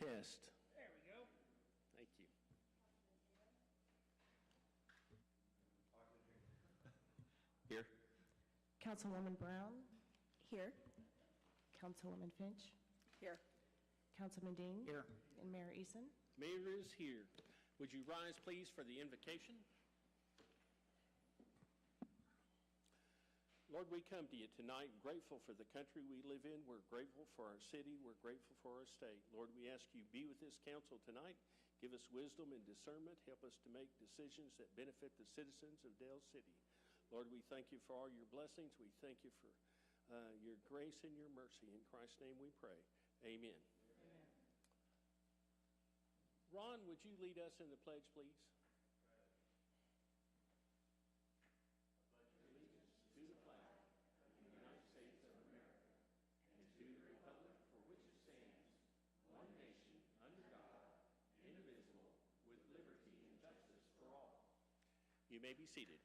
test. There we go. Thank you. Here. Councilwoman Brown? Here. Councilwoman Finch? Here. Councilman Dean? Here. And Mayor Eason? Mayor is here. Would you rise, please, for the invocation? Lord, we come to you tonight grateful for the country we live in. We're grateful for our city. We're grateful for our state. Lord, we ask you be with this council tonight. Give us wisdom and discernment. Help us to make decisions that benefit the citizens of Dale City. Lord, we thank you for all your blessings. We thank you for your grace and your mercy. In Christ's name we pray. Amen. Amen. Ron, would you lead us in the pledge, please? You may be seated.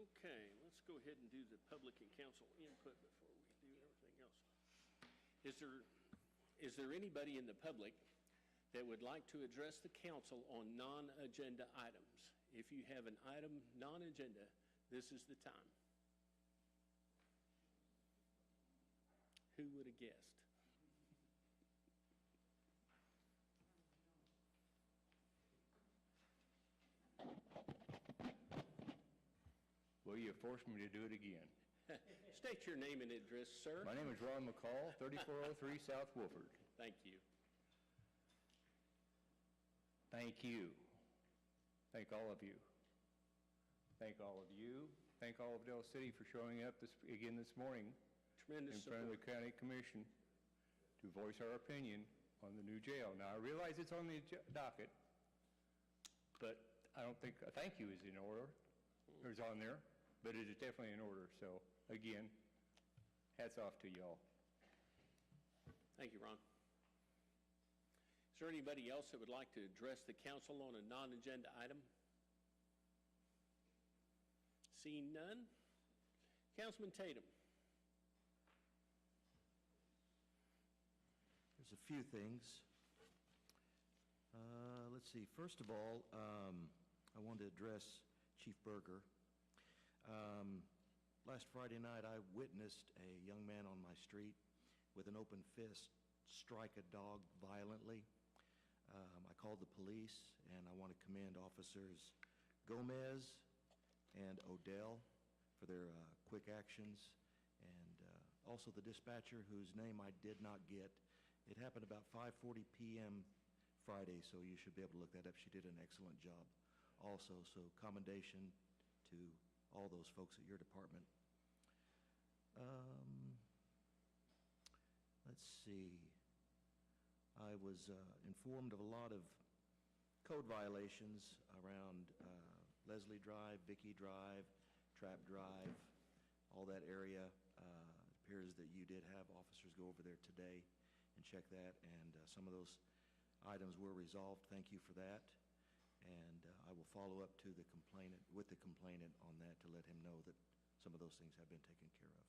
Okay, let's go ahead and do the public and council input before we do everything else. Is there anybody in the public that would like to address the council on non-agenda items? If you have an item non-agenda, this is the time. Who would have guessed? Well, you forced me to do it again. State your name and address, sir. My name is Ron McCall, 3403 South Wolford. Thank you. Thank you. Thank all of you. Thank all of you. Thank all of Dale City for showing up again this morning Tremendous in front of the County Commission to voice our opinion on the new jail. Now, I realize it's on the docket, but I don't think a thank you is in order. It's on there, but it is definitely in order. So, again, hats off to y'all. Thank you, Ron. Is there anybody else that would like to address the council on a non-agenda item? Seeing none. Councilman Tatum. There's a few things. Let's see. First of all, I want to address Chief Berger. Last Friday night, I witnessed a young man on my street with an open fist strike a dog violently. I called the police, and I want to commend Officers Gomez and Odell for their quick actions, and also the dispatcher, whose name I did not get. It happened about 5:40 p.m. Friday, so you should be able to look that up. She did an excellent job also, so commendation to all those folks at your department. Let's see. I was informed of a lot of code violations around Leslie Drive, Vicky Drive, Trap Drive, all that area. It appears that you did have officers go over there today and check that, and some of those items were resolved. Thank you for that. And I will follow up to the complainant, with the complainant on that, to let him know that some of those things have been taken care of.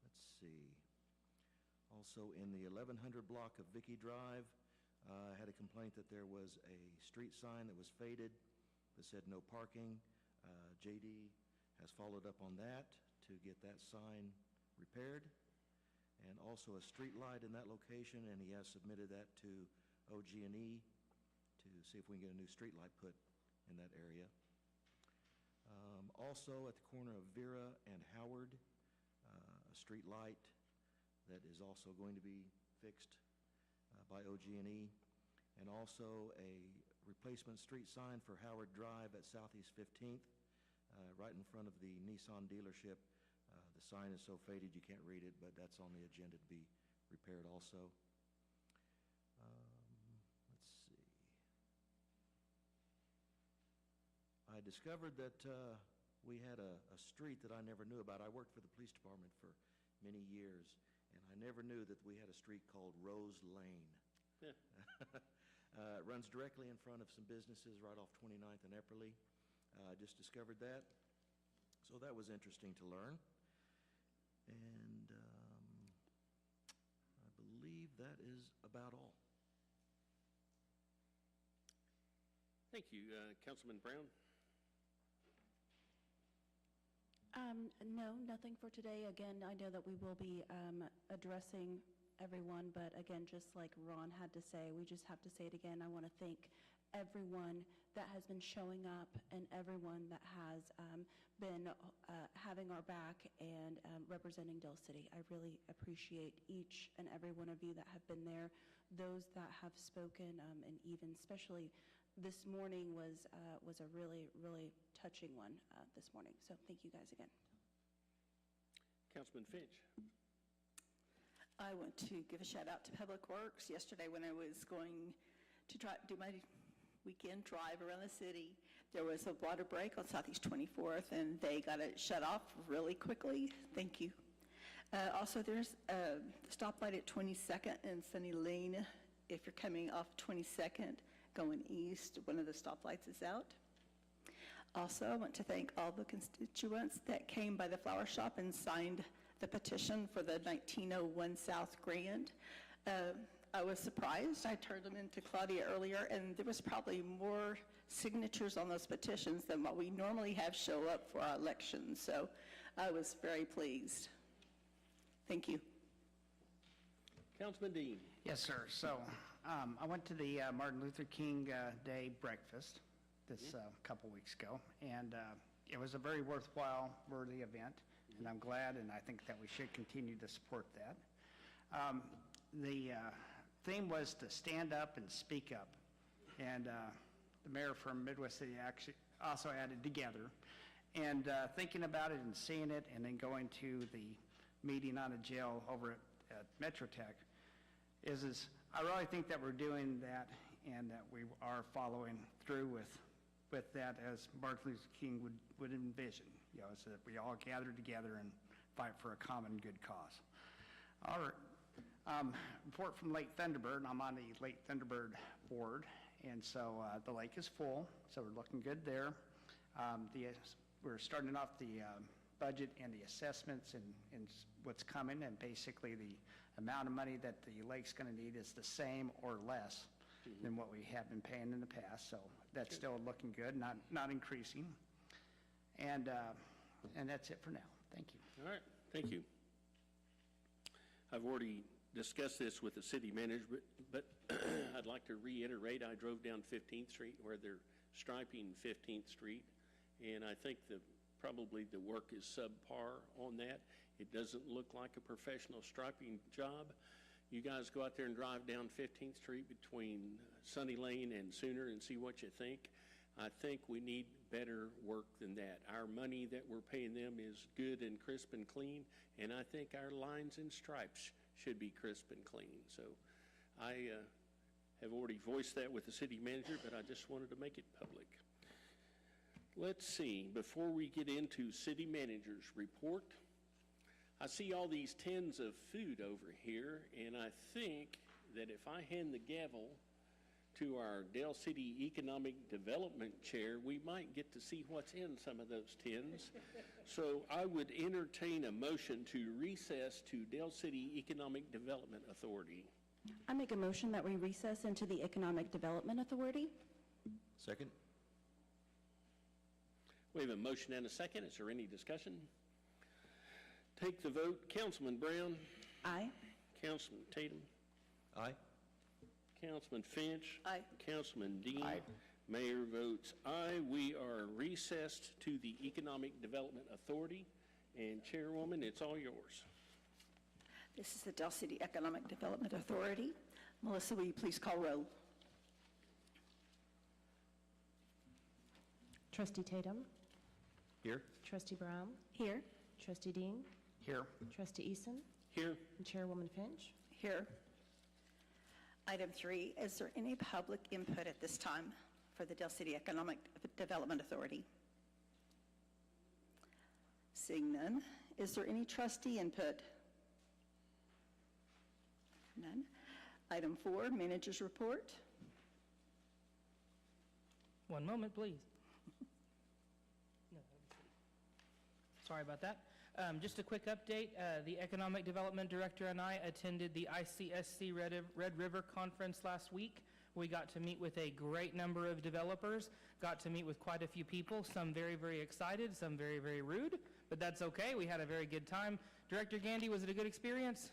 Let's see. Also, in the 1100 block of Vicky Drive, I had a complaint that there was a street sign that was faded that said no parking. JD has followed up on that to get that sign repaired, and also a street light in that location, and he has submitted that to OG&E to see if we can get a new street light put in that area. Also at the corner of Vera and Howard, a street light that is also going to be fixed by OG&E, and also a replacement street sign for Howard Drive at Southeast 15th, right in front of the Nissan dealership. The sign is so faded you can't read it, but that's on the agenda to be repaired also. Let's see. I discovered that we had a street that I never knew about. I worked for the police department for many years, and I never knew that we had a street called Rose Lane. Yeah. It runs directly in front of some businesses right off 29th and Epperly. I just discovered that. So that was interesting to learn. And I believe that is about all. Thank you. Councilman Brown? No, nothing for today. Again, I know that we will be addressing everyone, but again, just like Ron had to say, we just have to say it again. I want to thank everyone that has been showing up and everyone that has been having our back and representing Dell City. I really appreciate each and every one of you that have been there, those that have spoken, and even especially this morning was a really, really touching one this morning. So thank you guys again. Councilman Finch? I want to give a shout out to Public Works. Yesterday when I was going to do my weekend drive around the city, there was a water break on Southeast 24th and they got it shut off really quickly. Thank you. Also, there's a stoplight at 22nd and Sunny Lane. If you're coming off 22nd going east, one of the stoplights is out. Also, I want to thank all the constituents that came by the flower shop and signed the petition for the 1901 South Grand. I was surprised. I turned them into Claudia earlier, and there was probably more signatures on those petitions than what we normally have show up for our elections. So I was very pleased. Thank you. Councilman Dean? Yes, sir. So I went to the Martin Luther King Day breakfast this couple weeks ago, and it was a very worthwhile, worthy event, and I'm glad, and I think that we should continue to support that. The theme was to stand up and speak up, and the mayor from Midwest City actually also added together, and thinking about it and seeing it, and then going to the meeting on a jail over at Metrotech, is I really think that we're doing that and that we are following through with that as Martin Luther King would envision, you know, so that we all gather together and fight for a common good cause. All right, report from Lake Thunderbird. I'm on the Lake Thunderbird board, and so the lake is full, so we're looking good there. We're starting off the budget and the assessments and what's coming, and basically the amount of money that the lake's going to need is the same or less than what we have been paying in the past. So that's still looking good, not increasing. And that's it for now. Thank you. All right, thank you. I've already discussed this with the city manager, but I'd like to reiterate, I drove down 15th Street where they're striping 15th Street, and I think probably the work is subpar on that. It doesn't look like a professional striping job. You guys go out there and drive down 15th Street between Sunny Lane and Sooner and see what you think. I think we need better work than that. Our money that we're paying them is good and crisp and clean, and I think our lines and stripes should be crisp and clean. So I have already voiced that with the city manager, but I just wanted to make it public. Let's see, before we get into city manager's report, I see all these tins of food over here, and I think that if I hand the gavel to our Dell City Economic Development Chair, we might get to see what's in some of those tins. So I would entertain a motion to recess to Dell City Economic Development Authority. I make a motion that we recess into the Economic Development Authority. Second? We have a motion and a second. Is there any discussion? Take the vote. Councilman Brown? Aye. Councilman Tatum? Aye. Councilman Finch? Aye. Councilman Dean? Aye. Mayor votes aye. We are recessed to the Economic Development Authority. And Chairwoman, it's all yours. This is the Dell City Economic Development Authority. Melissa, will you please call roll? Trustee Tatum? Here? Trustee Brown? Here. Trustee Dean? Here. Trustee Eason? Here. And Chairwoman Finch? Here. Item 3, is there any public input at this time for the Dell City Economic Development Authority? Seeing none, is there any trustee input? None. Item 4, manager's report. One moment, please. No, Sorry about that. Just a quick update. The Economic Development Director and I attended the ICSC Red River Conference last week. We got to meet with a great number of developers, got to meet with quite a few people, some very, very excited, some very, very rude, but that's okay. We had a very good time. Director Gandy, was it a good experience?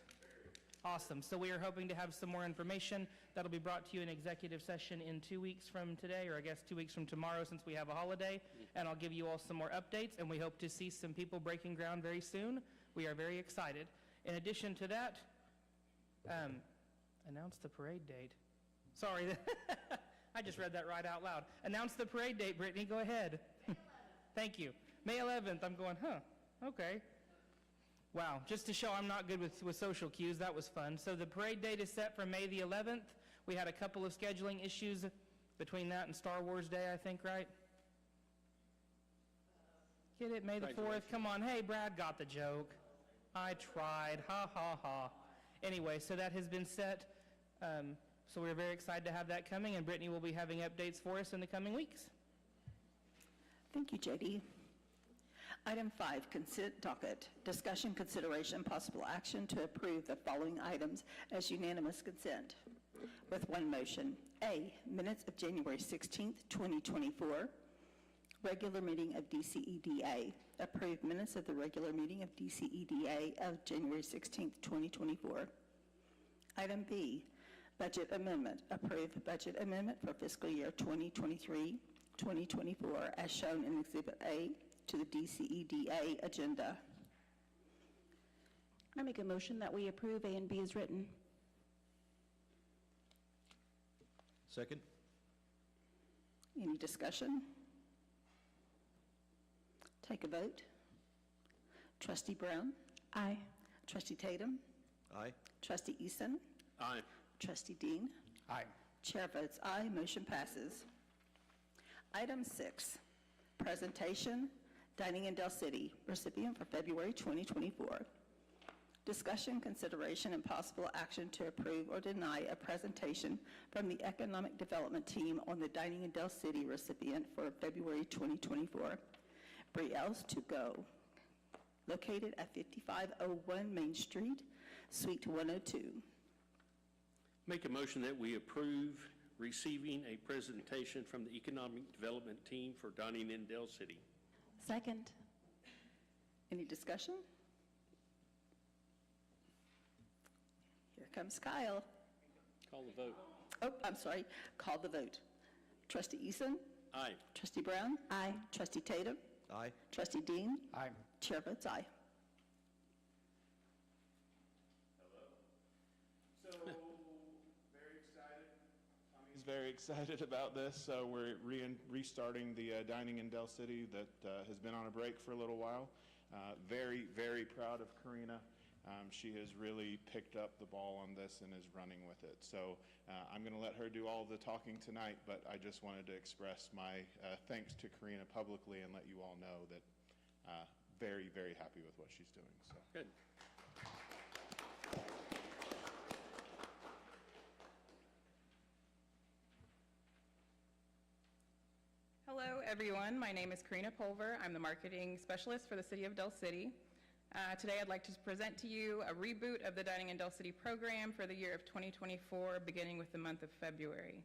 Awesome. So we are hoping to have some more information that'll be brought to you in executive session in 2 weeks from today, or I guess 2 weeks from tomorrow since we have a holiday, and I'll give you all some more updates, and we hope to see some people breaking ground very soon. We are very excited. In addition to that, announce the parade date. Sorry, I just read that right out loud. Announce the parade date, Brittany, go ahead. Thank you. May 11th, I'm going, okay. Wow, just to show I'm not good with social cues, that was fun. So the parade date is set for May the 11th. We had a couple of scheduling issues between that and Star Wars Day, I think, right? Get it, May the 4th, come on. Hey, Brad got the joke. I tried, ha, ha, ha. Anyway, so that has been set. So we're very excited to have that coming, and Brittany will be having updates for us in the coming weeks. Thank you, JD. Item 5, consent docket. Discussion, consideration, possible action to approve the following items as unanimous consent with one motion. A, minutes of January 16th, 2024. Regular meeting of DCEDA. Approved minutes of the regular meeting of DCEDA of January 16th, 2024. Item B, budget amendment. Approved budget amendment for fiscal year 2023-2024 as shown in Exhibit A to the DCEDA agenda. I make a motion that we approve A and B as written. Second? Any discussion? Take a vote. Trustee Brown? Aye. Trustee Tatum? Aye. Trustee Eason? Aye. Trustee Dean? Aye. Chair votes aye, motion passes. Item 6, presentation, Dining in Del City, recipient for February 2024. Discussion, consideration, and possible action to approve or deny a presentation from the Economic Development Team on the Dining in Del City recipient for February 2024. Brielle's To Go, located at 5501 Main Street, Suite 102. Make a motion that we approve receiving a presentation from the Economic Development Team for Dining in Del City. Second. Any discussion? Here comes Kyle. Call the vote. Oh, I'm sorry. Call the vote. Trustee Eason? Aye. Trustee Brown? Aye. Trustee Tatum? Aye. Trustee Dean? Aye. Chair votes aye. He's very excited about this. So we're restarting the Dining in Del City that has been on a break for a little while. Very, very proud of Karina. She has really picked up the ball on this and is running with it. So I'm going to let her do all the talking tonight, but I just wanted to express my thanks to Karina publicly and let you all know that very, very happy with what she's doing. So. Good. Hello, everyone. My name is Karina Pulver. I'm the marketing specialist for the City of Del City. Today, I'd like to present to you a reboot of the Dining in Del City program for the year of 2024, beginning with the month of February.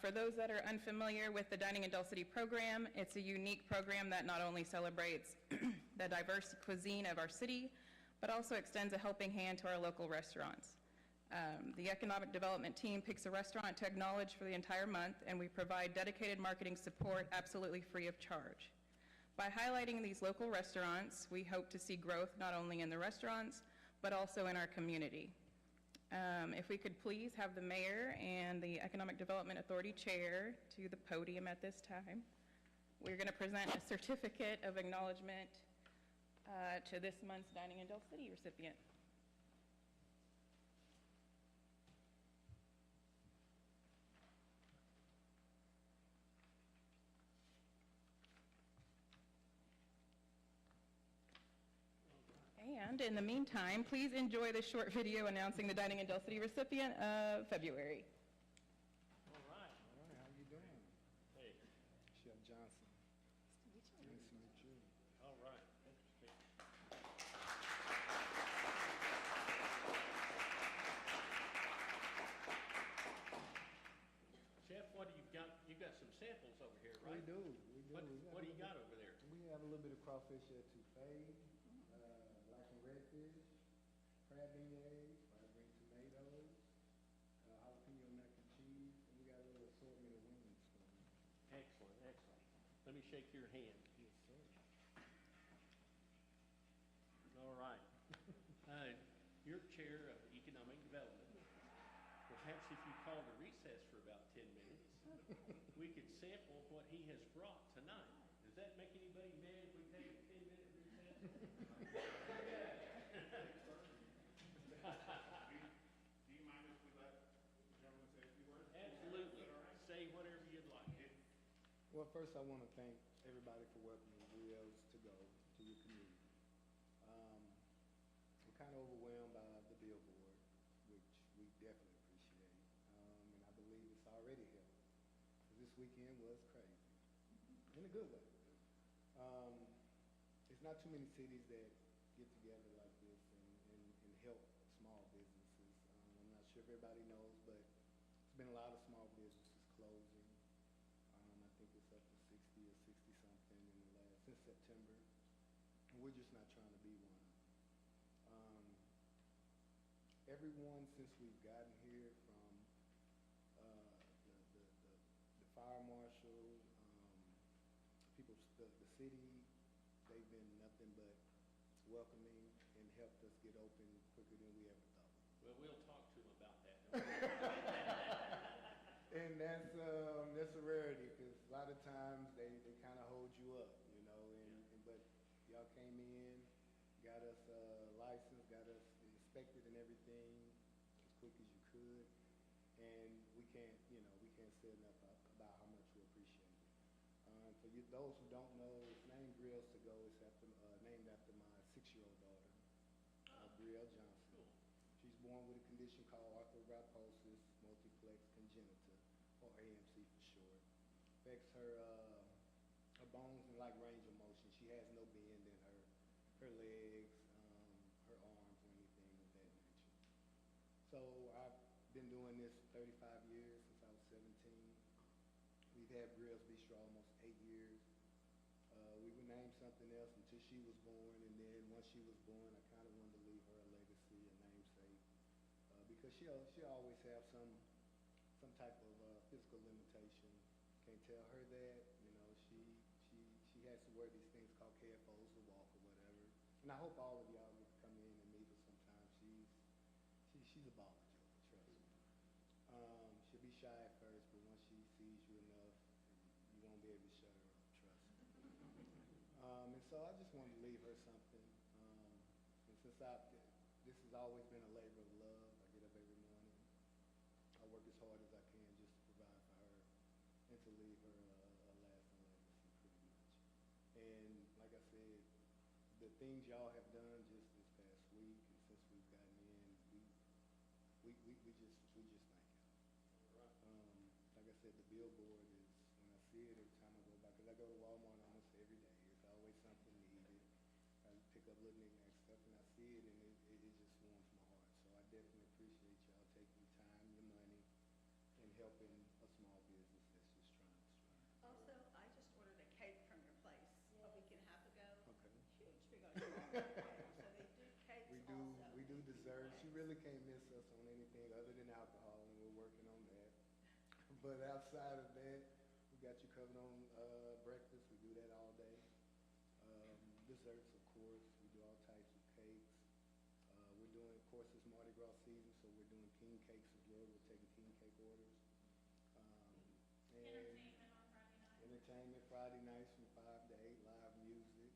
For those that are unfamiliar with the Dining in Del City program, it's a unique program that not only celebrates the diverse cuisine of our city, but also extends a helping hand to our local restaurants. The Economic Development Team picks a restaurant to acknowledge for the entire month, and we provide dedicated marketing support absolutely free of charge. By highlighting these local restaurants, we hope to see growth not only in the restaurants, but also in our community. If we could please have the mayor and the Economic Development Authority chair to the podium at this time. We're going to present a certificate of acknowledgement to this month's Dining in Del City recipient. And in the meantime, please enjoy this short video announcing the Dining in Del City recipient of February. All right. How you doing? Hey. Chef Johnson. Nice to meet you. All right. some samples over here, We right? do. What do you got over there? We have a little bit of crawfish etouffee, like redfish, crab beignets, fried green tomatoes, jalapeno mac and cheese, and we got a little assortment of wings for you. Excellent, excellent. Let me shake your hand. Yes, sir. All right. You're Chair of Economic Development. Perhaps if you called a recess for about 10 minutes, we could sample what he has brought tonight. Does that make anybody mad if we take a 10-minute recess? Do you mind if we let the gentleman say a few words? Absolutely. Say whatever you'd like. Well, first I want to thank everybody for welcoming Grills to Go to your community. We're kind of overwhelmed by the billboard, which we definitely appreciate, and I believe it's already helped. 'Cause this weekend was crazy, in a good way. It's not too many cities that get together like this and help small businesses. I'm not sure if everybody knows, but there's been a lot of small businesses closing. I think it's up to 60 or 60-something since September, and we're just not trying to be one of them. Everyone since we've gotten here, from the fire marshal, the city, they've been nothing but welcoming and helped us get open quicker than we ever thought. Well, we'll talk to him about that. And that's a rarity, because a lot of times they kind of hold you up, but y'all came in, got us licensed, got us inspected and everything as quick as you could, and we can't say enough about how much we appreciate it. For those who don't know, it's named Grills to Go. It's named after my 6-year-old daughter, Brielle Johnson. She's born with a condition called arthrogryposis multiplex congenita, or AMC for short. Affects her bones and like range of motion. She has no bend in her legs, her arms, or anything of that nature. So I've been doing this 35 years, since I was 17. We've had Grills Bistro almost 8 years. We would name something else until she was born, and then once she was born, I kind of wanted to leave her a legacy, a namesake, because she'll always have some type of physical limitation. Can't tell her that, she has to wear these things called KFOs to walk or whatever. And I hope all of y'all get to come in and meet her sometime. She's a ball of joy, trust me. She'll be shy at first, but once she sees you enough, you won't be able to shut her up, trust me. And so I just wanted to leave her something. And since this has always been a labor of love, I get up every morning. I work as hard as I can just to provide for her and to leave her a lasting legacy, pretty much. And like I said, the things y'all have done just this past week, and since we've gotten in, we just thank y'all. Like I said, the billboard is, when I see it every time I go by, because I go to Walmart almost every day, it's always something needed. I pick up little knick-knack stuff, and I see it, and it just warms my heart. So I definitely appreciate y'all taking your time, your money, and helping a small business that's just trying to strive. Also, I just ordered a cake from your place a week and a half ago. Okay. Huge, big old cake. So they do cakes also. We do desserts. You really can't miss us on anything other than alcohol, and we're working on that. But outside of that, we got you covered on breakfast. We do that all day. Desserts, of course. We do all types of cakes. We're doing, of course, it's Mardi Gras season, so we're doing king cakes as well. We're taking king cake orders. Entertainment on Friday night. Entertainment Friday nights from 5 to 8, live music.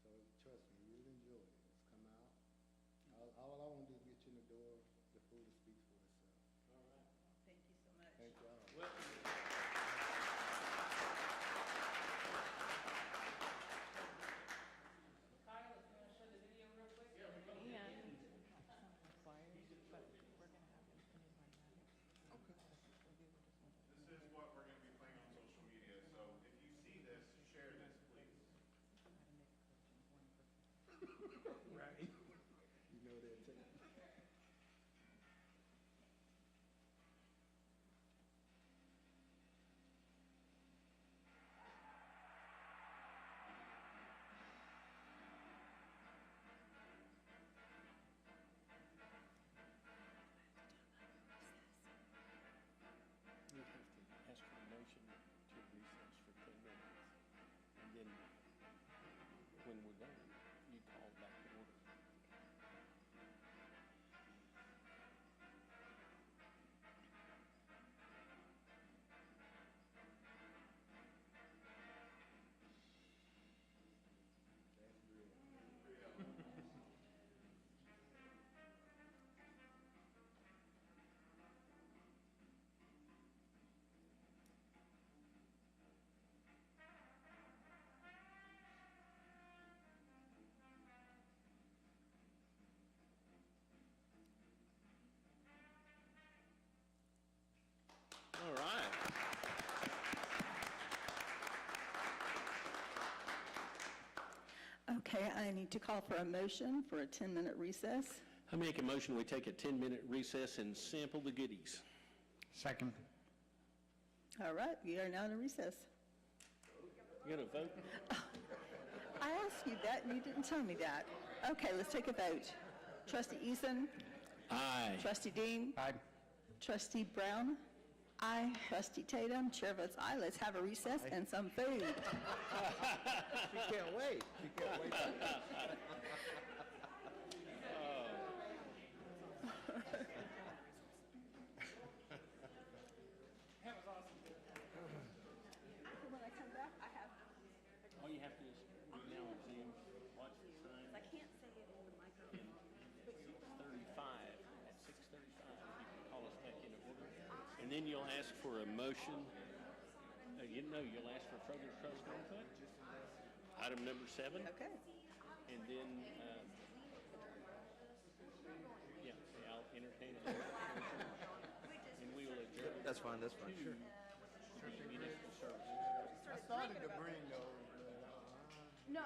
So trust me, you'll enjoy it. Just come out. All I want to do is get you in the door. The food speaks for itself. All right. Thank you so much. Thank y'all. Welcome. Kyle, if you want to show the video real quick? This is what we're going to be playing on social media, so if you see this, share this, please. Right. You know that too. Okay, I need to call for a motion for a 10-minute recess. I make a motion, we take a 10-minute recess and sample the goodies. Second. All right, we are now in a recess. You gonna vote? I asked you that, and you didn't tell me that. Okay, let's take a vote. Trustee Eason? Aye. Trustee Dean? Aye. Trustee Brown? Aye. Trustee Tatum? Chair votes aye. Let's have a recess and some food. She can't wait. She can't wait. When I come back, I have... All you have to do is read now on Zoom, watch the sign. I can't say it in the microphone. 6:35, at 6:35, you can call us back into order. And then you'll ask for a motion, you'll ask for further trust input. Item number 7. Okay. And then, I'll entertain a motion. And we will adjourn That's fine, that's fine, to sure. the municipal services. I started to bring those, but, No.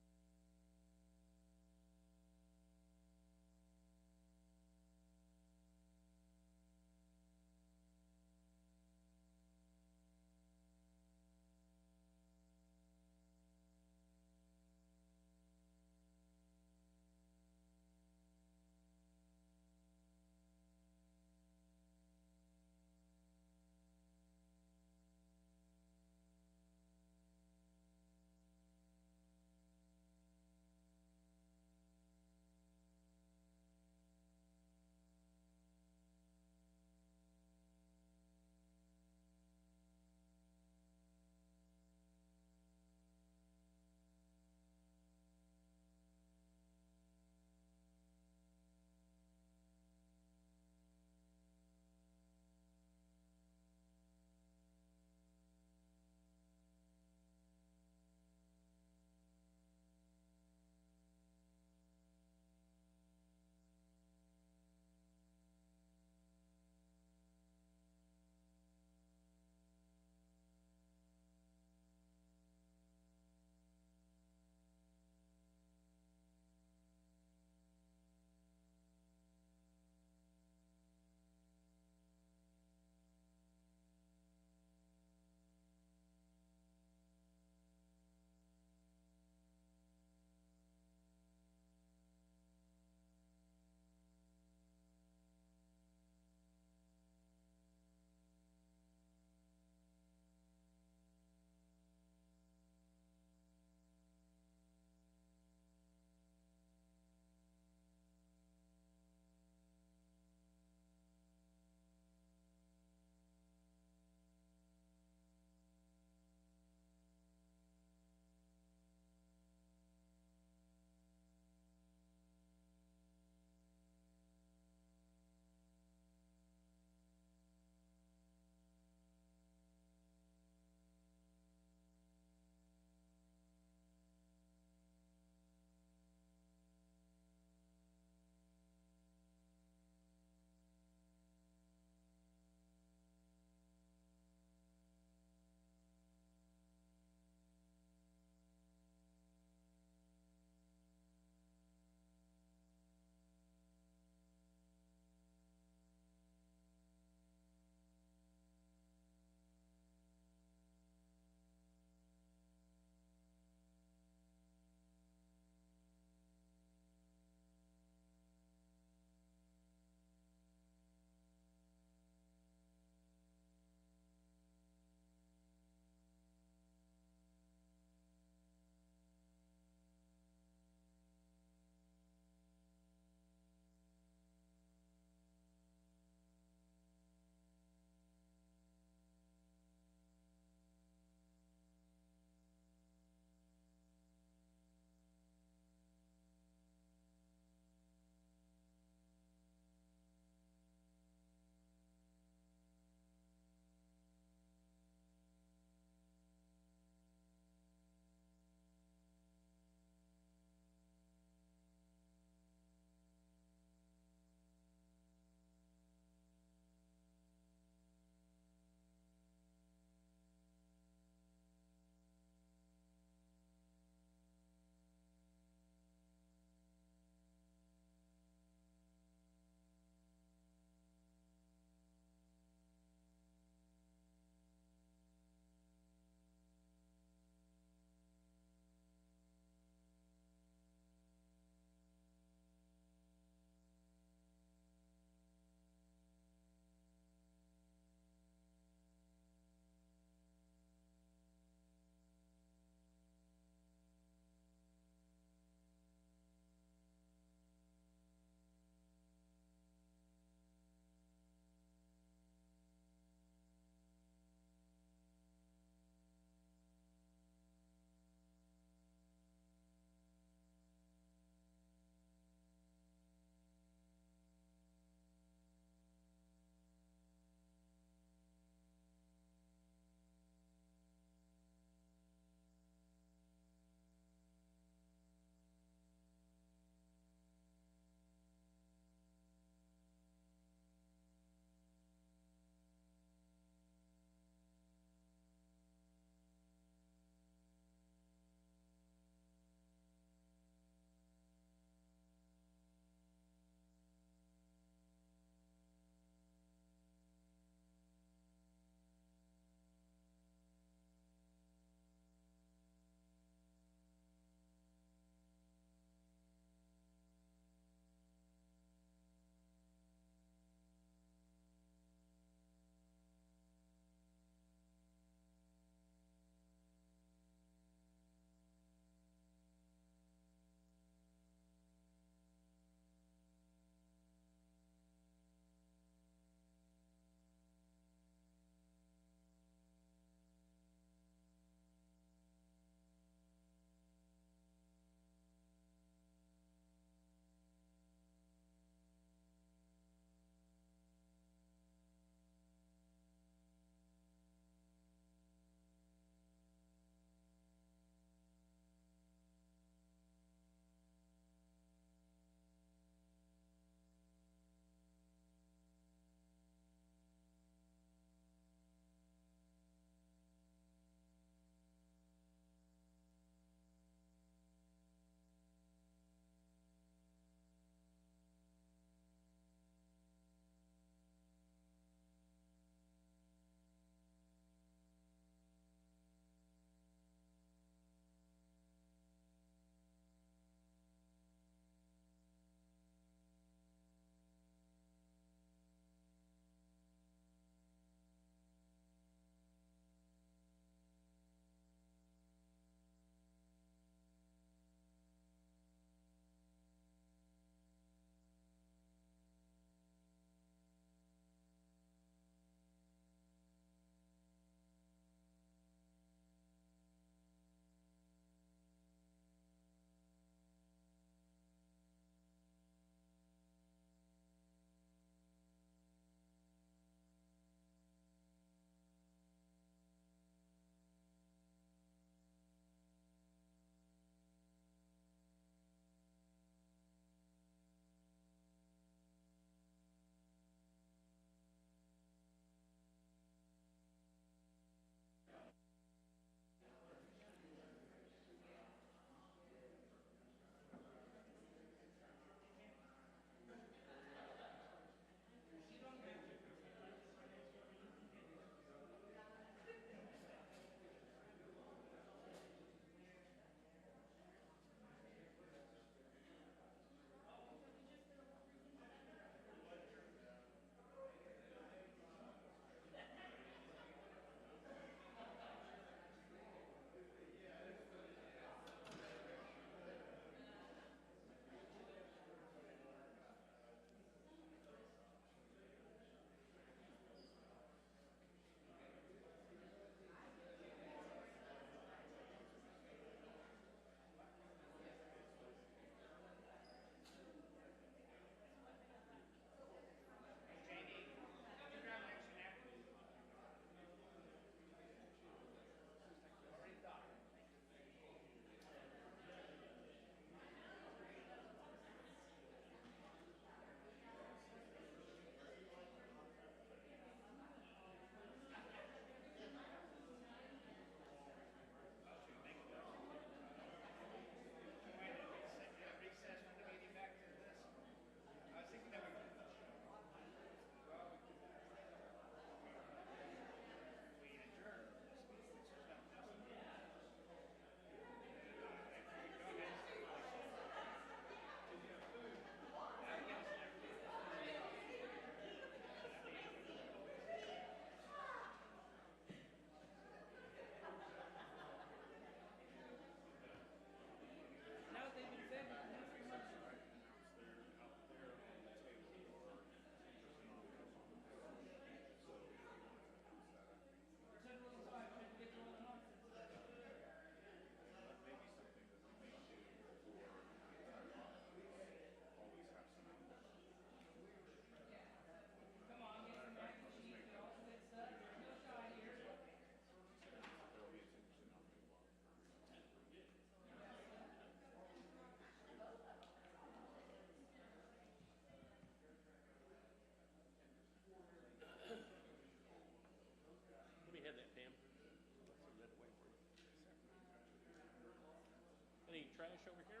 over here?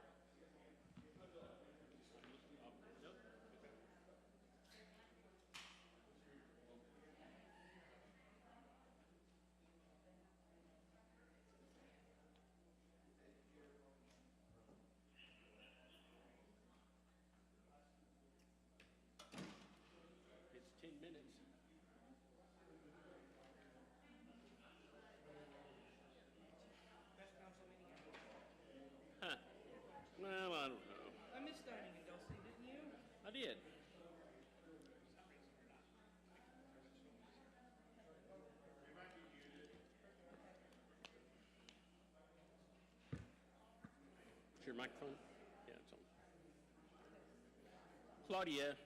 It's 10 minutes. Huh. Well, I don't know. I missed dining in Dulce, didn't you? I did. Is your microphone? Yeah, it's on. Claudia.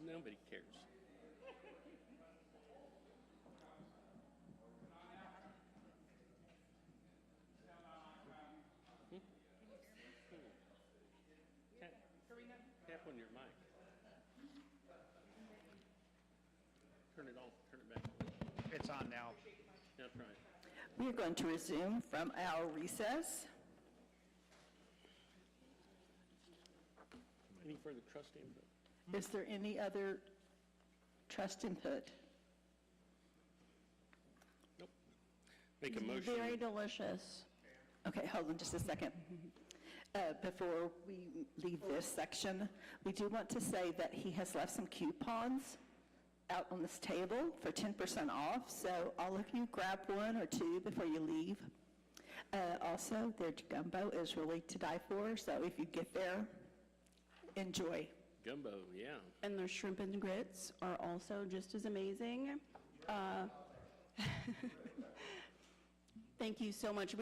Nobody cares. Tap on your mic. Turn it off, turn it back. It's on now. That's right. We are going to resume from our recess. Any further trust input? Is there any other trust input? Nope. Make a motion. Very delicious. Okay, hold on just a second. Before we leave this section, we do want to say that he has left some coupons out on this table for 10% off, so all of you grab one or two before you leave. Also, their gumbo is really to die for, so if you get there, enjoy. Gumbo, yeah. And their shrimp and grits are also just as amazing. Thank you so much.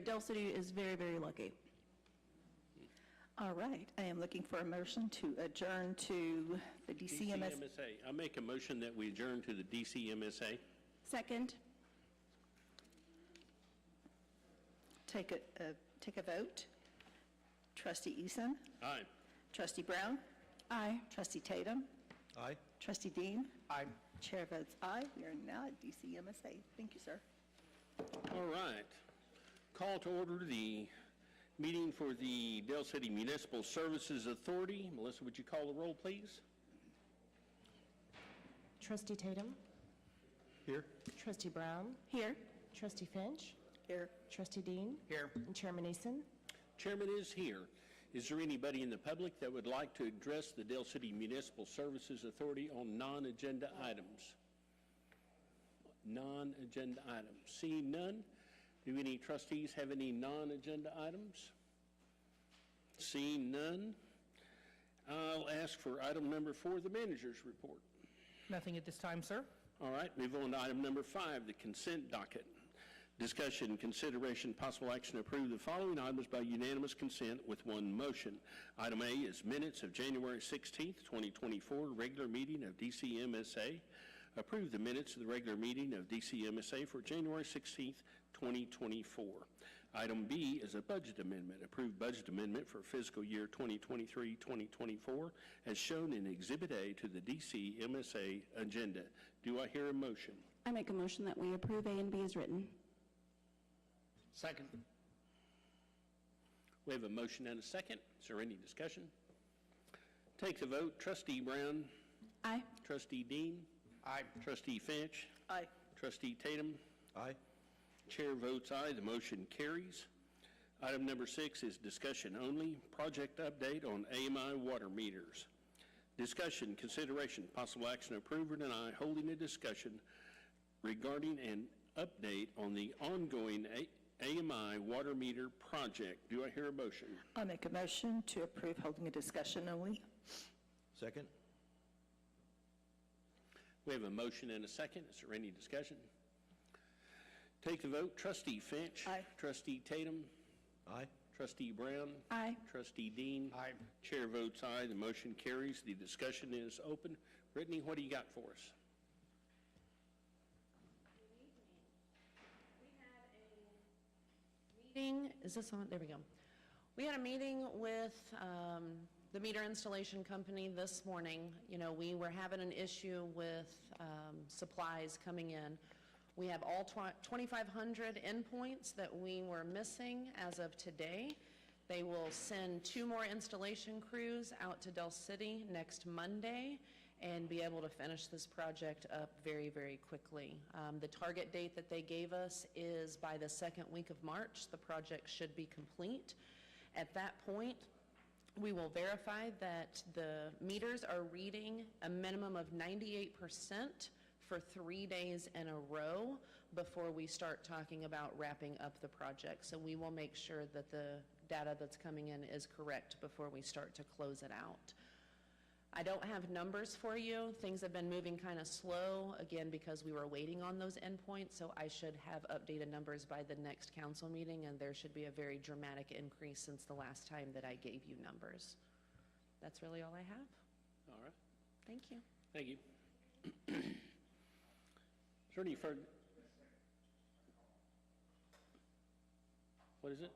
Del City is very, very lucky. All right, I am looking for a motion to adjourn to the DCMS. I make a motion that we adjourn to the DCMSA. Second. Take a vote. Trustee Eason? Aye. Trustee Brown? Aye. Trustee Tatum? Aye. Trustee Dean? Aye. Chair votes aye. We are now at DCMSA. Thank you, sir. All right. Call to order the meeting for the Del City Municipal Services Authority. Melissa, would you call the roll, please? Trustee Tatum? Here. Trustee Brown? Here. Trustee Finch? Here. Trustee Dean? Here. And Chairman Eason? Chairman is here. Is there anybody in the public that would like to address the Del City Municipal Services Authority on non-agenda items? Non-agenda items. Seeing none, do any trustees have any non-agenda items? Seeing none, I'll ask for item number 4, the manager's report. Nothing at this time, sir. All right, move on to item number 5, the consent docket. Discussion, consideration, possible action to approve the following items by unanimous consent with one motion. Item A is minutes of January 16th, 2024, regular meeting of DCMSA. Approve the minutes of the regular meeting of DCMSA for January 16th, 2024. Item B is a budget amendment. Approve budget amendment for fiscal year 2023-2024 as shown in Exhibit A to the DCMSA agenda. Do I hear a motion? I make a motion that we approve A and B as written. Second. We have a motion and a second. Is there any discussion? Take the vote. Trustee Brown? Aye. Trustee Dean? Aye. Trustee Finch? Aye. Trustee Tatum? Aye. Chair votes aye. The motion carries. Item number 6 is discussion only. Project update on AMI water meters. Discussion, consideration, possible action, approve or deny holding a discussion regarding an update on the ongoing AMI water meter project. Do I hear a motion? I'll make a motion to approve holding a discussion only. Second. We have a motion and a second. Is there any discussion? Take the vote. Trustee Finch. Aye. Trustee Tatum. Aye. Trustee Brown. Aye. Trustee Dean. Aye. Chair votes aye. The motion carries. The discussion is open. Brittany, what do you got for us? Meeting, is this on? There we go. We had a meeting with the meter installation company this morning. You know, we were having an issue with supplies coming in. We have all 2,500 endpoints that we were missing as of today. They will send 2 more installation crews out to Del City next Monday and be able to finish this project up very, very quickly. The target date that they gave us is by the 2nd week of March. The project should be complete. At that point, we will verify that the meters are reading a minimum of 98% for 3 days in a row before we start talking about wrapping up the project. So we will make sure that the data that's coming in is correct before we start to close it out. I don't have numbers for you. Things have been moving kind of slow, again, because we were waiting on those endpoints, so I should have updated numbers by the next council meeting, and there should be a very dramatic increase since the last time that I gave you numbers. That's really all I have. All right. Thank you. Thank you. Is there any further? What is it?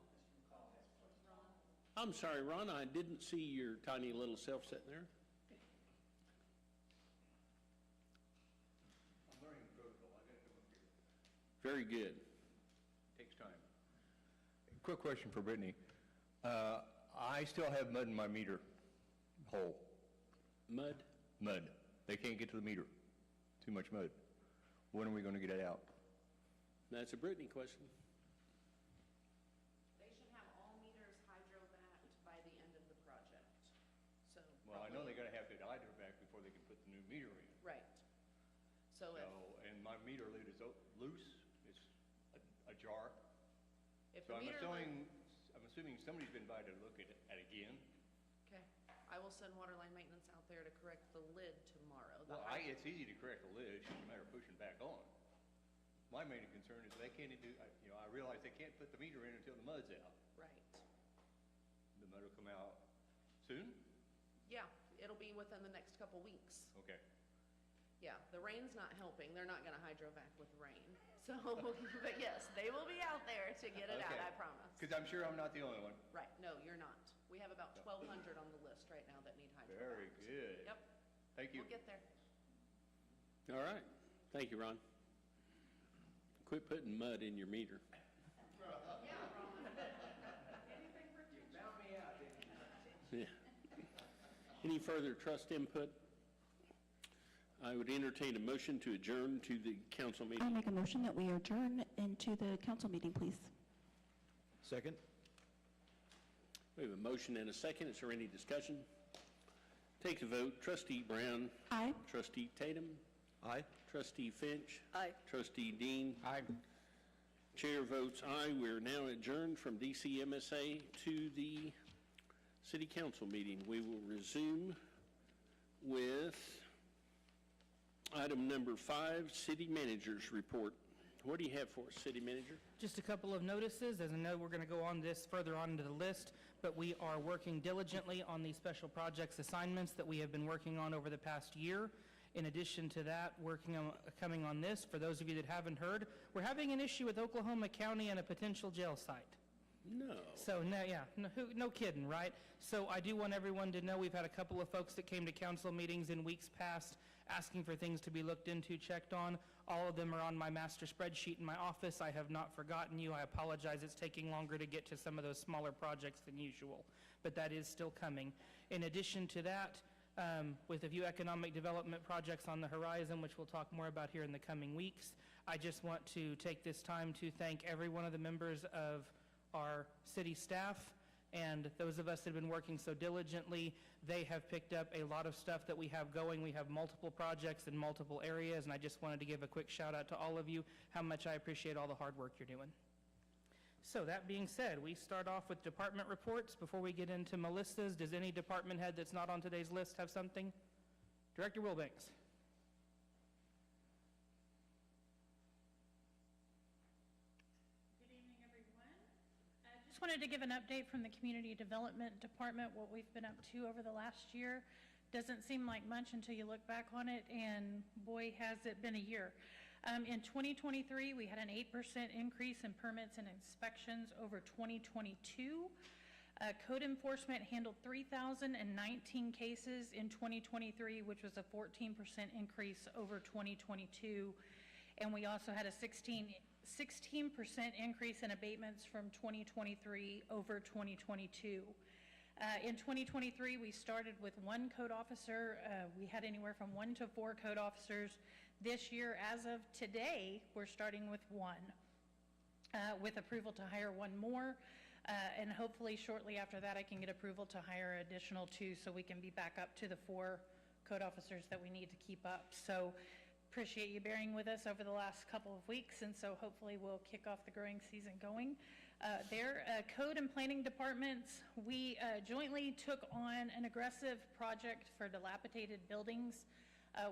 I'm sorry, Ron, I didn't see your tiny little self sitting there. Very good. Takes time. Quick question for Brittany. I still have mud in my meter hole. Mud? Mud. They can't get to the meter. Too much mud. When are we going to get it out? That's a Brittany question. They should have all meters hydrovac by the end of the project. So Well, I know they're going to have it hydrovac before they can put the new meter in. right. So if And my meter lid is loose. It's a jar. if So the I'm meter assuming somebody's been by to look at it again. okay, I will send waterline maintenance out there to correct the lid tomorrow. The Well, hyd- it's easy to correct the lid. It's just a matter of pushing back on. My main concern is they can't do, I realize they can't put the meter in until the mud's out. right. The mud will come out soon? Yeah, it'll be within the next couple weeks. Okay. Yeah, the rain's not helping. They're not gonna hydrovac with rain. So, but yes, they will be out there to get it out, Okay. I promise. Because I'm sure I'm not the only one. Right, no, you're not. We have about 1,200 on the list right now that need hydrovac. Very good. Yep, Thank you. we'll get there. All right. Thank you, Ron. Quit putting mud in your meter. Yeah. Any further trust input? I would entertain a motion to adjourn to the council I'll meeting. make a motion that we adjourn into the council meeting, please. Second? We have a motion and a second. Is there any discussion? Take the vote. Trustee Brown. Aye. Trustee Tatum. Aye. Trustee Finch. Aye. Trustee Dean. Aye. Chair votes aye. We're now adjourned from DCMSA to the city council meeting. We will resume with item number 5, city manager's report. What do you have for us, city manager? Just a couple of notices. As I know, we're going to go on this further on into the list, but we are working diligently on these special projects assignments that we have been working on over the past year. In addition to that, coming on this, for those of you that haven't heard, we're having an issue with Oklahoma County and a potential jail site. No. So, no kidding, right? So I do want everyone to know we've had a couple of folks that came to council meetings in weeks past asking for things to be looked into, checked on. All of them are on my master spreadsheet in my office. I have not forgotten you. I apologize. It's taking longer to get to some of those smaller projects than usual, but that is still coming. In addition to that, with a few economic development projects on the horizon, which we'll talk more about here in the coming weeks, I just want to take this time to thank every one of the members of our city staff and those of us that have been working so diligently. They have picked up a lot of stuff that we have going. We have multiple projects in multiple areas, and I just wanted to give a quick shout out to all of you, how much I appreciate all the hard work you're doing. So that being said, we start off with department reports. Before we get into Melissa's, does any department head that's not on today's list have something? Director Wilbanks. Good evening, everyone. I just wanted to give an update from the Community Development Department, what we've been up to over the last year. Doesn't seem like much until you look back on it, and boy, has it been a year. In 2023, we had an 8% increase in permits and inspections over 2022. Code enforcement handled 3,019 cases in 2023, which was a 14% increase over 2022. And we also had a 16% increase in abatements from 2023 over 2022. In 2023, we started with one code officer. We had anywhere from 1 to 4 code officers. This year, as of today, we're starting with 1, with approval to hire 1 more. And hopefully shortly after that, I can get approval to hire additional 2 so we can be back up to the 4 code officers that we need to keep up. So appreciate you bearing with us over the last couple of weeks, and so hopefully we'll kick off the growing season going. Code and planning departments, we jointly took on an aggressive project for dilapidated buildings.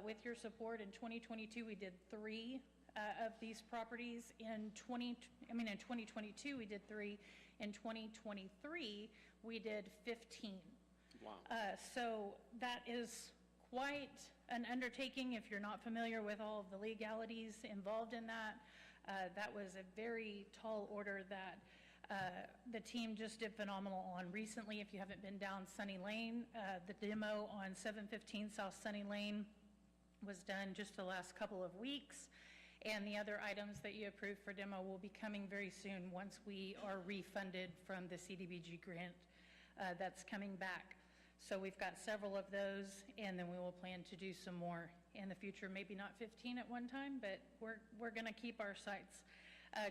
With your support, in 2022, we did 3 of these properties. In 2022, we did 3. In 2023, we did 15. Wow. So that is quite an undertaking if you're not familiar with all of the legalities involved in that. That was a very tall order that the team just did phenomenal on. Recently, if you haven't been down Sunny Lane, the demo on 715 South Sunny Lane was done just the last couple of weeks. And the other items that you approved for demo will be coming very soon once we are refunded from the CDBG grant that's coming back. So we've got several of those, and then we will plan to do some more in the future, maybe not 15 at one time, but we're going to keep our sights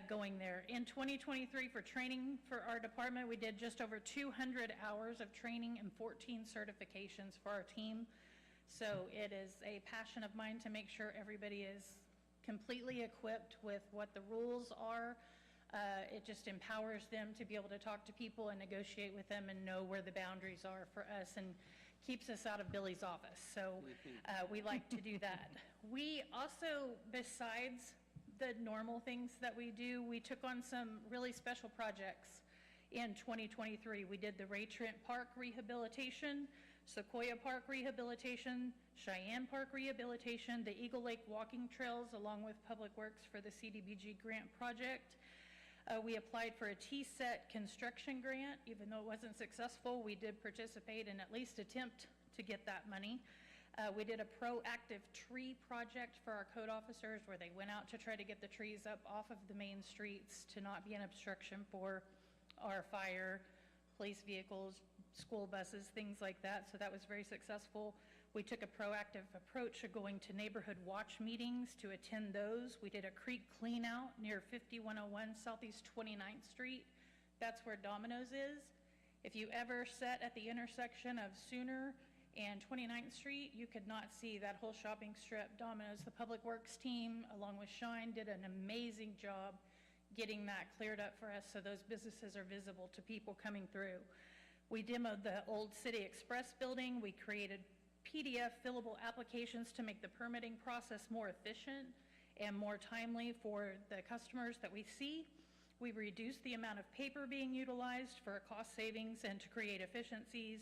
going there. In 2023, for training for our department, we did just over 200 hours of training and 14 certifications for our team. So it is a passion of mine to make sure everybody is completely equipped with what the rules are. It just empowers them to be able to talk to people and negotiate with them and know where the boundaries are for us, and keeps us out of Billy's office. So we like to do that. We also, besides the normal things that we do, we took on some really special projects in 2023. We did the Ray Trent Park rehabilitation, Sequoia Park rehabilitation, Cheyenne Park rehabilitation, the Eagle Lake walking trails, along with Public Works for the CDBG grant project. We applied for a TSET construction grant. Even though it wasn't successful, we did participate and at least attempt to get that money. We did a proactive tree project for our code officers where they went out to try to get the trees up off of the main streets to not be an obstruction for our fire, police vehicles, school buses, things like that. So that was very successful. We took a proactive approach of going to neighborhood watch meetings to attend those. We did a creek clean out near 5101 Southeast 29th Street. That's where Domino's is. If you ever sat at the intersection of Sooner and 29th Street, you could not see that whole shopping strip. Domino's, the Public Works team, along with Shine, did an amazing job getting that cleared up for us so those businesses are visible to people coming through. We demoed the old City Express building. We created PDF fillable applications to make the permitting process more efficient and more timely for the customers that we see. We reduced the amount of paper being utilized for cost savings and to create efficiencies.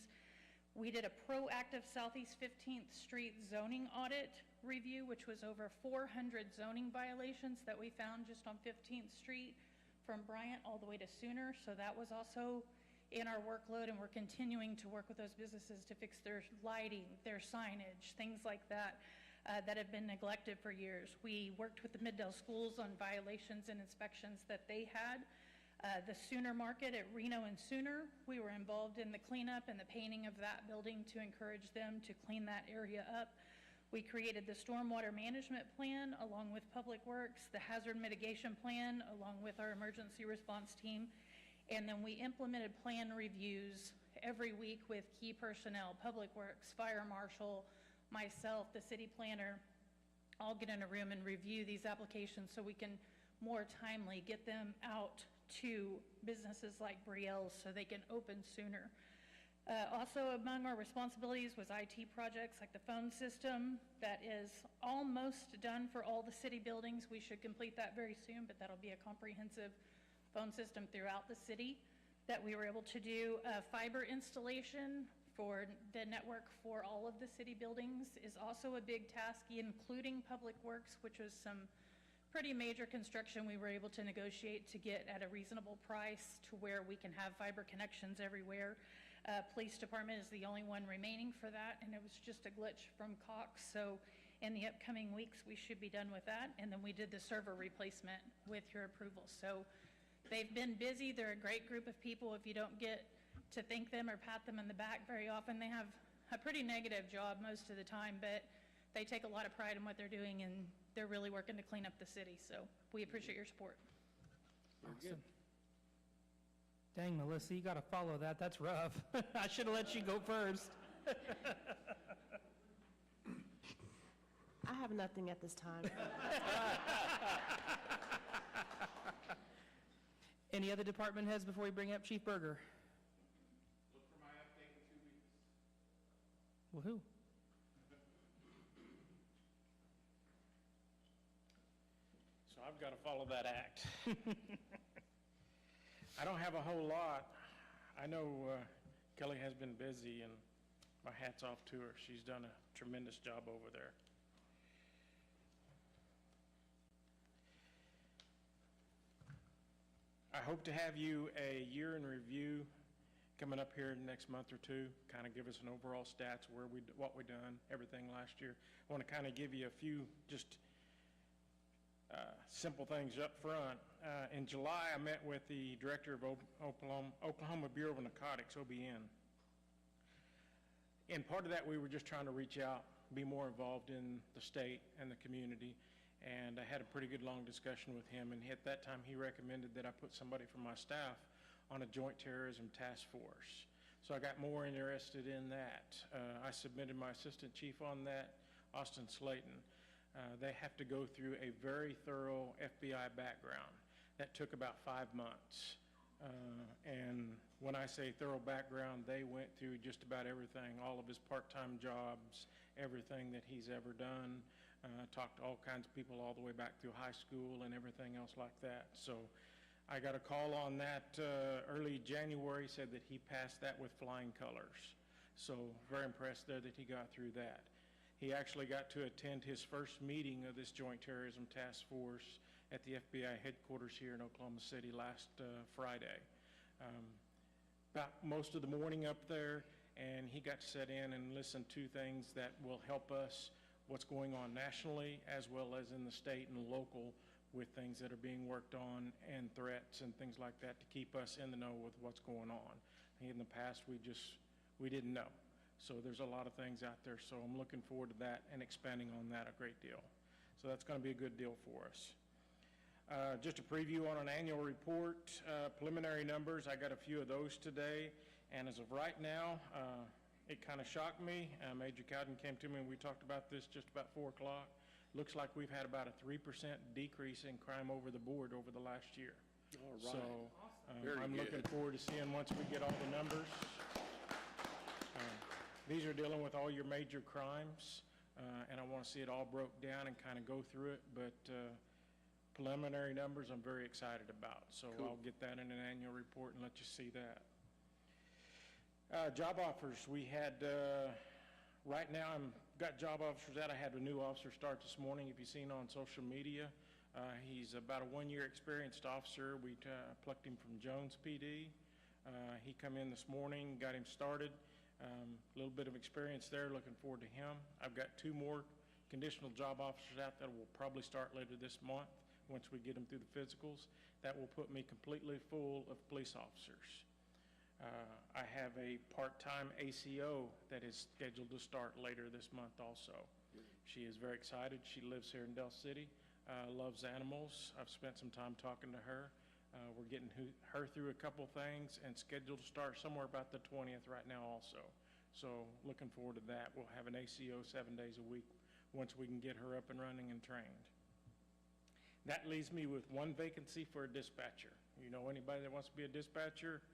We did a proactive Southeast 15th Street zoning audit review, which was over 400 zoning violations that we found just on 15th Street from Bryant all the way to Sooner. So that was also in our workload, and we're continuing to work with those businesses to fix their lighting, their signage, things like that, that have been neglected for years. We worked with the Middale schools on violations and inspections that they had. The Sooner Market at Reno and Sooner, we were involved in the cleanup and the painting of that building to encourage them to clean that area up. We created the stormwater management plan along with Public Works, the hazard mitigation plan along with our emergency response team. And then we implemented plan reviews every week with key personnel, Public Works, Fire Marshal, myself, the city planner, all get in a room and review these applications so we can more timely get them out to businesses like Brielle's so they can open sooner. Also among our responsibilities was IT projects like the phone system that is almost done for all the city buildings. We should complete that very soon, but that'll be a comprehensive phone system throughout the city that we were able to do. Fiber installation for the network for all of the city buildings is also a big task, including Public Works, which was some pretty major construction we were able to negotiate to get at a reasonable price to where we can have fiber connections everywhere. Police department is the only one remaining for that, and it was just a glitch from Cox. So in the upcoming weeks, we should be done with that. And then we did the server replacement with your approval. So they've been busy. They're a great group of people. If you don't get to thank them or pat them on the back very often, they have a pretty negative job most of the time, but they take a lot of pride in what they're doing, and they're really working to clean up the city. So we appreciate your support. Awesome. Dang, Melissa, you got to follow that. That's rough. I should have let you go first. I have nothing at this time. Any other department heads before we bring up Chief Berger? Look for my update in 2 weeks. Woohoo. So I've got to follow that act. I don't have a whole lot. I know Kelly has been busy, and my hat's off to her. She's done a tremendous job over there. I hope to have you a year in review coming up here in the next month or two, kind of give us an overall stats, what we done, everything last year. I want to kind of give you a few just simple things up front. In July, I met with the director of Oklahoma Bureau of Narcotics, OBN. And part of that, we were just trying to reach out, be more involved in the state and the community. And I had a pretty good long discussion with him, and at that time he recommended that I put somebody from my staff on a joint terrorism task force. So I got more interested in that. I submitted my assistant chief on that, Austin Slayton. They have to go through a very thorough FBI background. That took about 5 months. And when I say thorough background, they went through just about everything, all of his part-time jobs, everything that he's ever done. Talked to all kinds of people all the way back through high school and everything else like that. So I got a call on that early January, said that he passed that with flying colors. So very impressed there that he got through that. He actually got to attend his first meeting of this Joint Terrorism Task Force at the FBI headquarters here in Oklahoma City last Friday. About most of the morning up there, and he got to sit in and listen to things that will help us what's going on nationally as well as in the state and local with things that are being worked on and threats and things like that to keep us in the know with what's going on. In the past, we didn't know. So there's a lot of things out there. So I'm looking forward to that and expanding on that a great deal. So that's going to be a good deal for us. Just a preview on an annual report, preliminary numbers. I got a few of those today. And as of right now, it kind of shocked me. Major Cowden came to me and we talked about this just about 4 o'clock. Looks like we've had about a 3% decrease in crime over the board over the last year. All right. So I'm looking forward to seeing once we get all the numbers. These are dealing with all your major crimes, and I want to see it all broke down and kind of go through it. But preliminary numbers I'm very excited about. So cool. I'll get that in an annual report and let you see that. Job offers, we had, right now I've got job offers out. I had a new officer start this morning, if you've seen on social media. He's about a 1-year experienced officer. We plucked him from Jones PD. He come in this morning, got him started. A little bit of experience there, looking forward to him. I've got 2 more conditional job officers out that will probably start later this month once we get them through the physicals. That will put me completely full of police officers. I have a part-time ACO that is scheduled to start later this month also. She is very excited. She lives here in Del City, loves animals. I've spent some time talking to her. We're getting her through a couple things and scheduled to start somewhere about the 20th right now also. So looking forward to that. We'll have an ACO 7 days a week once we can get her up and running and trained. That leaves me with 1 vacancy for a dispatcher. You know anybody that wants to be a dispatcher?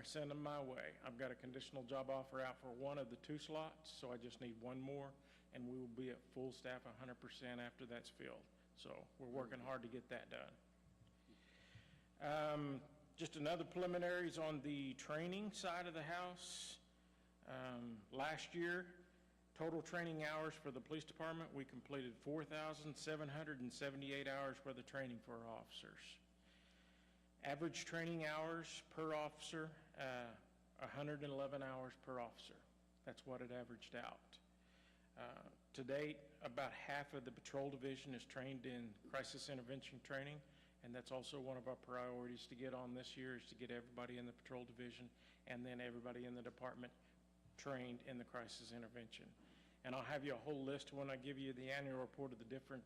Send them my way. I've got a conditional job offer out for 1 of the 2 slots, so I just need 1 more, and we will be at full staff 100% after that's filled. So we're working hard to get that done. Just another preliminaries on the training side of the house. Last year, total training hours for the police department, we completed 4,778 hours worth of training for our officers. Average training hours per officer, 111 hours per officer. That's what it averaged out. To date, about half of the patrol division is trained in crisis intervention training, and that's also one of our priorities to get on this year, is to get everybody in the patrol division and then everybody in the department trained in the crisis intervention. And I'll have you a whole list when I give you the annual report of the different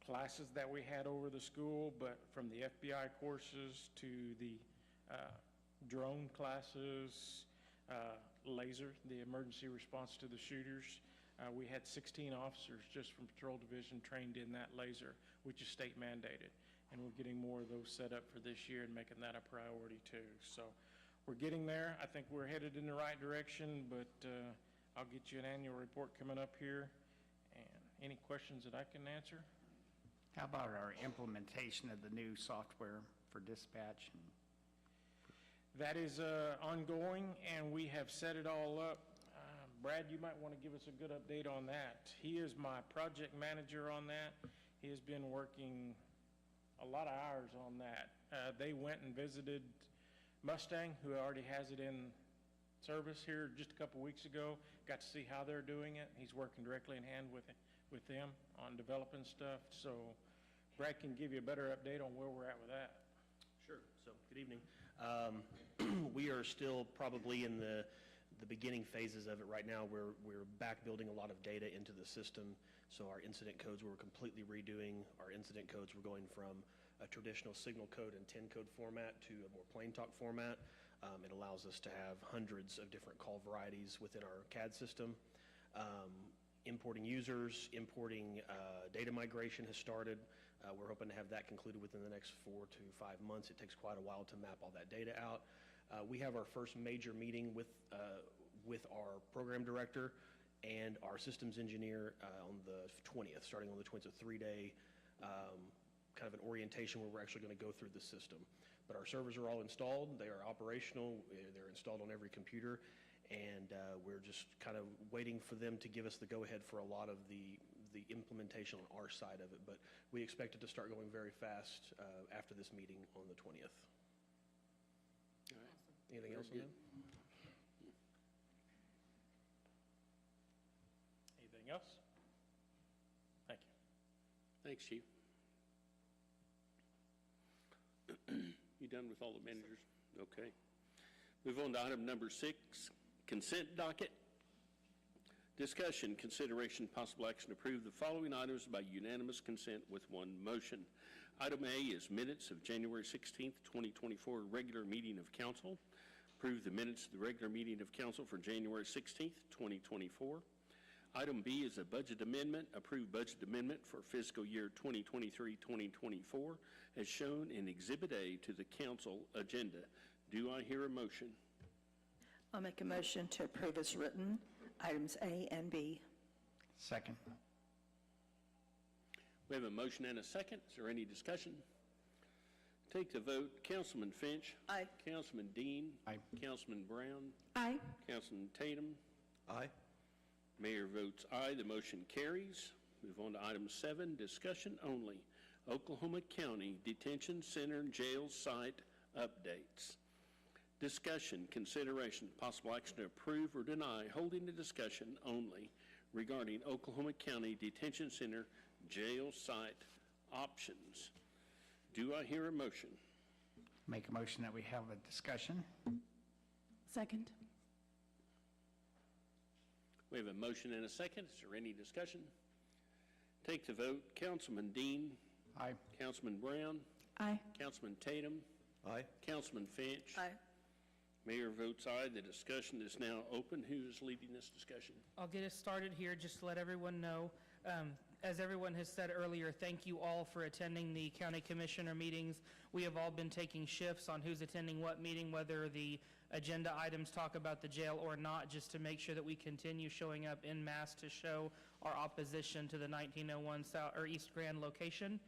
classes that we had over the school, but from the FBI courses to the drone classes, laser, the emergency response to the shooters. We had 16 officers just from Patrol Division trained in that laser, which is state mandated. And we're getting more of those set up for this year and making that a priority too. So we're getting there. I think we're headed in the right direction, but I'll get you an annual report coming up here. And any questions that I can answer? How about our implementation of the new software for dispatch? That is ongoing, and we have set it all up. Brad, you might want to give us a good update on that. He is my project manager on that. He has been working a lot of hours on that. They went and visited Mustang, who already has it in service here just a couple weeks ago. Got to see how they're doing it. He's working directly in hand with them on developing stuff. So Brad can give you a better update on where we're at with that. Sure. So, good evening. We are still probably in the beginning phases of it right now. We're back building a lot of data into the system. So our incident codes we're completely redoing. Our incident codes we're going from a traditional signal code and 10 code format to a more plain talk format. It allows us to have hundreds of different call varieties within our CAD system. Importing users, importing data migration has started. We're hoping to have that concluded within the next 4 to 5 months. It takes quite a while to map all that data out. We have our first major meeting with our program director and our systems engineer on the 20th, starting on the 20th, a 3-day kind of an orientation where we're actually going to go through the system. But our servers are all installed. They are operational. They're installed on every computer. And we're just kind of waiting for them to give us the go-ahead for a lot of the implementation on our side of it. But we expect it to start going very fast after this meeting on the 20th. All right. Anything else on that? Anything else? Thank you. Thanks, Chief. You done with all the managers? Okay. Move on to item number 6, consent docket. Discussion, consideration, possible action to approve the following items by unanimous consent with one motion. Item A is minutes of January 16th, 2024 regular meeting of council. Approve the minutes of the regular meeting of council for January 16th, 2024. Item B is a budget amendment. Approve budget amendment for fiscal year 2023-2024 as shown in Exhibit A to the council agenda. Do I hear a motion? I'll make a motion to approve as written, items A and B. Second. We have a motion and a second. Is there any discussion? Take the vote. Councilman Finch. Aye. Councilman Dean. Aye. Councilman Brown. Aye. Councilman Tatum. Aye. Mayor votes aye. The motion carries. Move on to item 7, discussion only. Oklahoma County Detention Center Jail Site updates. Discussion, consideration, possible action to approve or deny holding a discussion only regarding Oklahoma County Detention Center jail site options. Do I hear a motion? Make a motion that we have a discussion. Second. We have a motion and a second. Is there any discussion? Take the vote. Councilman Dean. Aye. Councilman Brown. Aye. Councilman Tatum. Aye. Councilman Finch. Aye. Mayor votes aye. The discussion is now open. Who is leading this discussion? I'll get us started here just to let everyone know. As everyone has said earlier, thank you all for attending the county commissioner meetings. We have all been taking shifts on who's attending what meeting, whether the agenda items talk about the jail or not, just to make sure that we continue showing up en masse to show our opposition to the 1901 South or East Grand location.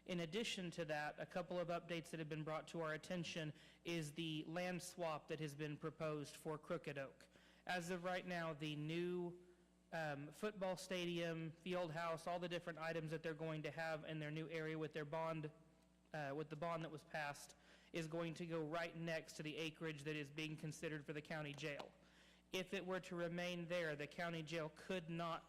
In addition to that, a couple of updates that have been brought to our attention is the land swap that has been proposed for Crooked Oak. As of right now, the new football stadium, field house, all the different items that they're going to have in their new area with their bond, with the bond that was passed, is going to go right next to the acreage that is being considered for the county jail. If it were to remain there, the county jail could not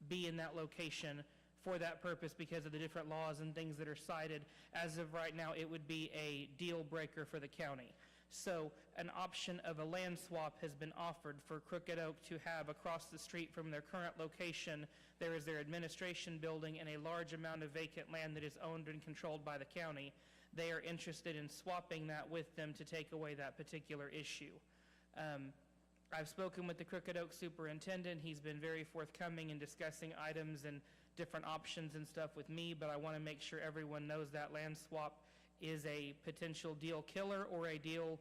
be in that location for that purpose because of the different laws and things that are cited. As of right now, it would be a deal breaker for the county. So an option of a land swap has been offered for Crooked Oak to have across the street from their current location. There is their administration building and a large amount of vacant land that is owned and controlled by the county. They are interested in swapping that with them to take away that particular issue. I've spoken with the Crooked Oak superintendent. He's been very forthcoming in discussing items and different options and stuff with me, but I want to make sure everyone knows that land swap is a potential deal killer or a deal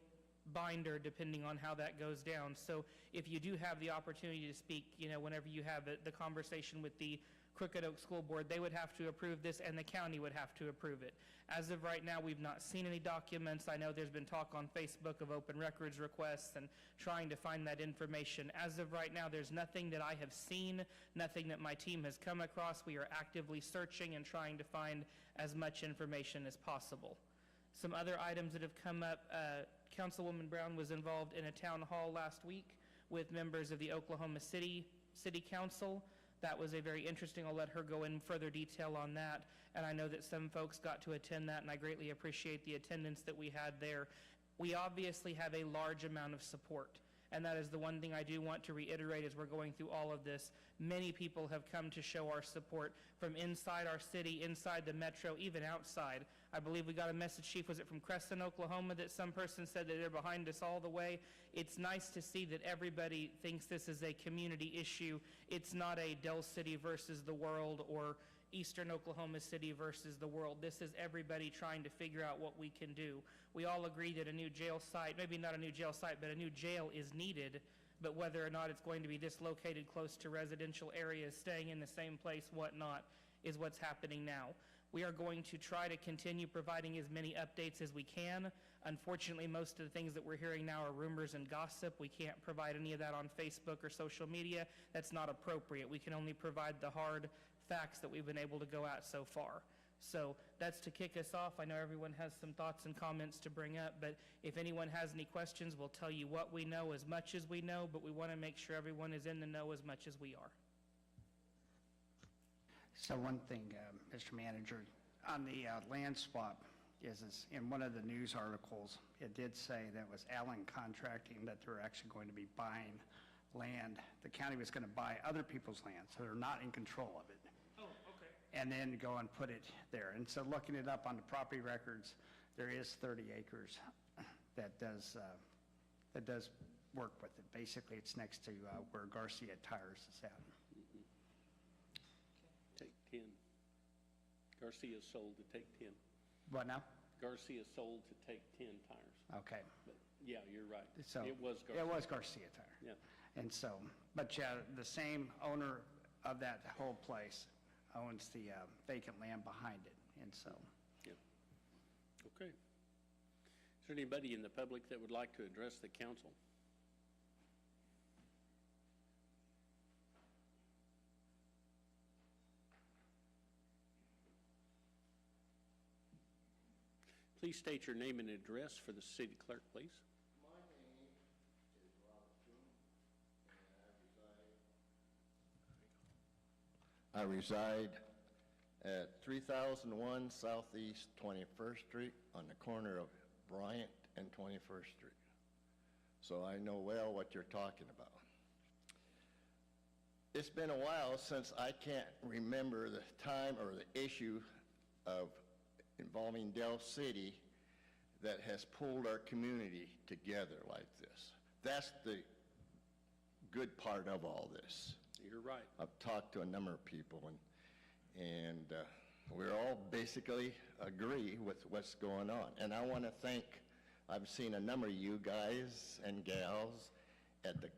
binder, depending on how that goes down. So if you do have the opportunity to speak, whenever you have the conversation with the Crooked Oak School Board, they would have to approve this and the county would have to approve it. As of right now, we've not seen any documents. I know there's been talk on Facebook of open records requests and trying to find that information. As of right now, there's nothing that I have seen, nothing that my team has come across. We are actively searching and trying to find as much information as possible. Some other items that have come up, Councilwoman Brown was involved in a town hall last week with members of the Oklahoma City Council. That was a very interesting, I'll let her go in further detail on that. And I know that some folks got to attend that, and I greatly appreciate the attendance that we had there. We obviously have a large amount of support, and that is the one thing I do want to reiterate as we're going through all of this. Many people have come to show our support from inside our city, inside the metro, even outside. I believe we got a message, Chief, was it from Crescent, Oklahoma, that some person said that they're behind us all the way? It's nice to see that everybody thinks this is a community issue. It's not a Del City versus the world or Eastern Oklahoma City versus the world. This is everybody trying to figure out what we can do. We all agree that a new jail site, maybe not a new jail site, but a new jail is needed, but whether or not it's going to be dislocated close to residential areas, staying in the same place, whatnot, is what's happening now. We are going to try to continue providing as many updates as we can. Unfortunately, most of the things that we're hearing now are rumors and gossip. We can't provide any of that on Facebook or social media. That's not appropriate. We can only provide the hard facts that we've been able to go at so far. So that's to kick us off. I know everyone has some thoughts and comments to bring up, but if anyone has any questions, we'll tell you what we know as much as we know, but we want to make sure everyone is in the know as much as we are. So one thing, Mr. Manager, on the land swap is in one of the news articles, it did say that was Allen Contracting, that they're actually going to be buying land. The county was going to buy other people's land, so they're not in control of it. Oh, okay. And then go and put it there. And so looking it up on the property records, there is 30 acres that does work with it. Basically, it's next to where Garcia Tires is at. Take 10. Garcia sold to take 10. What now? Garcia sold to take 10 tires. Okay. But yeah, you're right. So it was Garcia. It was Garcia Tire. Yeah. And so, but yeah, the same owner of that whole place owns the vacant land behind it, and so. Yeah. Okay. Is there anybody in the public that would like to address the council? Please state your name and address for the city clerk, please. My name is Robert Coon, and I reside at 3001 Southeast 21st Street on the corner of Bryant and 21st Street. So I know well what you're talking about. It's been a while since I can't remember the time or the issue of involving Del City that has pulled our community together like this. That's the good part of all this. You're right. I've talked to a number of people, and we're all basically agree with what's going on. And I want to thank, I've seen a number of you guys and gals at the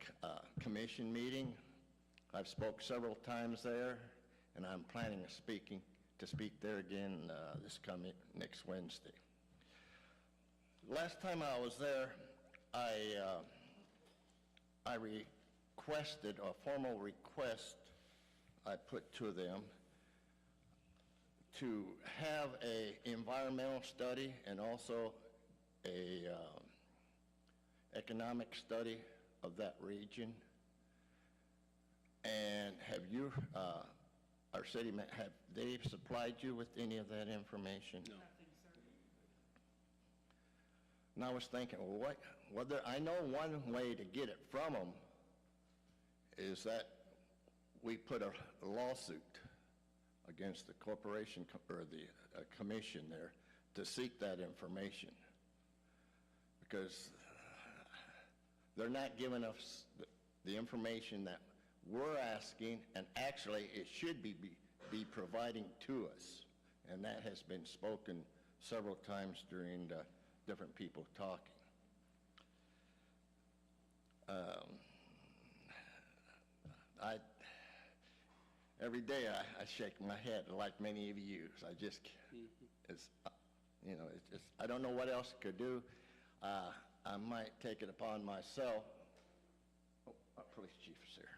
commission meeting. I've spoke several times there, and I'm planning on to speak there again this coming next Wednesday. Last time I was there, I requested a formal request I put to them to have a environmental study and also a economic study of that region And have you, our city, have they supplied you with any of that information? No. And I was thinking, well, I know one way to get it from them is that we put a lawsuit against the corporation or the commission there to seek that information, because they're not giving us the information that we're asking, and actually it should be providing to us. And that has been spoken several times during the different people talking. Every day I shake my head like many of you. I just, it's, you know, it's just, I don't know what else I could do. I might take it upon myself. Oh, our police chief is here.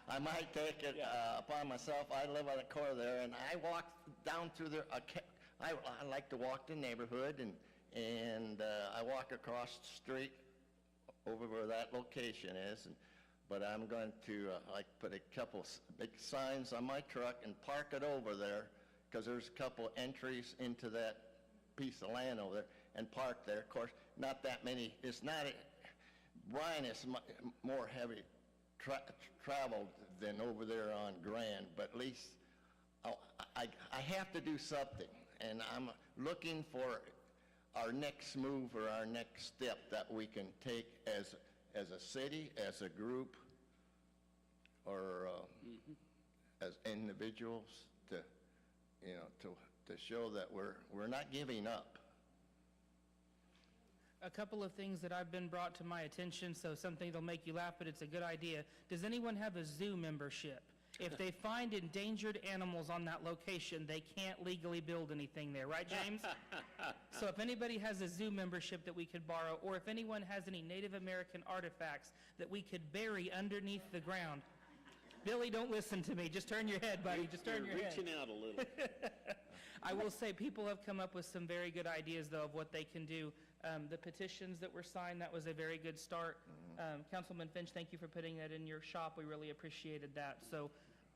I might take it upon myself. I live on the corner there, and I walk down through there. I like to walk the neighborhood, and I walk across the street over where that location is. But I'm going to like put a couple big signs on my truck and park it over there, because there's a couple entries into that piece of land over there, and park there. Of course, not that many. It's not. Bryan is more heavy traveled than over there on Grand, but at least I have to do something, and I'm looking for our next move or our next step that we can take as a city, as a group, or as individuals to, you know, to show that we're not giving up. A couple of things that have been brought to my attention, so something that'll make you laugh, but it's a good idea. Does anyone have a zoo membership? If they find endangered animals on that location, they can't legally build anything there, right, James? So if anybody has a zoo membership that we could borrow, or if anyone has any Native American artifacts that we could bury underneath the ground. Billy, don't listen to me. Just turn your head, buddy. Just turn your head. You're reaching out a little. I will say people have come up with some very good ideas, though, of what they can do. The petitions that were signed, that was a very good start. Councilman Finch, thank you for putting that in your shop. We really appreciated that. So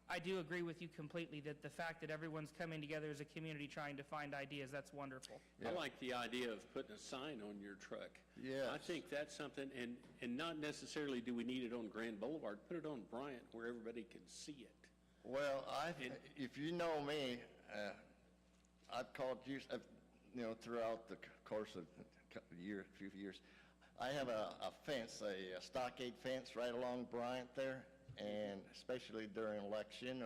I do agree with you completely that the fact that everyone's coming together as a community trying to find ideas, that's wonderful. I like the idea of putting a sign on your truck. Yeah. I think that's something, and not necessarily do we need it on Grand Boulevard. Put it on Bryant where everybody can see it. Well, if you know me, I've called you, you know, throughout the course of a few years. I have a fence, a stockade fence right along Bryant there, and especially during election,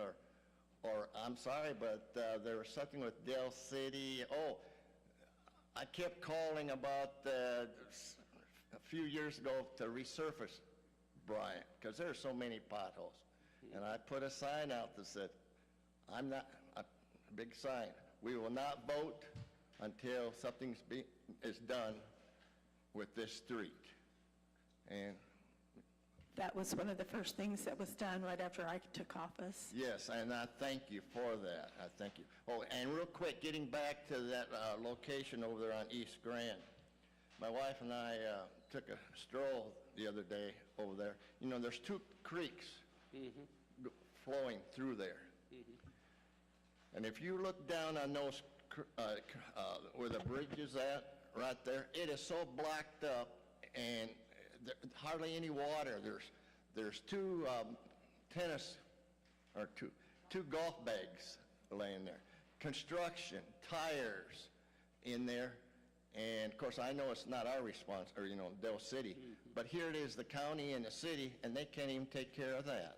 or I'm sorry, but there was something with Del City. Oh, I kept calling about a few years ago to resurface Bryant, because there are so many potholes. And I put a sign out that said, I'm not, a big sign, we will not vote until something is done with this street. And That was one of the first things that was done right after I took office. yes, and I thank you for that. I thank you. Oh, and real quick, getting back to that location over there on East Grand. My wife and I took a stroll the other day over there. You know, there's two creeks flowing through there. And if you look down on those, where the bridge is at, right there, it is so blacked up, and hardly any water. There's two two golf bags laying there. Construction, tires in there, and of course I know it's not our response, or you know, Del City, but here it is, the county and the city, and they can't even take care of that.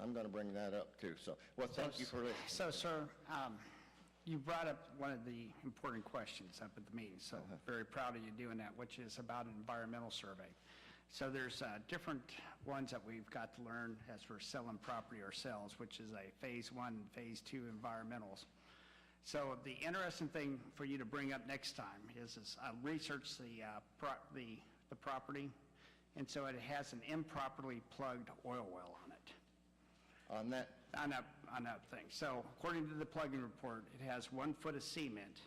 I'm going to bring that up too. So, well, thank you for listening. So, sir, you brought up one of the important questions up at the meeting, so very proud of you doing that, which is about an environmental survey. So there's different ones that we've got to learn as we're selling property ourselves, which is a phase 1 and phase 2 environmentals. So the interesting thing for you to bring up next time is I researched the property, and so it has an improperly plugged oil well on it. On that thing. So according to the plugging report, it has 1 foot of cement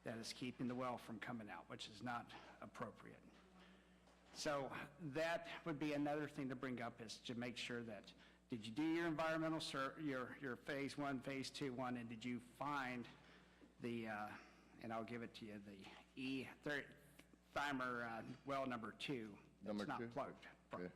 that is keeping the well from coming out, which is not appropriate. So that would be another thing to bring up, is to make sure that, did you do your environmental, your phase 1, phase 2, and did you find the, and I'll give it to you, the Thimer well number 2 Number that's two? not plugged properly.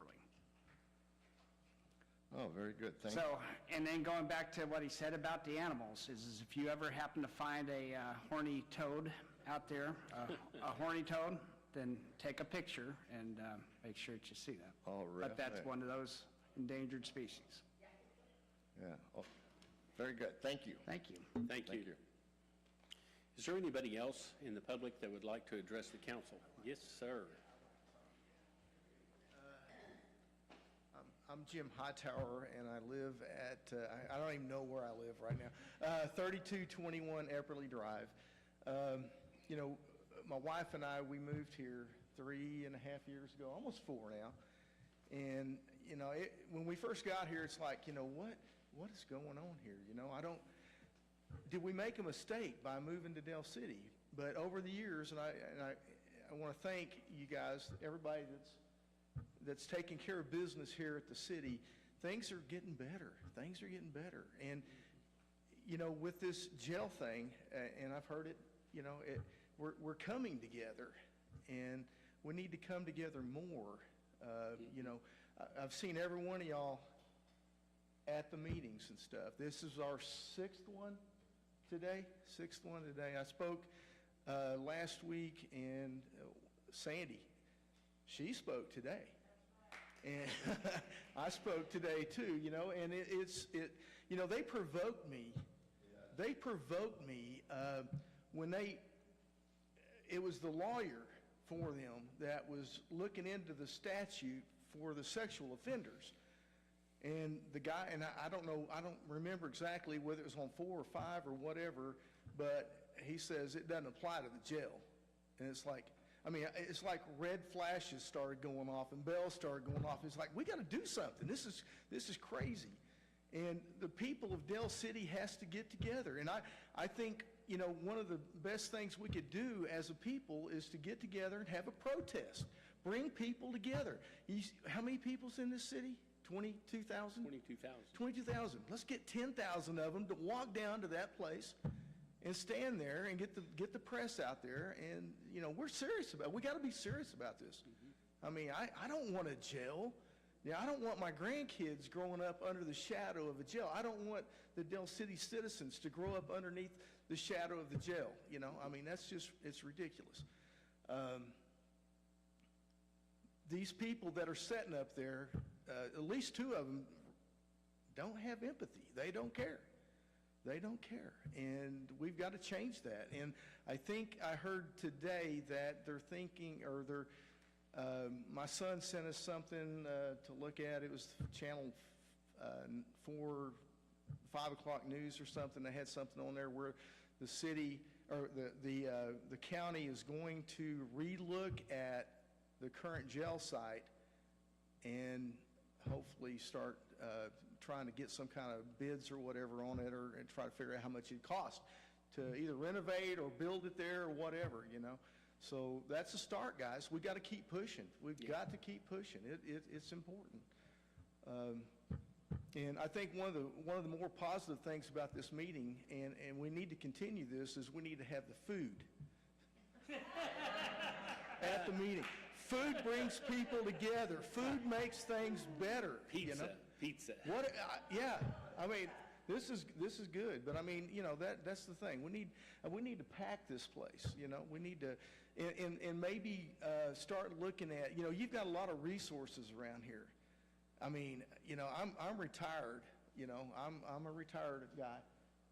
Oh, very good, thank you. So, and then going back to what he said about the animals, is if you ever happen to find a horny toad out there, a horny toad, then take a picture and make sure that you see that. All But that's right. one of those endangered species. Yeah, oh, very good, thank you. Thank you. Thank you. Is there anybody else in the public that would like to address the council? Yes, sir. I'm Jim Hightower, and I live at, I don't even know where I live right now, 3221 Epperly Drive. You know, my wife and I, we moved here 3.5 years ago, almost 4 now. And, you know, when we first got here, it's like, you know, what is going on here? You know, did we make a mistake by moving to Del City? But over the years, and I want to thank you guys, everybody that's taking care of business here at the city, things are getting better. Things are getting better. And, you know, with this jail thing, and I've heard it, you know, we're coming together, and we need to come together more. You know, I've seen every one of y'all at the meetings and stuff. This is our 6th one today. I spoke last week, and Sandy, she spoke today. And I spoke today too, you know, and you know, they provoked me. They provoked me when it was the lawyer for them that was looking into the statute for the sexual offenders. And the guy, and I don't know, I don't remember exactly whether it was on 4 or 5 or whatever, but he says it doesn't apply to the jail. And it's like, I mean, it's like red flashes started going off and bells started going off. It's like, we got to do something. This is crazy. And the people of Del City has to get together. And I think, you know, one of the best things we could do as a people is to get together and have a protest. Bring people together. How many people's in this city? 22,000? 22,000. 22,000. Let's get 10,000 of them to walk down to that place and stand there and get the press out there. And, you know, we're serious about it. We got to be serious about this. I mean, I don't want a jail. Yeah, I don't want my grandkids growing up under the shadow of a jail. I don't want the Del City citizens to grow up underneath the shadow of the jail. You know, I mean, that's just, it's ridiculous. These people that are sitting up there, at least 2 of them don't have empathy. They don't care. They don't care. And we've got to change that. And I think I heard today that they're thinking, or my son sent us something to look at. It was Channel 4, 5 o'clock news or something. They had something on there where the city, or the county is going to relook at the current jail site and hopefully start trying to get some kind of bids or whatever on it, and try to figure out how much it costs to either renovate or build it there or whatever, you know. So that's a start, guys. We got to keep pushing. We've got to keep pushing. It's important. And I think one of the more positive things about this meeting, and we need to continue this, is we need to have the food at the meeting. Food brings people together. Food makes things better. Pizza. You know? Pizza. Yeah. I mean, this is good, but I mean, you know, that's the thing. We need to pack this place. You know, we need to, and maybe start looking at. You know, you've got a lot of resources around here. I mean, you know, I'm retired. You know, I'm a retired guy.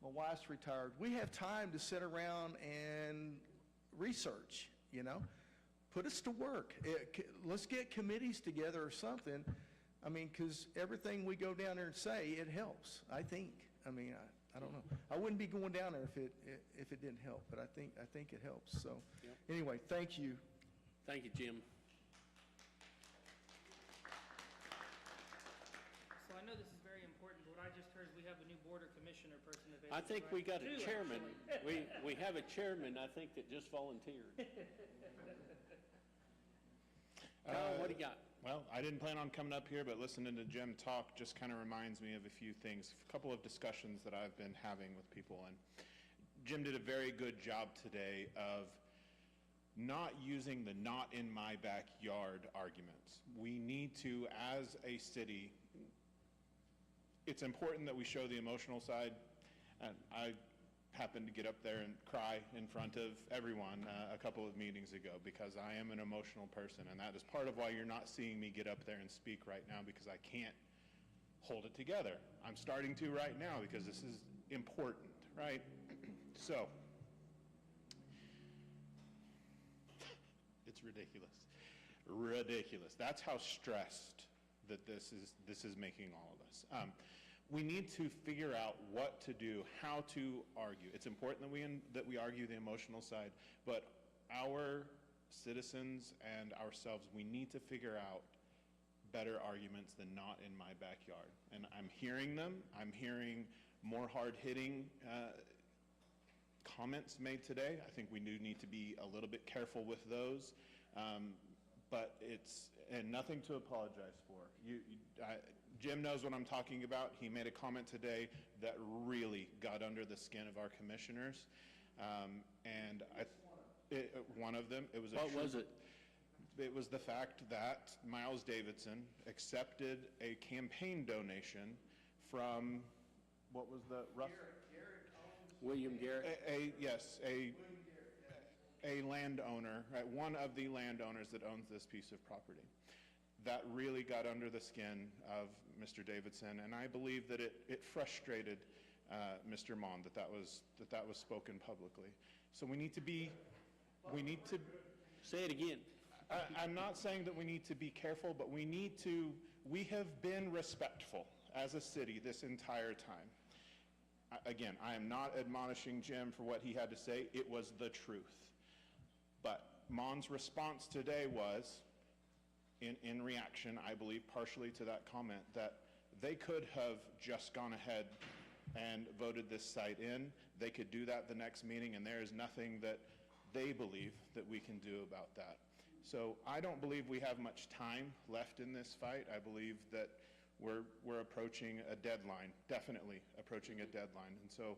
My wife's retired. We have time to sit around and research. You know, put us to work. Let's get committees together or something. I mean, because everything we go down there and say, it helps, I think. I mean, I don't know. I wouldn't be going down there if it didn't help, but I think it helps. So anyway, thank you. Thank you, Jim. So I know this is very important, but what I just heard is we have a new board or commissioner person available. I think right? we got a 2, chairman. actually. We have a chairman, I think, that just volunteered. Kyle, what do you got? Well, I didn't plan on coming up here, but listening to Jim talk just kind of reminds me of a few things, a couple of discussions that I've been having with people. And Jim did a very good job today of not using the not in my backyard arguments. We need to, as a city, it's important that we show the emotional side. And I happened to get up there and cry in front of everyone a couple of meetings ago because I am an emotional person, and that is part of why you're not seeing me get up there and speak right now, because I can't hold it together. I'm starting to right now because this is important, right? So, it's ridiculous. Ridiculous. That's how stressed that this is making all of us. We need to figure out what to do, how to argue. It's important that we argue the emotional side, but our citizens and ourselves, we need to figure out better arguments than not in my backyard. And I'm hearing them. I'm hearing more hard-hitting comments made today. I think we do need to be a little bit careful with those. But it's, and nothing to apologize for. Jim knows what I'm talking about. He made a comment today that really got under the skin of our commissioners. And one of them, it was What was it? It was the fact that Miles Davidson accepted a campaign donation from, what was the rough? William Garrett? A landowner, right, one of the landowners that owns this piece of property. That really got under the skin of Mr. Davidson, and I believe that it frustrated Mr. Mon that was spoken publicly. So we need to say it again. I'm not saying that we need to be careful, but we have been respectful as a city this entire time. Again, I am not admonishing Jim for what he had to say. It was the truth. But Mon's response today was, in reaction, I believe, partially to that comment, that they could have just gone ahead and voted this site in. They could do that the next meeting, and there is nothing that they believe that we can do about that. So I don't believe we have much time left in this fight. I believe that we're approaching a deadline, definitely approaching a deadline. And so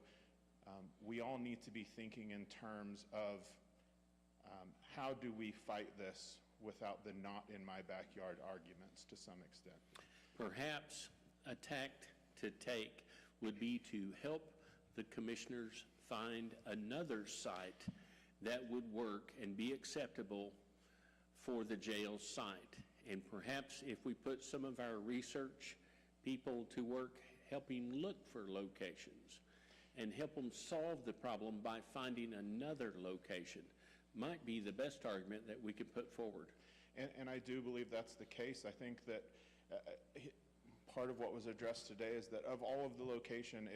we all need to be thinking in terms of how do we fight this without the not in my backyard arguments to some extent. Perhaps a tact to take would be to help the commissioners find another site that would work and be acceptable for the jail site. And perhaps if we put some of our research people to work helping look for locations and help them solve the problem by finding another location, might be the best argument that we could put forward. And I do believe that's the case. I think that part of what was addressed today is that of all of the location,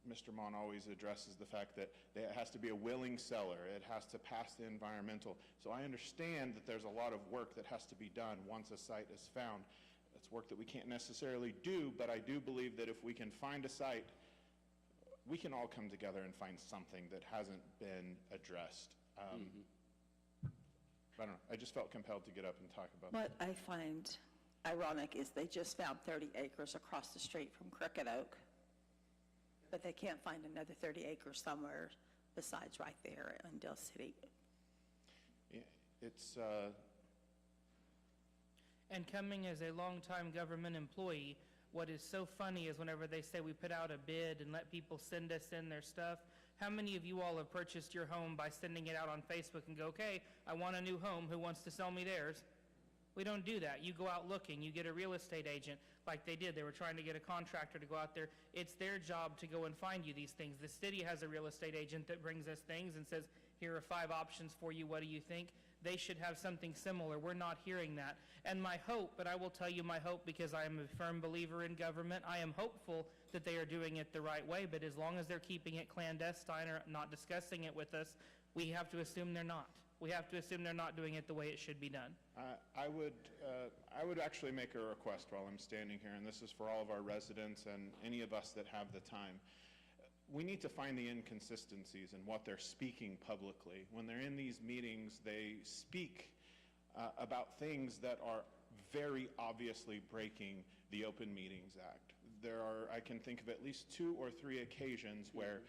Mr. Mon always addresses the fact that it has to be a willing seller. It has to pass the environmental. So I understand that there's a lot of work that has to be done once a site is found. That's work that we can't necessarily do, but I do believe that if we can find a site, we can all come together and find something that hasn't been addressed. I don't know. I just felt compelled to get up and talk about What I find ironic is they just found 30 acres across the street from Crooked Oak, but they can't find another 30 acres somewhere besides right there in Del City. Yeah, it's... And coming as a longtime government employee, what is so funny is whenever they say we put out a bid and let people send us in their stuff, how many of you all have purchased your home by sending it out on Facebook and go, okay, I want a new home, who wants to sell me theirs? We don't do that. You go out looking. You get a real estate agent like they did. They were trying to get a contractor to go out there. It's their job to go and find you these things. The city has a real estate agent that brings us things and says, here are 5 options for you. What do you think? They should have something similar. We're not hearing that. And my hope, but I will tell you my hope because I am a firm believer in government, I am hopeful that they are doing it the right way, but as long as they're keeping it clandestine or not discussing it with us, we have to assume they're not. We have to assume they're not doing it the way it should be done. I would actually make a request while I'm standing here, and this is for all of our residents and any of us that have the time. We need to find the inconsistencies in what they're speaking publicly. When they're in these meetings, they speak about things that are very obviously breaking the Open Meetings Act. I can think of at least 2 or 3 occasions where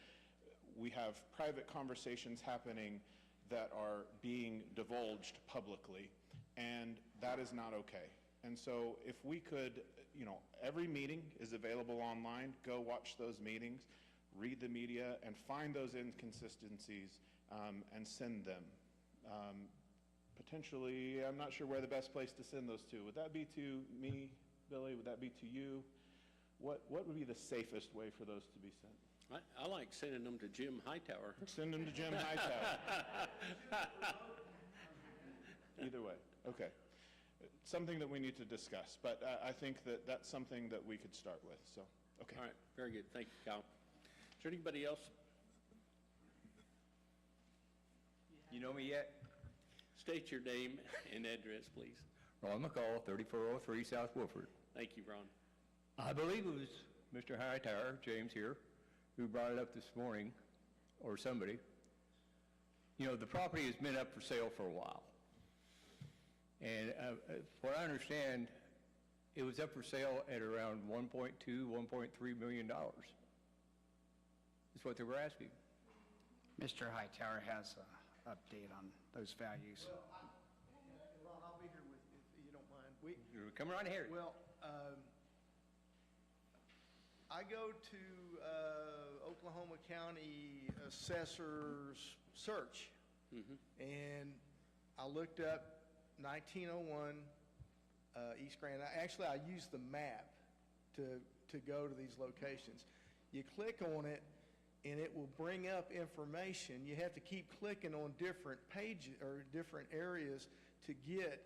we have private conversations happening that are being divulged publicly, and that is not okay. And so if we could, every meeting is available online. Go watch those meetings, read the media, and find those inconsistencies and send them. Potentially, I'm not sure where the best place to send those to. Would that be to me, Billy? Would that be to you? What would be the safest way for those to be sent? I like sending them to Jim Hightower. Send them to Jim Hightower. Either way, okay. Something that we need to discuss, but I think that that's something that we could start with, so, okay. All right, very good. Thank you, Kyle. Is there anybody else? You know me yet? State your name and address, please. Ron McCall, 3403 South Wolford. Thank you, Ron. I believe it was Mr. Hightower, James here, who brought it up this morning, or somebody. The property has been up for sale for a while. And what I understand, it was up for sale at around $1.2, $1.3 million. That's what they were asking. Mr. Hightower has an update on those values. Well, Ron, I'll be here with you if you don't mind. Come right here. Well, I go to Oklahoma County Assessor's search, and I looked up 1901 East Grand. Actually, I used the map to go to these locations. You click on it, and it will bring up information. You have to keep clicking on different pages or different areas to get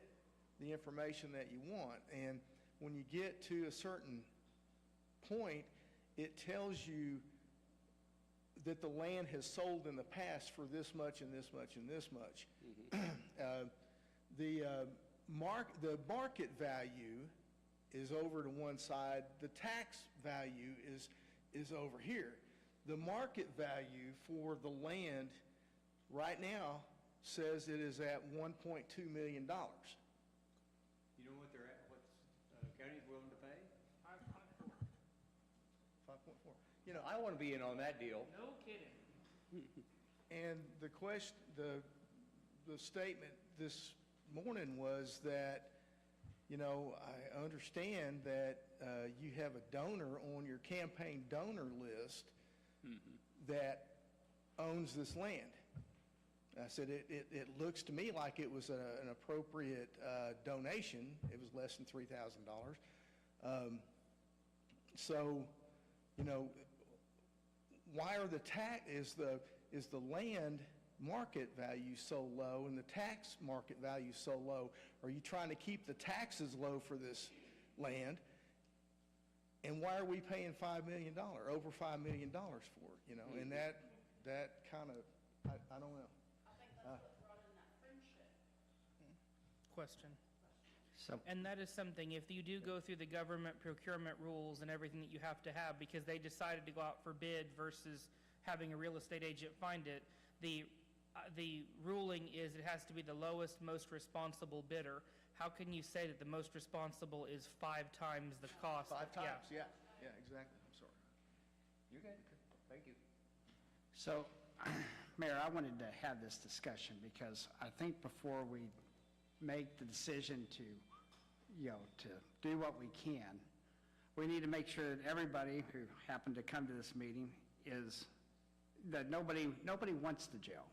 the information that you want. And when you get to a certain point, it tells you that the land has sold in the past for this much and this much and this much. The market value is over to one side. The tax value is over here. The market value for the land right now says it is at $1.2 million. You know what they're at? What county's willing to pay? 5.4. I want to be in on that deal. No kidding. And the question, the statement this morning was that, I understand that you have a donor on your campaign donor list that owns this land. I said, it looks to me like it was an appropriate donation. It was less than $3,000. So, why are is the land market value so low and the tax market value so low? Are you trying to keep the taxes low for this land? And why are we paying $5 million, over $5 million for it? And that kind of, I don't know. I think that's what brought in that friendship. Question. And that is something, if you do go through the government procurement rules and everything that you have to have, because they decided to go out for bid versus having a real estate agent find it, the ruling is it has to be the lowest, most responsible bidder. How can you say that the most responsible is 5 times the cost? 5 times, yeah, exactly. I'm sorry. You're good. Thank you. So, Mayor, I wanted to have this discussion because I think before we make the decision to do what we can, we need to make sure that everybody who happened to come to this meeting is that nobody wants the jail.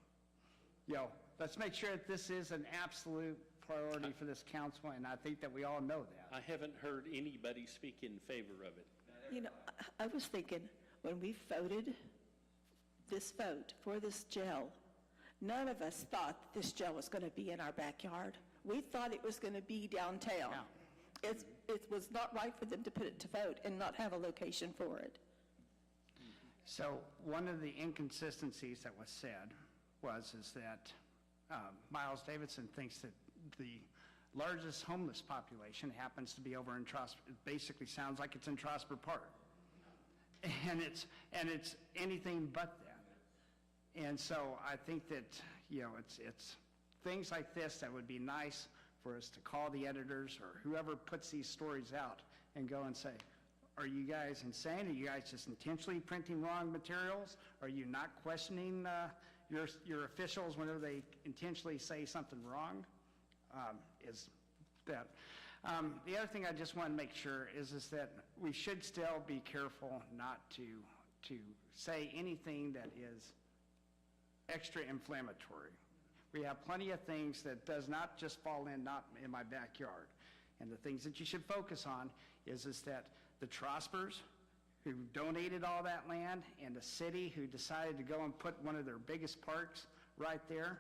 Let's make sure that this is an absolute priority for this council, and I think that we all know that. I haven't heard anybody speak in favor of it. I was thinking, when we voted this vote for this jail, none of us thought this jail was going to be in our backyard. We thought it was going to be downtown. It was not right for them to put it to vote and not have a location for it. So one of the inconsistencies that was said is that Miles Davidson thinks that the largest homeless population happens to be over in Trosper. It basically sounds like it's in Trosper Park. And it's anything but that. And so I think that, it's things like this that would be nice for us to call the editors or whoever puts these stories out and go and say, are you guys insane? Are you guys just intentionally printing wrong materials? Are you not questioning your officials whenever they intentionally say something wrong? Is that. The other thing I just want to make sure is that we should still be careful not to say anything that is extra inflammatory. We have plenty of things that does not just fall in, not in my backyard. And the things that you should focus on is that the Trospers who donated all that land and the city who decided to go and put one of their biggest parks right there,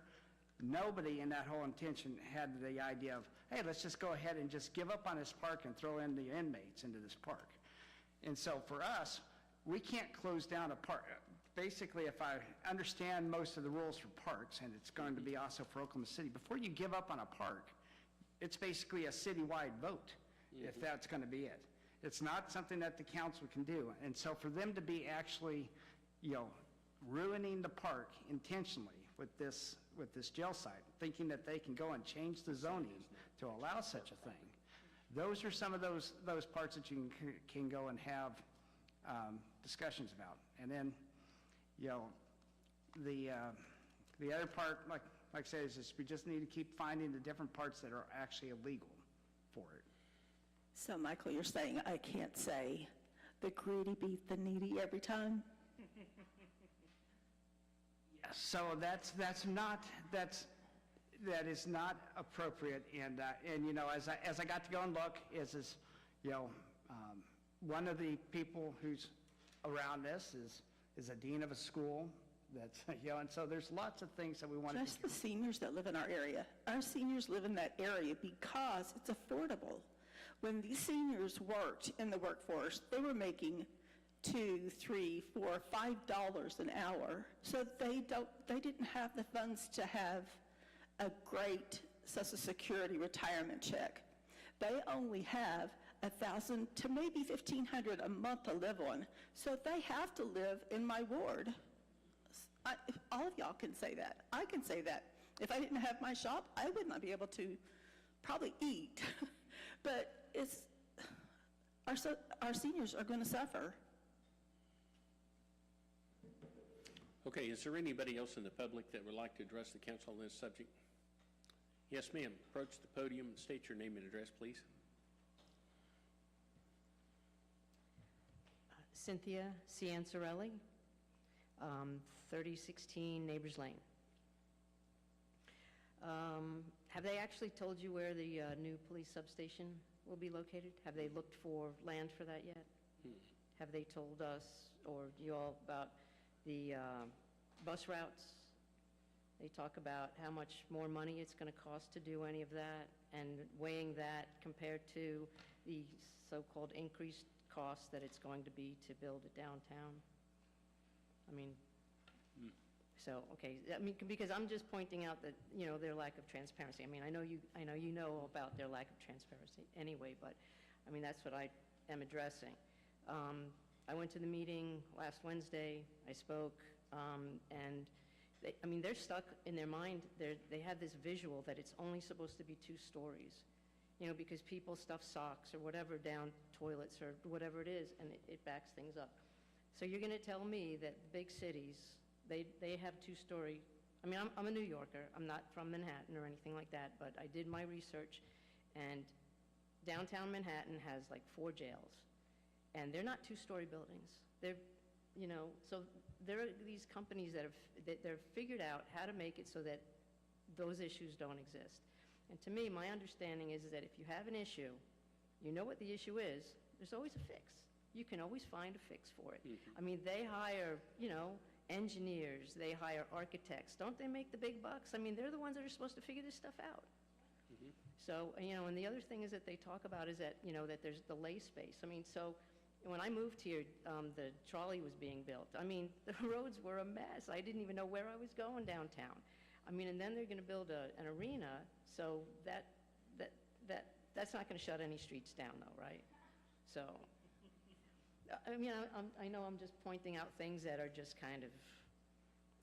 nobody in that whole intention had the idea of, hey, let's just go ahead and just give up on this park and throw in the inmates into this park. And so for us, we can't close down a park. Basically, if I understand most of the rules for parks, and it's going to be also for Oklahoma City, before you give up on a park, it's basically a citywide vote, if that's going to be it. It's not something that the council can do. And so for them to be actually, ruining the park intentionally with this jail site, thinking that they can go and change the zoning to allow such a thing, those are some of those parts that you can go and have discussions about. And then, the other part, like I said, is we just need to keep finding the different parts that are actually illegal for it. So, Michael, you're saying I can't say the greedy beat the needy every time? So that is not appropriate. And as I got to go and look, one of the people who's around this is a dean of a school. That's and so there's lots of things that we want to. Just the seniors that live in our area. Our seniors live in that area because it's affordable. When these seniors worked in the workforce, they were making $2, $3, $4, $5 an hour. So they didn't have the funds to have a great Social Security retirement check. They only have $1,000 to maybe $1,500 a month to live on. So they have to live in my ward. All of y'all can say that. I can say that. If I didn't have my shop, I would not be able to probably eat. But our seniors are going to suffer. Okay, is there anybody else in the public that would like to address the council on this subject? Yes, ma'am. Approach the podium and state your name and address, please. Cynthia Ciancarelli, 3016 Neighbors Lane. Have they actually told you where the new police substation will be located? Have they looked for land for that yet? Have they told us or you all about the bus routes? They talk about how much more money it's going to cost to do any of that, and weighing that compared to the so-called increased cost that it's going to be to build a downtown. I mean, so, okay, because I'm just pointing out that, their lack of transparency. I mean, I know you know about their lack of transparency anyway, but, that's what I am addressing. I went to the meeting last Wednesday, I spoke, and they're stuck in their mind. They have this visual that it's only supposed to be 2 stories, because people stuff socks or whatever down toilets or whatever it is, and it backs things up. So you're going to tell me that big cities, they have 2-story. I'm a New Yorker. I'm not from Manhattan or anything like that, but I did my research, and downtown Manhattan has like 4 jails, and they're not 2-story buildings. They're, so there are these companies that they've figured out how to make it so that those issues don't exist. And to me, my understanding is that if you have an issue, you know what the issue is, there's always a fix. You can always find a fix for it. They hire, engineers, they hire architects. Don't they make the big bucks? They're the ones that are supposed to figure this stuff out. So, and the other thing is that they talk about is that, that there's the lay space. So when I moved here, the trolley was being built. The roads were a mess. I didn't even know where I was going downtown. And then they're going to build an arena, so that's not going to shut any streets down, though, right? So, I know I'm just pointing out things that are just kind of,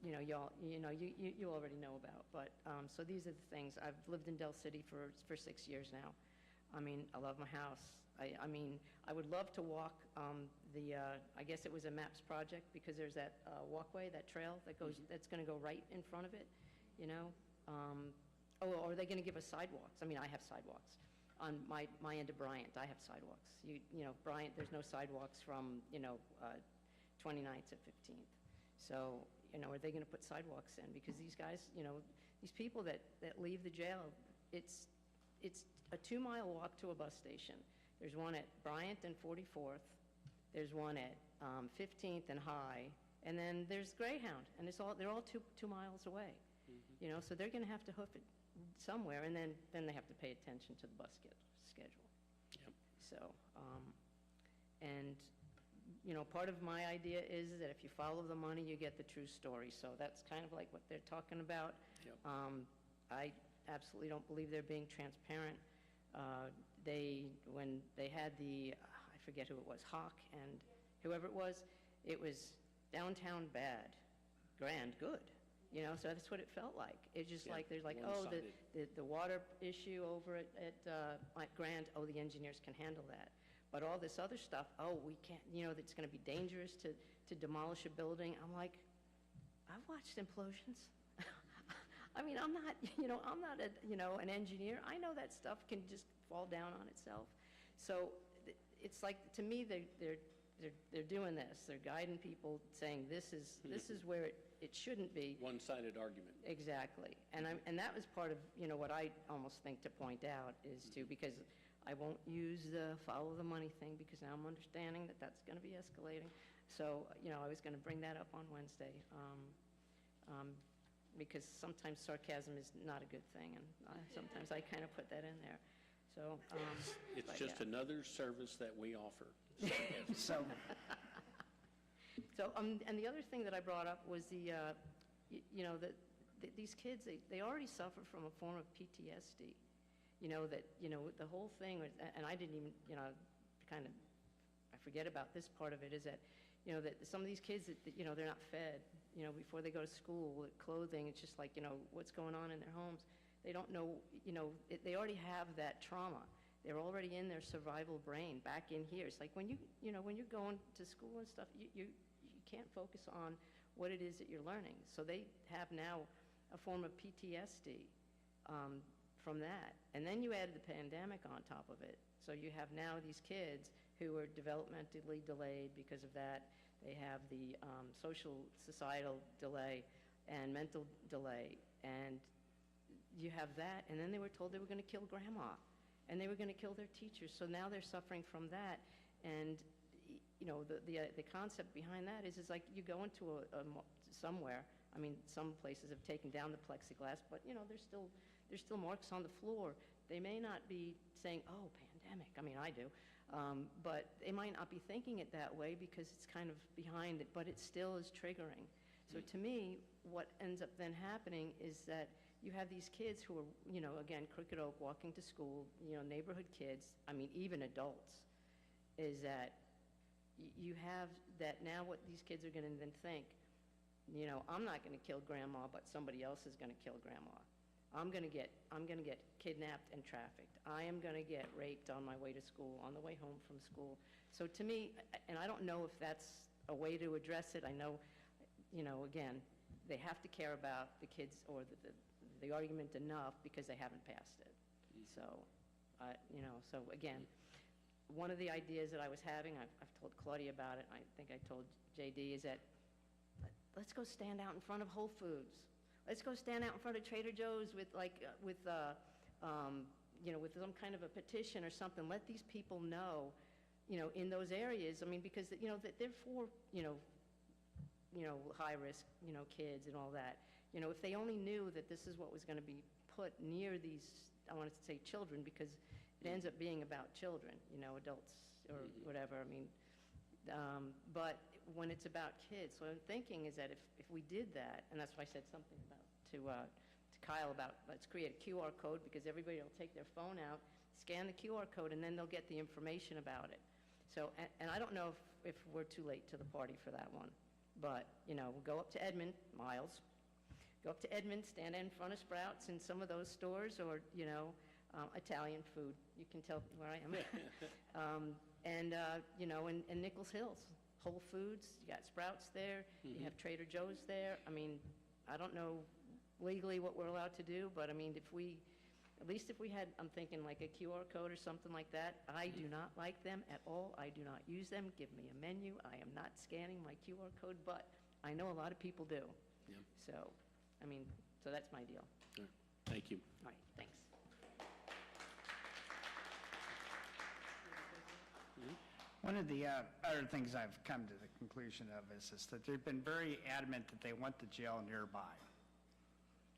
you already know about. But, so these are the things. I've lived in Del City for 6 years now. I mean, I love my house. I mean, I would love to walk I guess it was a MAPS project, because there's that walkway, that trail that goes, that's going to go right in front of it, you know? Oh, are they going to give us sidewalks? I mean, I have sidewalks. On my end of Bryant, I have sidewalks. You know, Bryant, there's no sidewalks from, 29th to 15th. So, are they going to put sidewalks in? Because these guys, these people that leave the jail, it's a 2-mile walk to a bus station. There's one at Bryant and 44th. There's one at 15th and High. And then there's Greyhound, and they're all 2 miles away. So they're going to have to hoof it somewhere, and then they have to pay attention to the bus schedule. Yep. So, and, part of my idea is that if you follow the money, you get the true story. So that's kind of like what they're talking about. Yep. I absolutely don't believe they're being transparent. When they had I forget who it was, Hawk and whoever it was downtown bad, Grand good. So that's what it felt like. It's just like, there's like, the water issue over at Grand, the engineers can handle that. But all this other stuff, we can't, it's going to be dangerous to demolish a building. I'm like, I've watched implosions. I mean, I'm not an engineer. I know that stuff can just fall down on itself. So it's like, to me, they're doing this. They're guiding people, saying this is where it shouldn't be. One-sided argument. Exactly. And that was part of, what I almost think to point out is because I won't use the follow the money thing, because now I'm understanding that that's going to be escalating. So, I was going to bring that up on Wednesday, because sometimes sarcasm is not a good thing, and sometimes I kind of put that in there. So, It's just another service that we offer. So, and the other thing that I brought up was these kids, they already suffer from a form of PTSD. The whole thing, and I didn't even, I forget about this part of it, is that, that some of these kids, they're not fed, before they go to school, clothing, it's just like, what's going on in their homes. They don't know, they already have that trauma. They're already in their survival brain back in here. It's like when when you're going to school and stuff, you can't focus on what it is that you're learning. So they have now a form of PTSD from that. And then you added the pandemic on top of it. So you have now these kids who are developmentally delayed because of that. They have the social, societal delay and mental delay. And you have that. And then they were told they were going to kill grandma. And they were going to kill their teachers. So now they're suffering from that. And, the concept behind that is like you go into somewhere. I mean, some places have taken down the plexiglass, but, there's still marks on the floor. They may not be saying, pandemic. I mean, I do. But they might not be thinking it that way because it's kind of behind it, but it still is triggering. So to me, what ends up then happening is that you have these kids who are, again, Crooked Oak, walking to school, neighborhood kids, I mean, even adults, is that you have that now what these kids are going to then think, I'm not going to kill grandma, but somebody else is going to kill grandma. I'm going to get kidnapped and trafficked. I am going to get raped on my way to school, on the way home from school. So to me, and I don't know if that's a way to address it. I know, again, they have to care about the kids or the argument enough because they haven't passed it. So, so again, one of the ideas that I was having, I've told Claudia about it, and I think I told JD, is that let's go stand out in front of Whole Foods. Let's go stand out in front of Trader Joe's with some kind of a petition or something. Let these people know, in those areas. I mean, because they're for high risk kids and all that. If they only knew that this is what was going to be put near these, I wanted to say children, because it ends up being about children, adults or whatever. I mean, but when it's about kids, so I'm thinking is that if we did that, and that's why I said something about to Kyle about let's create a QR code, because everybody will take their phone out, scan the QR code, and then they'll get the information about it. So, and I don't know if we're too late to the party for that one, But, you know, we'll go up to Edmond, Miles, go up to Edmond, stand in front of Sprouts in some of those stores, or, you know, Italian food. You can tell where I am. You know, in Nichols Hills, Whole Foods, you got Sprouts there, you have Trader Joe's there. I mean, I don't know legally what we're allowed to do, but I mean, at least if we had, I'm thinking like a QR code or something like that. I do not like them at all. I do not use them. Give me a menu. I am not scanning my QR code, but I know a lot of people do. Yeah. So, I mean, so that's my deal. All right. Thank you. All right, thanks. One of the other things I've come to the conclusion of is that they've been very adamant that they want the jail nearby.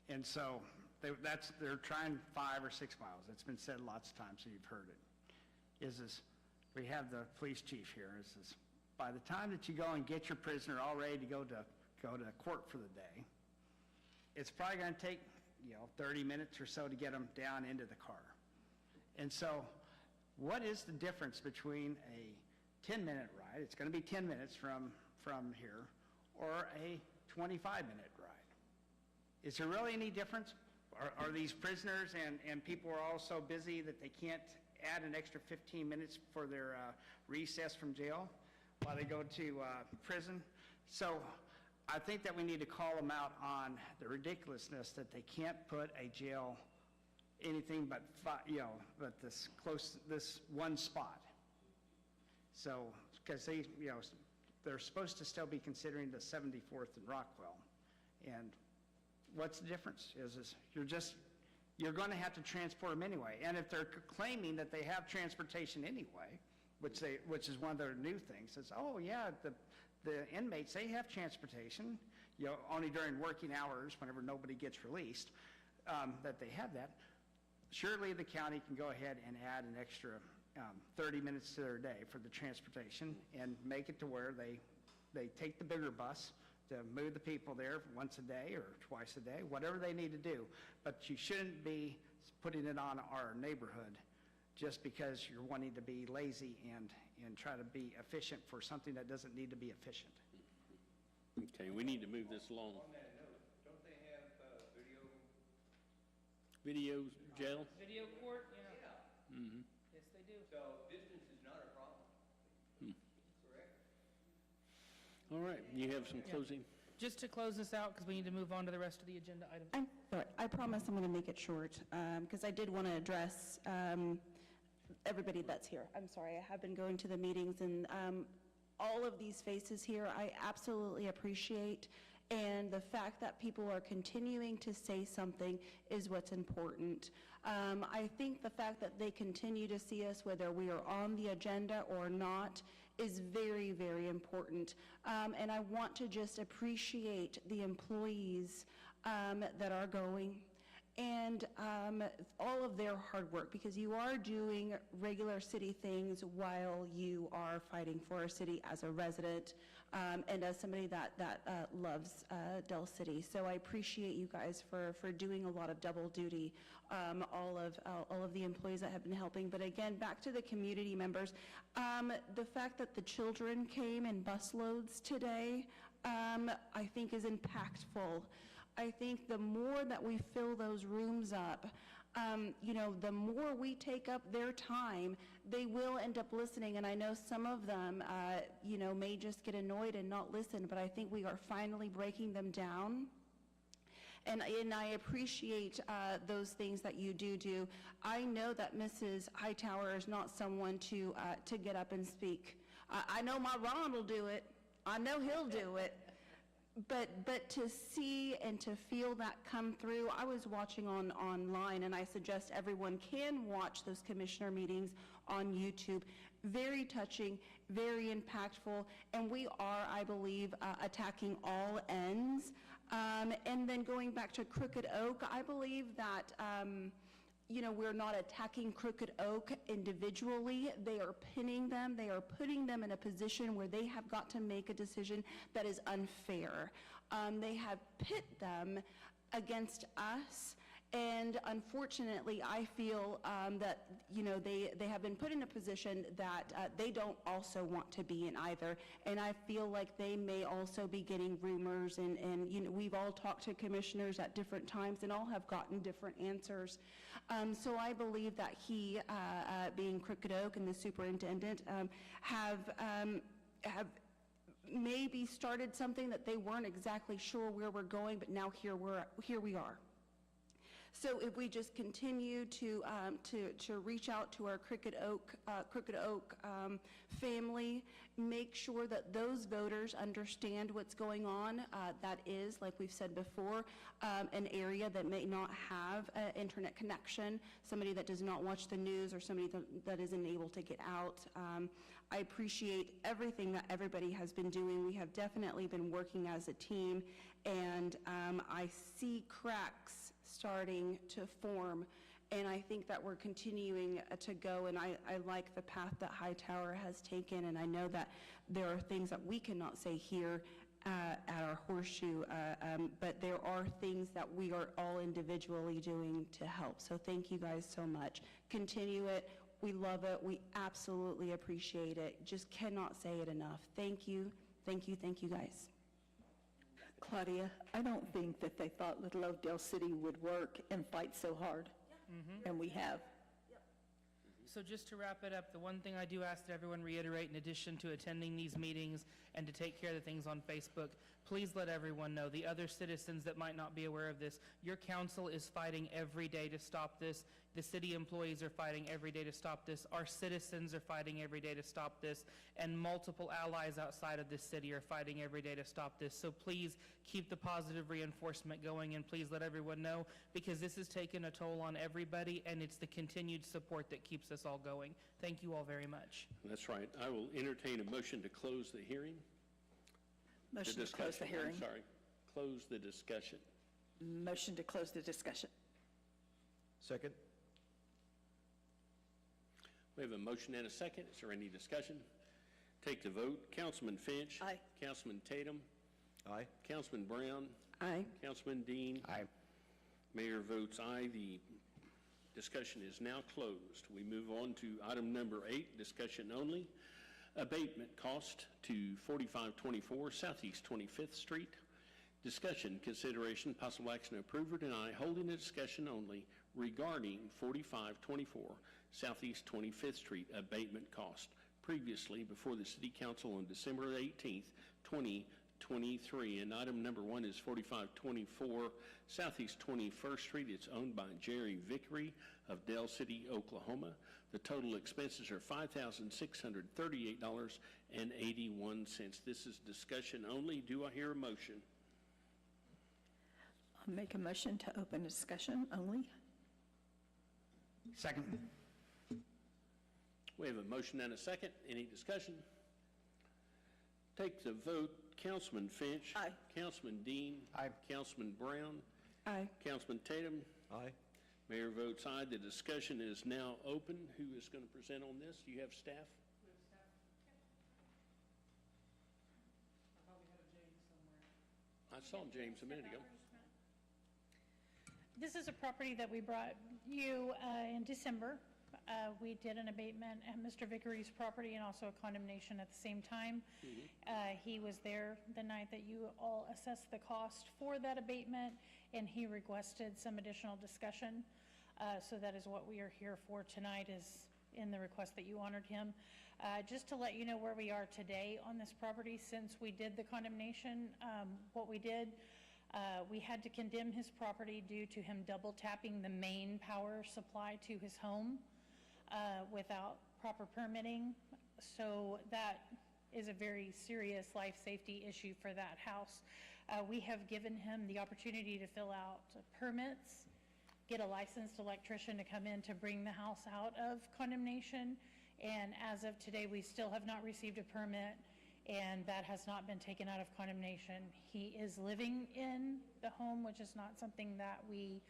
And so they're trying 5 or 6 miles. It's been said lots of times, so you've heard it. We have the police chief here. By the time that you go and get your prisoner all ready to go to court for the day, it's probably going to take 30 minutes or so to get them down into the car. And so what is the difference between a 10-minute ride, it's going to be 10 minutes from here, or a 25-minute ride? Is there really any difference? Are these prisoners and people are all so busy that they can't add an extra 15 minutes for their recess from jail while they go to prison? So I think that we need to call them out on the ridiculousness that they can't put a jail anything but this one spot. So, because they're supposed to still be considering the 74th and Rockwell. And what's the difference? You're going to have to transport them anyway. And if they're claiming that they have transportation anyway, which is one of their new things, is, oh yeah, the inmates, they have transportation, only during working hours, whenever nobody gets released, that they have that. Surely the county can go ahead and add an extra 30 minutes to their day for the transportation and make it to where they take the bigger bus to move the people there once a day or twice a day, whatever they need to do. But you shouldn't be putting it on our neighborhood just because you're wanting to be lazy and try to be efficient for something that doesn't need to be efficient. Okay, we need to move this along. On that note, don't they have Video jail? Video court, yeah. Mm-hmm. Yes, they do. So distance is not a problem, correct? All right, you have some closing? Just to close this out, because we need to move on to the rest of the agenda items. I'm sorry, I promise I'm going to make it short, because I did want to address everybody that's here. I'm sorry, I have been going to the meetings, and all of these faces here, I absolutely appreciate, and the fact that people are continuing to say something is what's important. I think the fact that they continue to see us, whether we are on the agenda or not, is very, very important. And I want to just appreciate the employees that are going and all of their hard work, because you are doing regular city things while you are fighting for our city as a resident and as somebody that loves Del City. So I appreciate you guys for doing a lot of double duty, all of the employees that have been helping. But again, back to the community members, the fact that the children came in busloads today, I think is impactful. I think the more that we fill those rooms up, the more we take up their time, they will end up listening. And I know some of them, may just get annoyed and not listen, but I think we are finally breaking them down. And I appreciate those things that you do. I know that Mrs. Hightower is not someone to get up and speak. I know my Ron will do it. I know he'll do it. But to see and to feel that come through, I was watching online, and I suggest everyone can watch those commissioner meetings on YouTube. Very touching, very impactful, and we are, I believe, attacking all ends. And then going back to Crooked Oak, I believe that we're not attacking Crooked Oak individually. They are pinning them. They are putting them in a position where they have got to make a decision that is unfair. They have pit them against us, And unfortunately, I feel that, they have been put in a position that they don't also want to be in either. And I feel like they may also be getting rumors, and we've all talked to commissioners at different times and all have gotten different answers. So I believe that he, being Crooked Oak and the superintendent, have maybe started something that they weren't exactly sure where we're going, but now here we are. So if we just continue to reach out to our Crooked Oak family, make sure that those voters understand what's going on. That is, like we've said before, an area that may not have an internet connection, somebody that does not watch the news, or somebody that isn't able to get out. I appreciate everything that everybody has been doing. We have definitely been working as a team, and I see cracks starting to form, and I think that we're continuing to go, and I like the path that Hightower has taken, and I know that there are things that we cannot say here at our Horseshoe, but there are things that we are all individually doing to help. So thank you guys so much. Continue it. We love it. We absolutely appreciate it. Just cannot say it enough. Thank you. Thank you. Thank you, guys. Claudia, I don't think that they thought Little Oakdale City would work and fight so hard, and we have. So just to wrap it up, the one thing I do ask that everyone reiterate, in addition to attending these meetings and to take care of the things on Facebook, please let everyone know, the other citizens that might not be aware of this, your council is fighting every day to stop this. The city employees are fighting every day to stop this. Our citizens are fighting every day to stop this. And multiple allies outside of this city are fighting every day to stop this. So please keep the positive reinforcement going, and please let everyone know, because this has taken a toll on everybody, and it's the continued support that keeps us all going. Thank you all very much. That's right. I will entertain a motion to close the hearing. Motion to close the hearing. I'm sorry. Close the discussion. Motion to close the discussion. Second? We have a motion and a second. Is there any discussion? Take the vote. Councilman Finch. Aye. Councilman Tatum. Aye. Councilman Brown. Aye. Councilman Dean. Aye. Mayor votes aye. The discussion is now closed. We move on to item number 8, discussion only. Abatement cost to 4524 Southeast 25th Street. Discussion, consideration, possible action to approve or deny holding a discussion only regarding 4524 Southeast 25th Street abatement cost. Previously before the City Council on December 18th, 2023. And item number 1 is 4524 Southeast 21st Street. It's owned by Jerry Vickery of Del City, Oklahoma. The total expenses are $5,638.81. This is discussion only. Do I hear a motion? I'll make a motion to open a discussion only. Second. We have a motion and a second. Any discussion? Take the vote. Councilman Finch. Aye. Councilman Dean. Aye. Councilman Brown. Aye. Councilman Tatum. Aye. Mayor votes aye. The discussion is now open. Who is going to present on this? Do you have staff? I saw James a minute ago. This is a property that we brought you in December. We did an abatement at Mr. Vickery's property and also a condemnation at the same time. He was there the night that you all assessed the cost for that abatement, and he requested some additional discussion. So that is what we are here for tonight, is in the request that you honored him. Just to let you know where we are today on this property, since we did the condemnation, what we did, we had to condemn his property due to him double tapping the main power supply to his home without proper permitting. So that is a very serious life safety issue for that house. We have given him the opportunity to fill out permits, get a licensed electrician to come in to bring the house out of condemnation. And as of today, we still have not received a permit, and that has not been taken out of condemnation. He is living in the home, which is not something that we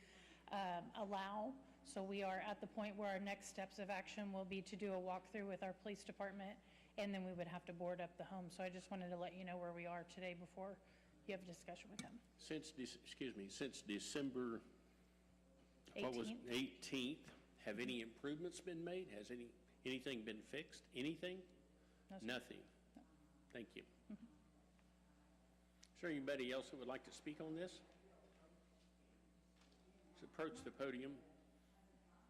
allow. So we are at the point where our next steps of action will be to do a walkthrough with our police department, and then we would have to board up the home. So I just wanted to let you know where we are today before you have a discussion with him. Since December What was 18th. 18th? Have any improvements been made? Has anything been fixed? Anything? No, sir. Nothing? Thank you. Is there anybody else that would like to speak on this? Let's approach the podium.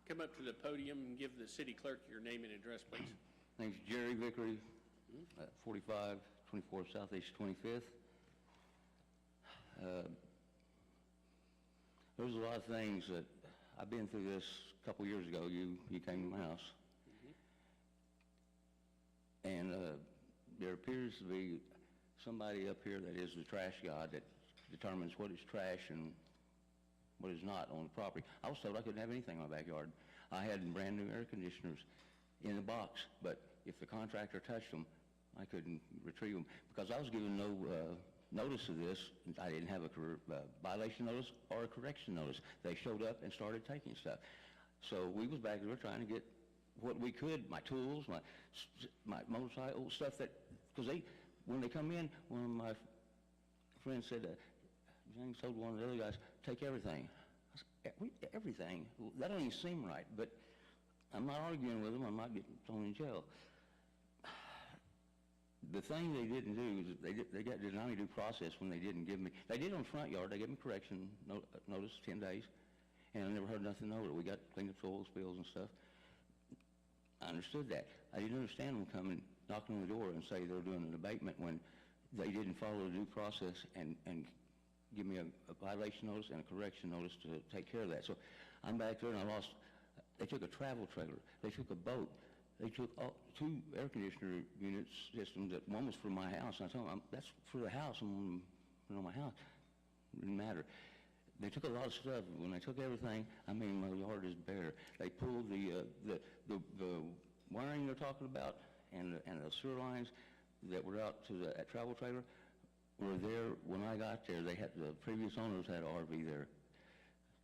Come up to the podium and give the city clerk your name and address, please. Name's Jerry Vickery, 4524 Southeast 25th. There's a lot of things that, I've been through this a couple years ago. You came to my house. And there appears to be somebody up here that is the trash god that determines what is trash and what is not on the property. I was told I couldn't have anything in my backyard. I had brand new air conditioners in the box, but if the contractor touched them, I couldn't retrieve them because I was given no notice of this. I didn't have a violation notice or a correction notice. They showed up and started taking stuff. So we was back there trying to get what we could, my tools, my motorcycle stuff that, because when they come in, one of my friends said, James told one of the other guys, take everything. I said, everything? That don't even seem right, but I'm not arguing with them. I'm not getting thrown in jail. The thing they didn't do is they denied me due process when they didn't give me, they did on the front yard, they gave me correction notice, 10 days, and I never heard nothing over it. We got cleaned up soil spills and stuff. I understood that. I didn't understand them coming, knocking on the door and say they're doing an abatement when they didn't follow the due process and give me a violation notice and a correction notice to take care of that. So I'm back there and they took a travel trailer, they took a boat, they took 2 air conditioner unit systems. That one was for my house. And I told them, that's for the house. I'm my house. It didn't matter. They took a lot of stuff. When they took everything, I mean, my yard is bare. They pulled the wiring they're talking about and the sewer lines that were out to that travel trailer were there when I got there. The previous owners had an RV there.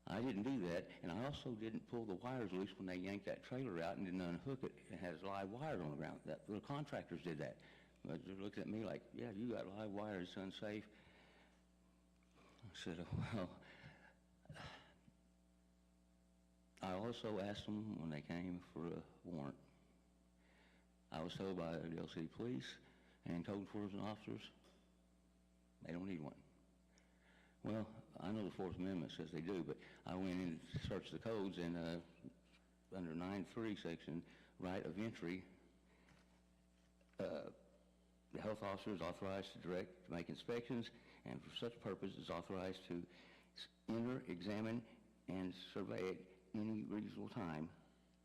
I didn't do that, and I also didn't pull the wires loose when they yanked that trailer out and didn't unhook it. It has live wire on the ground. The contractors did that. But they're looking at me like, yeah, you got live wires, it's unsafe. I said, well, I also asked them when they came for a warrant. I was told by the Del City Police and code enforcement officers, they don't need one. Well, I know the Fourth Amendment says they do, but I went in and searched the codes, and under 9.3 section, right of entry, the health officer is authorized to direct to make inspections, and for such purpose is authorized to enter, examine, and survey at any reasonable time,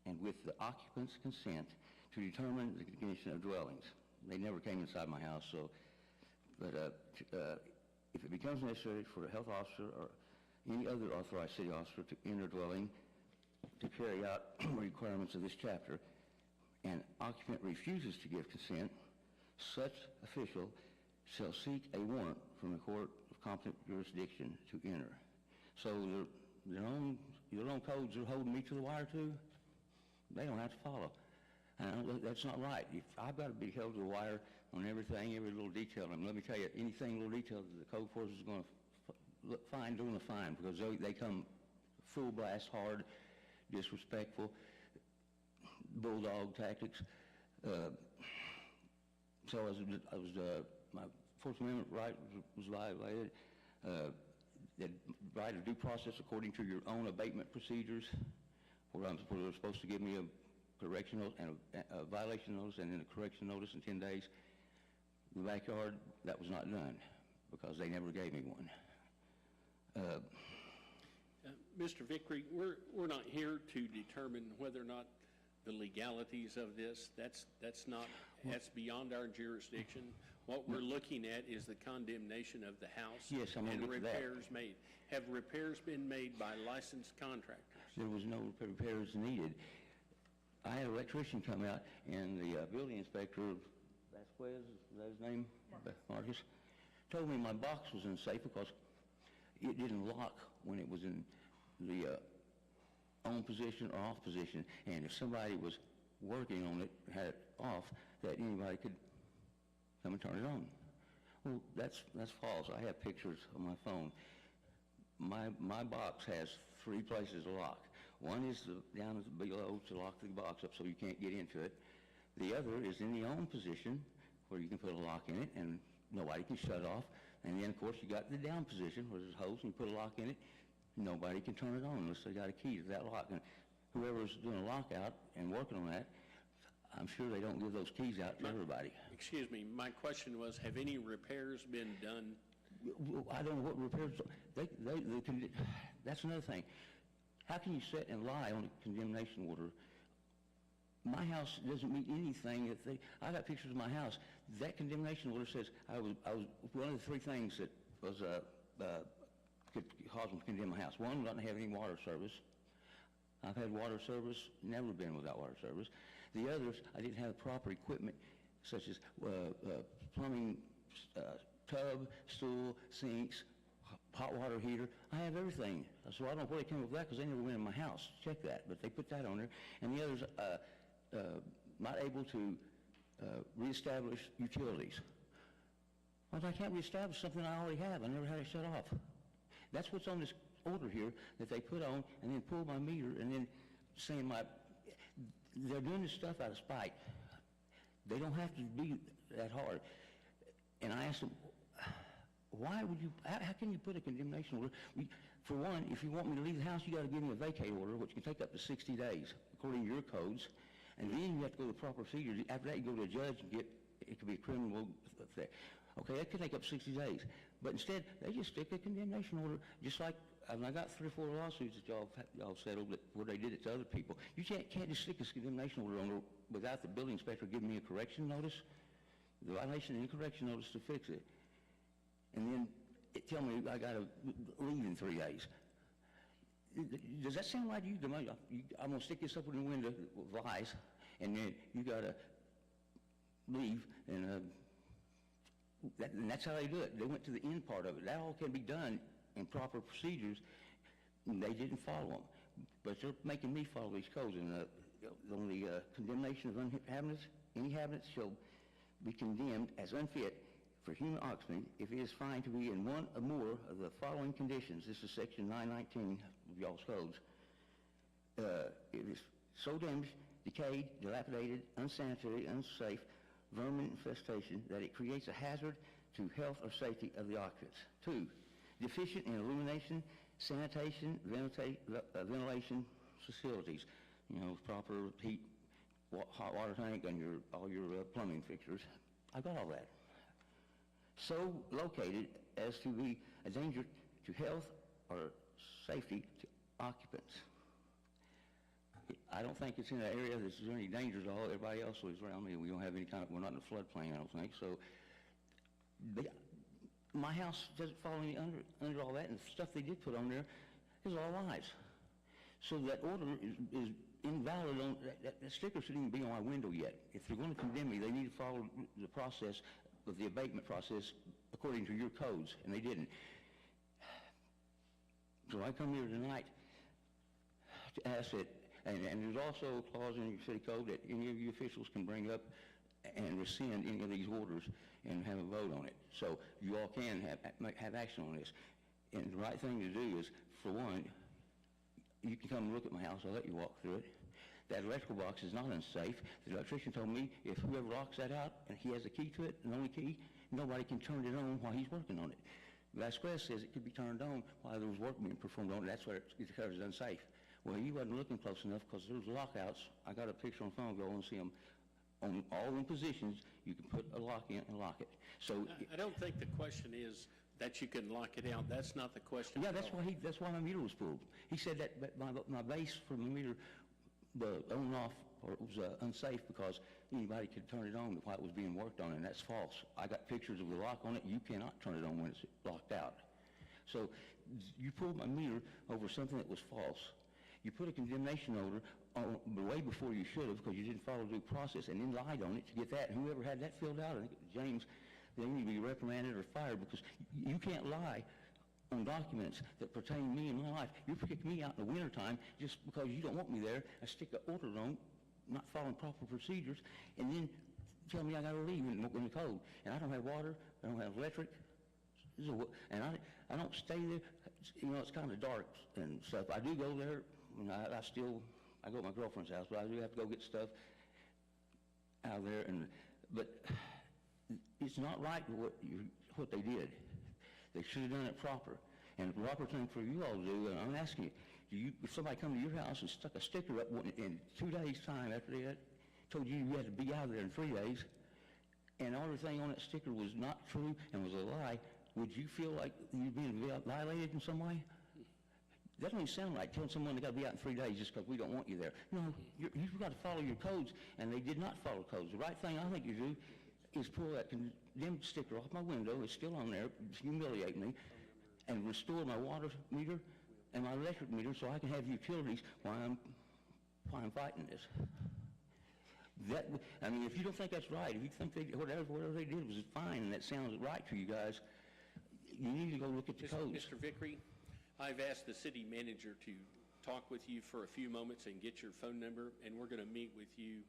and with the occupant's consent, to determine the condition of dwellings. They never came inside my house, so, but if it becomes necessary for a health officer or any other authorized city officer to enter a dwelling to carry out requirements of this chapter, and occupant refuses to give consent, such official shall seek a warrant from the court of competent jurisdiction to enter. So their own codes are holding me to the wire too. They don't have to follow. And that's not right. I've got to be held to the wire on everything, every little detail. And let me tell you, anything little detail that the code enforcement is going to find, doing a fine, because they come full blast hard, disrespectful, bulldog tactics. So my Fourth Amendment right was violated. The right of due process according to your own abatement procedures, where they're supposed to give me a correction notice and a violation notice and then a correction notice in 10 days. In the backyard, that was not done because they never gave me one. Mr. Vickery, we're not here to determine whether or not the legalities of this. That's beyond our jurisdiction. What we're looking at is the condemnation of the house. Yes, I'm going to get to that. Repairs made. Have repairs been made by licensed contractors? There was no repairs needed. I had an electrician come out, and the building inspector, Vasquez, is that his name? Marcus, told me my box was unsafe because it didn't lock when it was in the on position or off position, and if somebody was working on it, had it off, that anybody could come and turn it on. Well, that's false. I have pictures on my phone. My box has 3 places to lock. One is down below to lock the box up so you can't get into it. The other is in the on position where you can put a lock in it and nobody can shut off. And then, of course, you got the down position where there's holes and you put a lock in it. Nobody can turn it on unless they got a key to that lock. And whoever's doing a lockout and working on that, I'm sure they don't give those keys out to everybody. Excuse me, my question was, have any repairs been done? I don't know what repairs, that's another thing. How can you sit and lie on a condemnation order? My house doesn't meet anything that I got pictures of my house. That condemnation order says I was one of the 3 things that was, could cause them to condemn my house. One, not have any water service. I've had water service, never been without water service. The others, I didn't have proper equipment such as plumbing, tub, stool, sinks, hot water heater. I have everything. So I don't know where they came up with that because they never went in my house. Check that. But they put that on there. And the others, not able to reestablish utilities. Well, I can't reestablish something I already have. I never had it shut off. That's what's on this order here that they put on and then pull my meter and then saying they're doing this stuff out of spite. They don't have to be that hard. And I asked them, why would you, how can you put a condemnation order? For one, if you want me to leave the house, you got to give me a vacate order, which can take up to 60 days, according to your codes. And then you have to go to the proper procedures. After that, you go to a judge and it could be a criminal thing. Okay, that could take up 60 days. But instead, they just stick a condemnation order, just like, and I got 3 or 4 lawsuits that y'all settled where they did it to other people. You can't just stick a condemnation order on without the building inspector giving me a correction notice, the violation and correction notice to fix it. And then tell me I got to leave in 3 days. Does that sound like you? I'm going to stick this up in the window with lies, and then you got to leave, and that's how they do it. They went to the end part of it. That all can be done in proper procedures, and they didn't follow them. But they're making me follow these codes, and on the condemnation of inhabitants, any inhabitants shall be condemned as unfit for human occupation if it is found to be in one or more of the following conditions. This is section 919 of y'all's codes. It is so damaged, decayed, dilapidated, unsanitary, unsafe, vermin infestation that it creates a hazard to health or safety of the occupants. 2, deficient in illumination, sanitation, ventilation facilities, proper heat, hot water tank, and all your plumbing fixtures. I've got all that. So located as to be a danger to health or safety to occupants. I don't think it's in an area that's any danger at all. Everybody else lives around me. We don't have any we're not in a floodplain, I don't think. So my house doesn't fall any under all that, and the stuff they did put on there is all lies. So that order is invalid. That sticker shouldn't even be on my window yet. If they're going to condemn me, they need to follow the process of the abatement process according to your codes, and they didn't. So I come here tonight to ask that, and there's also a clause in your city code that any of you officials can bring up and rescind any of these orders and have a vote on it. So you all can have action on this. And the right thing to do is, for one, you can come and look at my house. I'll let you walk through it. That electrical box is not unsafe. The electrician told me if whoever locks that out and he has a key to it, an only key, nobody can turn it on while he's working on it. Vasquez says it could be turned on while there was work being performed on it. That's why it declares it unsafe. Well, you wasn't looking close enough because there's lockouts. I got a picture on the phone. Go and see them. On all the positions, you can put a lock in and lock it. So I don't think the question is that you can lock it out. That's not the question. Yeah, that's why my meter was pulled. He said that my base for my meter, the on-off, was unsafe because anybody could turn it on while it was being worked on, and that's false. I got pictures of the lock on it. You cannot turn it on when it's locked out. So you pulled my meter over something that was false. You put a condemnation order on way before you should have because you didn't follow due process and then lied on it to get that. And whoever had that filled out, I think it was James, they need to be reprimanded or fired because you can't lie on documents that pertain to me and my life. You pick me out in the wintertime just because you don't want me there and stick an order on, not following proper procedures, and then tell me I got to leave in the cold. And I don't have water, I don't have electric, and I don't stay there you know, it's kind of dark and stuff. I do go there, you know, I go to my girlfriend's house, but I do have to go get stuff out of there, but it's not right what they did. They should have done it proper. And the proper thing for you all to do, and I'm asking you, if somebody come to your house and stuck a sticker up in 2 days' time after they told you had to be out of there in 3 days, and everything on that sticker was not true and was a lie, would you feel like you'd been violated in some way? That doesn't sound like telling someone they got to be out in 3 days just because we don't want you there. No, you've got to follow your codes, and they did not follow codes. The right thing I think you do is pull that condemned sticker off my window. It's still on there. It's humiliating me. And restore my water meter and my electric meter so I can have utilities while I'm fighting this. I mean, if you don't think that's right, if you think whatever they did was fine and that sounds right to you guys, you need to go look at the codes. Mr. Vickery, I've asked the city manager to talk with you for a few moments and get your phone number, and we're going to meet with you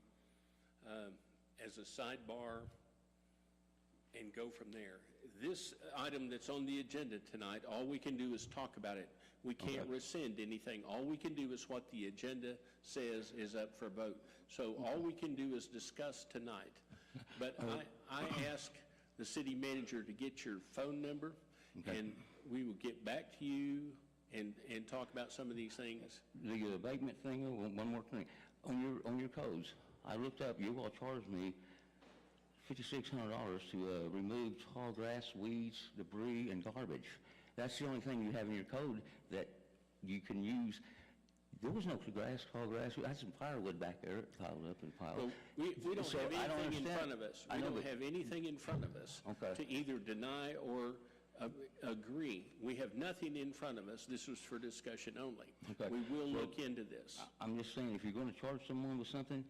as a sidebar and go from there. This item that's on the agenda tonight, all we can do is talk about it. We can't rescind anything. All we can do is what the agenda says is up for vote. So all we can do is discuss tonight. But I ask the city manager to get your phone number, and we will get back to you and talk about some of these things. The abatement thing, one more thing. On your codes, I looked up, you all charged me $5,600 to remove tall grass, weeds, debris, and garbage. That's the only thing you have in your code that you can use. There was no grass, tall grass. I had some firewood back there piled up and piled. Well, we don't have anything in front of us. We don't have anything in front of us to either deny or agree. We have nothing in front of us. This was for discussion only. We will look into this. I'm just saying, if you're going to charge someone with something,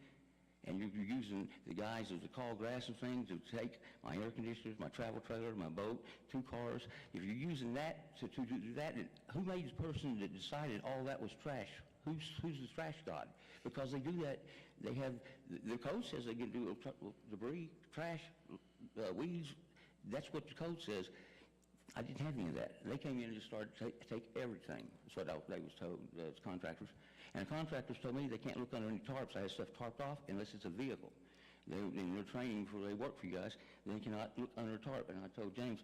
and you're using the guise of the tall grass and things to take my air conditioners, my travel trailer, my boat, 2 cars, if you're using that to do that, who made the person that decided all that was trash? Who's the trash god? Because they do that, they have, the code says they can do debris, trash, weeds. That's what the code says. I didn't have any of that. They came in and just started to take everything. That's what they was told, the contractors. And the contractors told me they can't look under any tarps. I had stuff tarped off unless it's a vehicle. In their training before they work for you guys, they cannot look under a tarp. And I told James,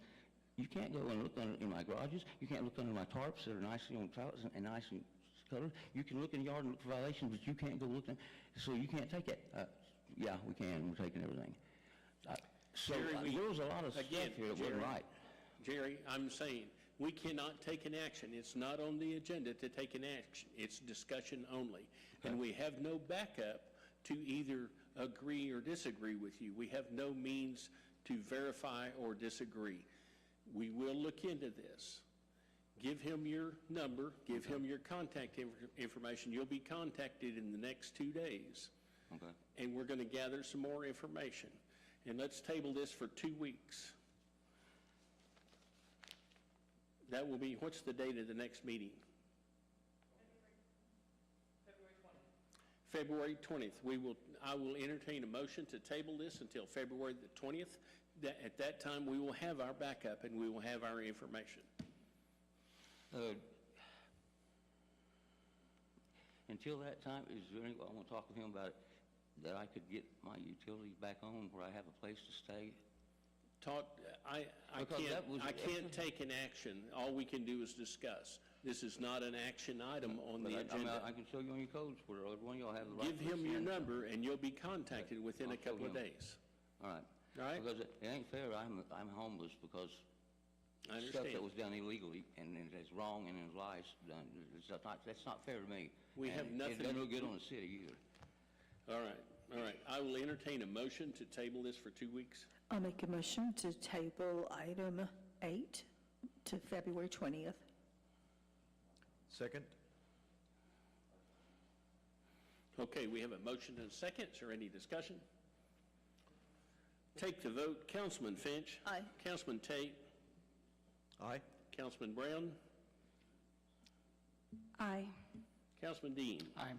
you can't go and look in my garages. You can't look under my tarps that are nicely on pallets and nice and colored. You can look in the yard and look for violations, but you can't go look in. So you can't take it. Yeah, we can. We're taking everything. There was a lot of stuff here that wasn't right. Jerry, I'm saying, we cannot take an action. It's not on the agenda to take an action. It's discussion only. And we have no backup to either agree or disagree with you. We have no means to verify or disagree. We will look into this. Give him your number. Give him your contact information. You'll be contacted in the next 2 days. And we're going to gather some more information. And let's table this for 2 weeks. That will be, what's the date of the next meeting? February 20th. I will entertain a motion to table this until February the 20th. At that time, we will have our backup and we will have our information. Until that time, is there any, I want to talk with him about it, that I could get my utilities back on where I have a place to stay? I can't take an action. All we can do is discuss. This is not an action item on the agenda. I can show you on your codes where every one of y'all have the right. Give him your number and you'll be contacted within a couple of days. All right. All right? Because it ain't fair. I'm homeless because I stuff understand. that was done illegally and it's wrong and it's lies done. That's not fair to me. We have nothing. It doesn't look good on the city either. All right. All right. I will entertain a motion to table this for 2 weeks. I'll make a motion to table item 8 to February 20th. Second? Okay, we have a motion and a second. Is there any discussion? Take the vote. Councilman Finch. Aye. Councilman Tate. Aye. Councilman Brown. Aye. Councilman Dean. Aye.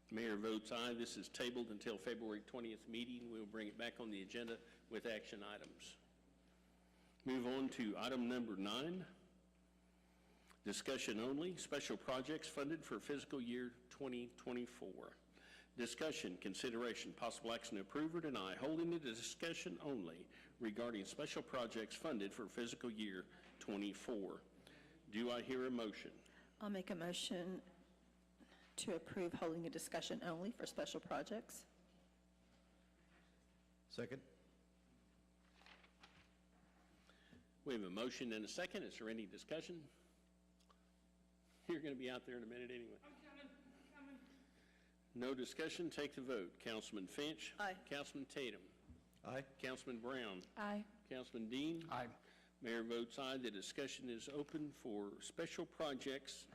Mayor votes aye. This is tabled until February 20th meeting. We'll bring it back on the agenda with action items. Move on to item number 9. Discussion only, special projects funded for fiscal year 2024. Discussion, consideration, possible action to approve or deny holding the discussion only regarding special projects funded for fiscal year 24. Do I hear a motion? I'll make a motion to approve holding a discussion only for special projects. Second? We have a motion and a second. Is there any discussion? You're going to be out there in a minute anyway. No discussion, take the vote. Councilman Finch. Aye. Councilman Tatum. Aye. Councilman Brown. Aye. Councilman Dean. Aye. Mayor votes aye. The discussion is open for special projects.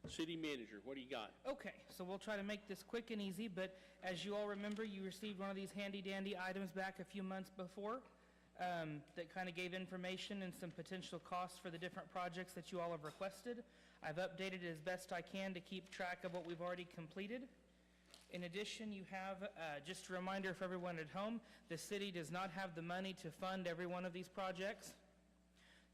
City Manager, what do you got? Okay, so we'll try to make this quick and easy, but as you all remember, you received one of these handy-dandy items back a few months before that kind of gave information and some potential costs for the different projects that you all have requested. I've updated it as best I can to keep track of what we've already completed. In addition, you have, just a reminder for everyone at home, the city does not have the money to fund every one of these projects.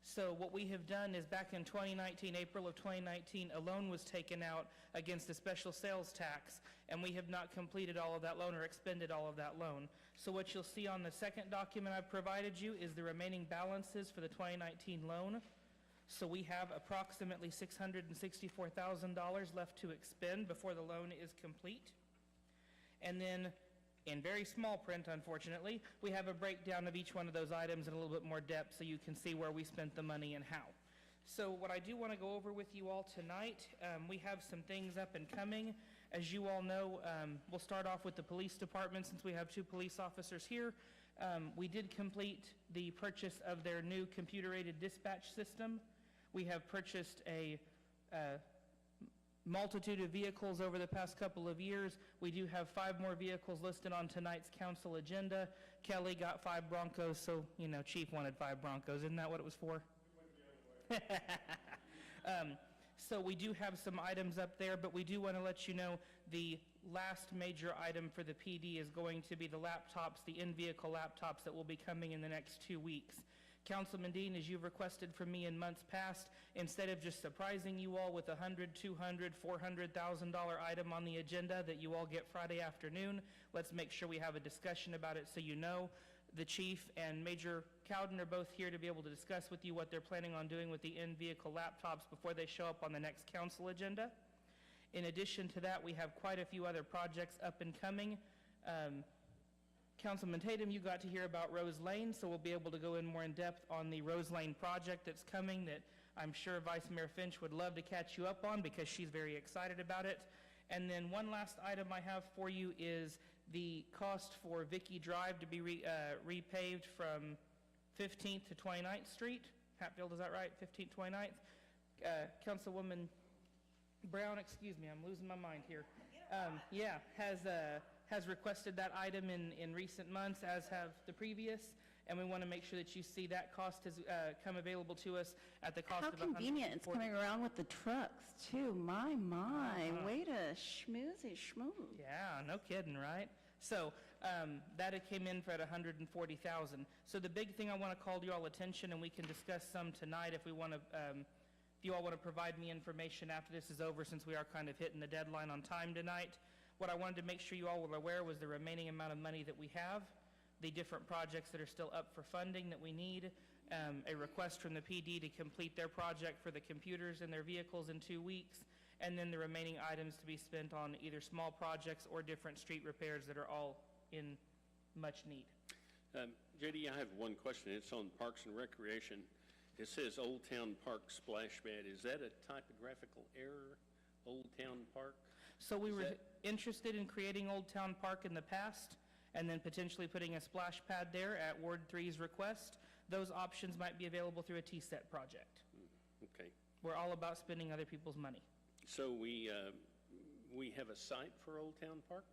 So what we have done is back in 2019, April of 2019, a loan was taken out against a special sales tax, and we have not completed all of that loan or expended all of that loan. So what you'll see on the second document I've provided you is the remaining balances for the 2019 loan. So we have approximately $664,000 left to expend before the loan is complete. And then, in very small print, unfortunately, we have a breakdown of each one of those items in a little bit more depth so you can see where we spent the money and how. So what I do want to go over with you all tonight, we have some things up and coming. As you all know, we'll start off with the police department since we have 2 police officers here. We did complete the purchase of their new computer-aided dispatch system. We have purchased a multitude of vehicles over the past couple of years. We do have 5 more vehicles listed on tonight's council agenda. Kelly got 5 Broncos, so, you know, Chief wanted 5 Broncos. Isn't that what it was for? So we do have some items up there, but we do want to let you know the last major item for the PD is going to be the laptops, the in-vehicle laptops that will be coming in the next 2 weeks. Councilman Dean, as you've requested from me in months past, instead of just surprising you all with a $100,000, $200,000, $400,000 item on the agenda that you all get Friday afternoon, let's make sure we have a discussion about it so you know. The Chief and Major Cowden are both here to be able to discuss with you what they're planning on doing with the in-vehicle laptops before they show up on the next council agenda. In addition to that, we have quite a few other projects up and coming. Councilman Tatum, you got to hear about Rose Lane, so we'll be able to go in more in depth on the Rose Lane project that's coming that I'm sure Vice Mayor Finch would love to catch you up on because she's very excited about it. And then one last item I have for you is the cost for Vicky Drive to be repaved from 15th to 29th Street. Hatfield, is that right? 15th, 29th? Councilwoman Brown, excuse me, I'm losing my mind here. Has requested that item in recent months, as have the previous, and we want to make sure that you see that cost has come available to us at the cost How of convenient, it's coming around with the trucks, too. My, way to schmoozy schmooze. Yeah, no kidding, right? So that it came in for at $140,000. So the big thing I want to call to your all attention, and we can discuss some tonight if we want to, if you all want to provide me information after this is over, since we are kind of hitting the deadline on time tonight. What I wanted to make sure you all were aware was the remaining amount of money that we have, the different projects that are still up for funding that we need, a request from the PD to complete their project for the computers in their vehicles in 2 weeks, and then the remaining items to be spent on either small projects or different street repairs that are all in much need. JD, I have one question. It's on Parks and Recreation. It says Old Town Park splash pad. Is that a typographical error, Old Town Park? So we were interested in creating Old Town Park in the past and then potentially putting a splash pad there at Ward 3's request. Those options might be available through a TSET project. Okay. We're all about spending other people's money. So we have a site for Old Town Park?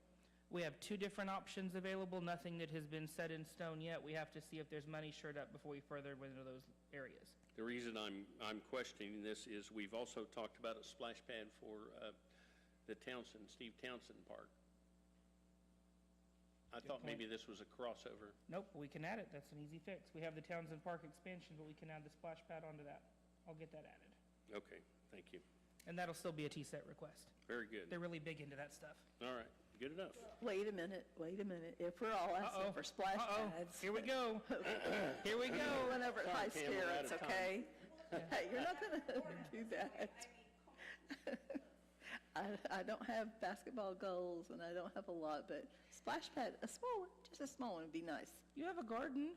We have 2 different options available, nothing that has been set in stone yet. We have to see if there's money shored up before we further into those areas. The reason I'm questioning this is we've also talked about a splash pad for the Steve Townsend Park. I thought maybe this was a crossover. Nope, we can add it. That's an easy fix. We have the Townsend Park expansion, but we can add the splash pad onto that. I'll get that added. Okay, Thank you. And that'll still be a TSET request. Very good. They're really big into that stuff. All right, good enough. Wait a minute. If we're all asking for splash pads. Here we go. Here we go. Run over at high Sorry, Pam, we're out spirits, of time. okay? Hey, you're not going to do that. I don't have basketball goals, and I don't have a lot, but splash pad, a small one, just a small one would be nice. You have a garden.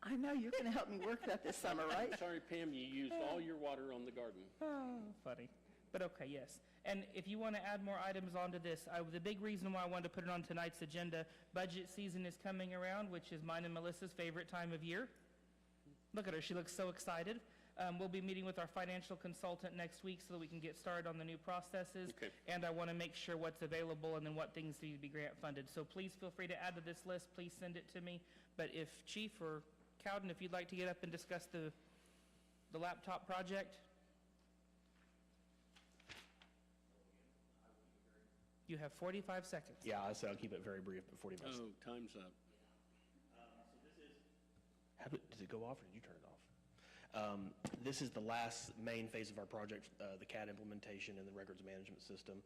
I know, you're going to help me work that this summer, right? Sorry, Pam, you used all your water on the garden. Oh, funny. But okay, yes. And if you want to add more items onto this, the big reason why I wanted to put it on tonight's agenda, budget season is coming around, which is mine and Melissa's favorite time of year. Look at her, she looks so excited. We'll be meeting with our financial consultant next week so that we can get started on the new processes. Okay. And I want to make sure what's available and then what things need to be grant funded. So please feel free to add to this list. Please send it to me. But if Chief or Cowden, if you'd like to get up and discuss the laptop project. You have 45 seconds. Yeah, I'll keep it very brief, but 40 minutes. Oh, time's up. Does it go off or did you turn it off? This is the last main phase of our project, the CAD implementation and the records management system.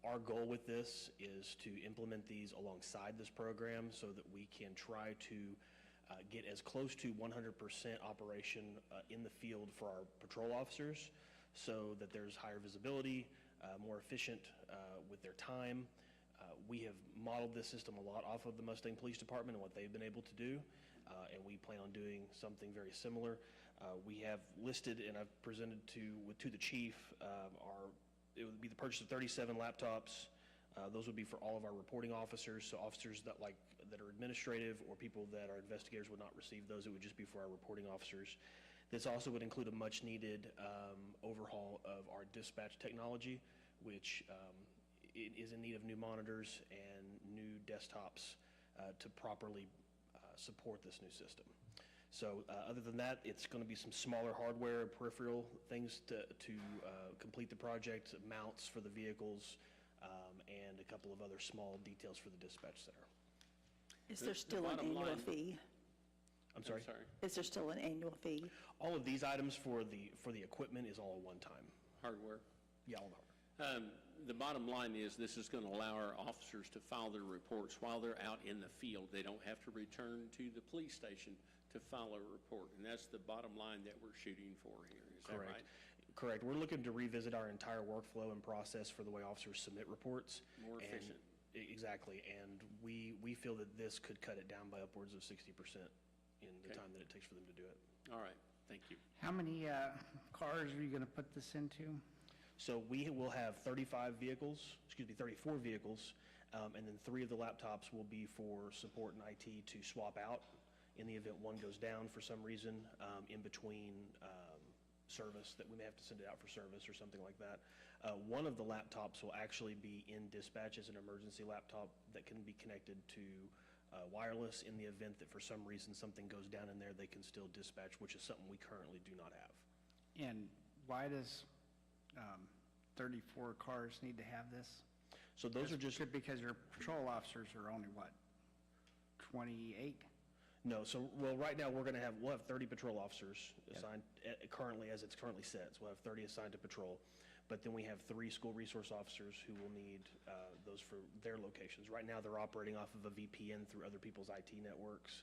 Our goal with this is to implement these alongside this program so that we can try to get as close to 100% operation in the field for our patrol officers so that there's higher visibility, more efficient with their time. We have modeled this system a lot off of the Mustang Police Department and what they've been able to do, and we plan on doing something very similar. We have listed, and I've presented to the chief, it would be the purchase of 37 laptops. Those would be for all of our reporting officers, so officers that are administrative or people that are investigators would not receive those. It would just be for our reporting officers. This also would include a much-needed overhaul of our dispatch technology, which is in need of new monitors and new desktops to properly support this new system. So other than that, it's going to be some smaller hardware and peripheral things to complete the project, mounts for the vehicles, and a couple of other small details for the dispatch center. Is there still an annual fee? I'm sorry? Is there still an annual fee? All of these items for the equipment is all one time. Hardware? Yeah, all the hardware. The bottom line is this is going to allow our officers to file their reports while they're out in the field. They don't have to return to the police station to file a report. And that's the bottom line that we're shooting for here. Is that right? Correct. We're looking to revisit our entire workflow and process for the way officers submit reports. More efficient. Exactly. And we feel that this could cut it down by upwards of 60% in the time that it takes for them to do it. All right. Thank you. How many cars are you going to put this into? So we will have 34 vehicles, and then 3 of the laptops will be for support and IT to swap out in the event one goes down for some reason in between service, that we may have to send it out for service or something like that. One of the laptops will actually be in dispatch as an emergency laptop that can be connected to wireless in the event that for some reason something goes down in there, they can still dispatch, which is something we currently do not have. And why does 34 cars need to have this? So those are just... Because your patrol officers are only, what, 28? No, well, right now, we'll have 30 patrol officers assigned, currently, as it's currently set, so we'll have 30 assigned to patrol. But then we have 3 school resource officers who will need those for their locations. Right now, they're operating off of a VPN through other people's IT networks,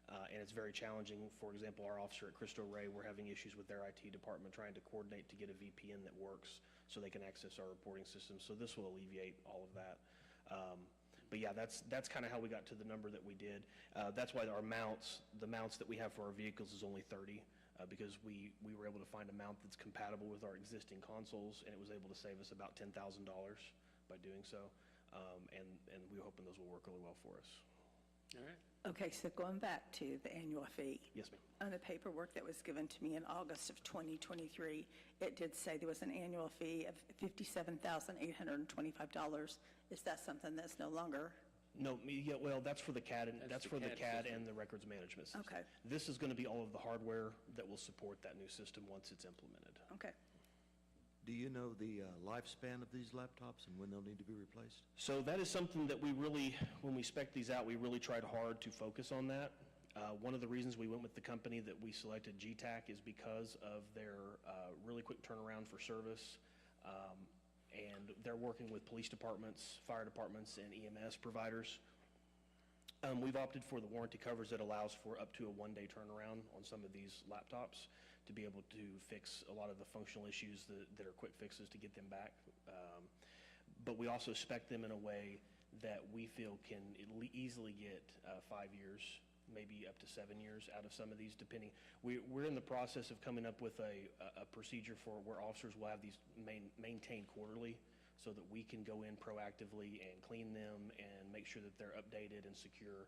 and it's very challenging. For example, our officer at Cristo Rey, we're having issues with their IT department trying to coordinate to get a VPN that works so they can access our reporting system. So this will alleviate all of that. But yeah, that's kind of how we got to the number that we did. That's why the mounts that we have for our vehicles is only 30, because we were able to find a mount that's compatible with our existing consoles, and it was able to save us about $10,000 by doing so. And we're hoping those will work really well for us. All right. Okay, so going back to the annual fee. Yes, ma'am. On the paperwork that was given to me in August of 2023, it did say there was an annual fee of $57,825. Is that something that's no longer? No, yeah, well, that's for the CAD, and that's for the CAD and the records management system. Okay. This is going to be all of the hardware that will support that new system once it's implemented. Okay. Do you know the lifespan of these laptops and when they'll need to be replaced? So that is something that we really, when we spec these out, we really tried hard to focus on that. One of the reasons we went with the company that we selected, GTAC, is because of their really quick turnaround for service. And they're working with police departments, fire departments, and EMS providers. We've opted for the warranty coverage that allows for up to a one-day turnaround on some of these laptops to be able to fix a lot of the functional issues that are quick fixes to get them back. But we also spec them in a way that we feel can easily get 5 years, maybe up to 7 years out of some of these, depending. We're in the process of coming up with a procedure for where officers will have these maintained quarterly so that we can go in proactively and clean them and make sure that they're updated and secure,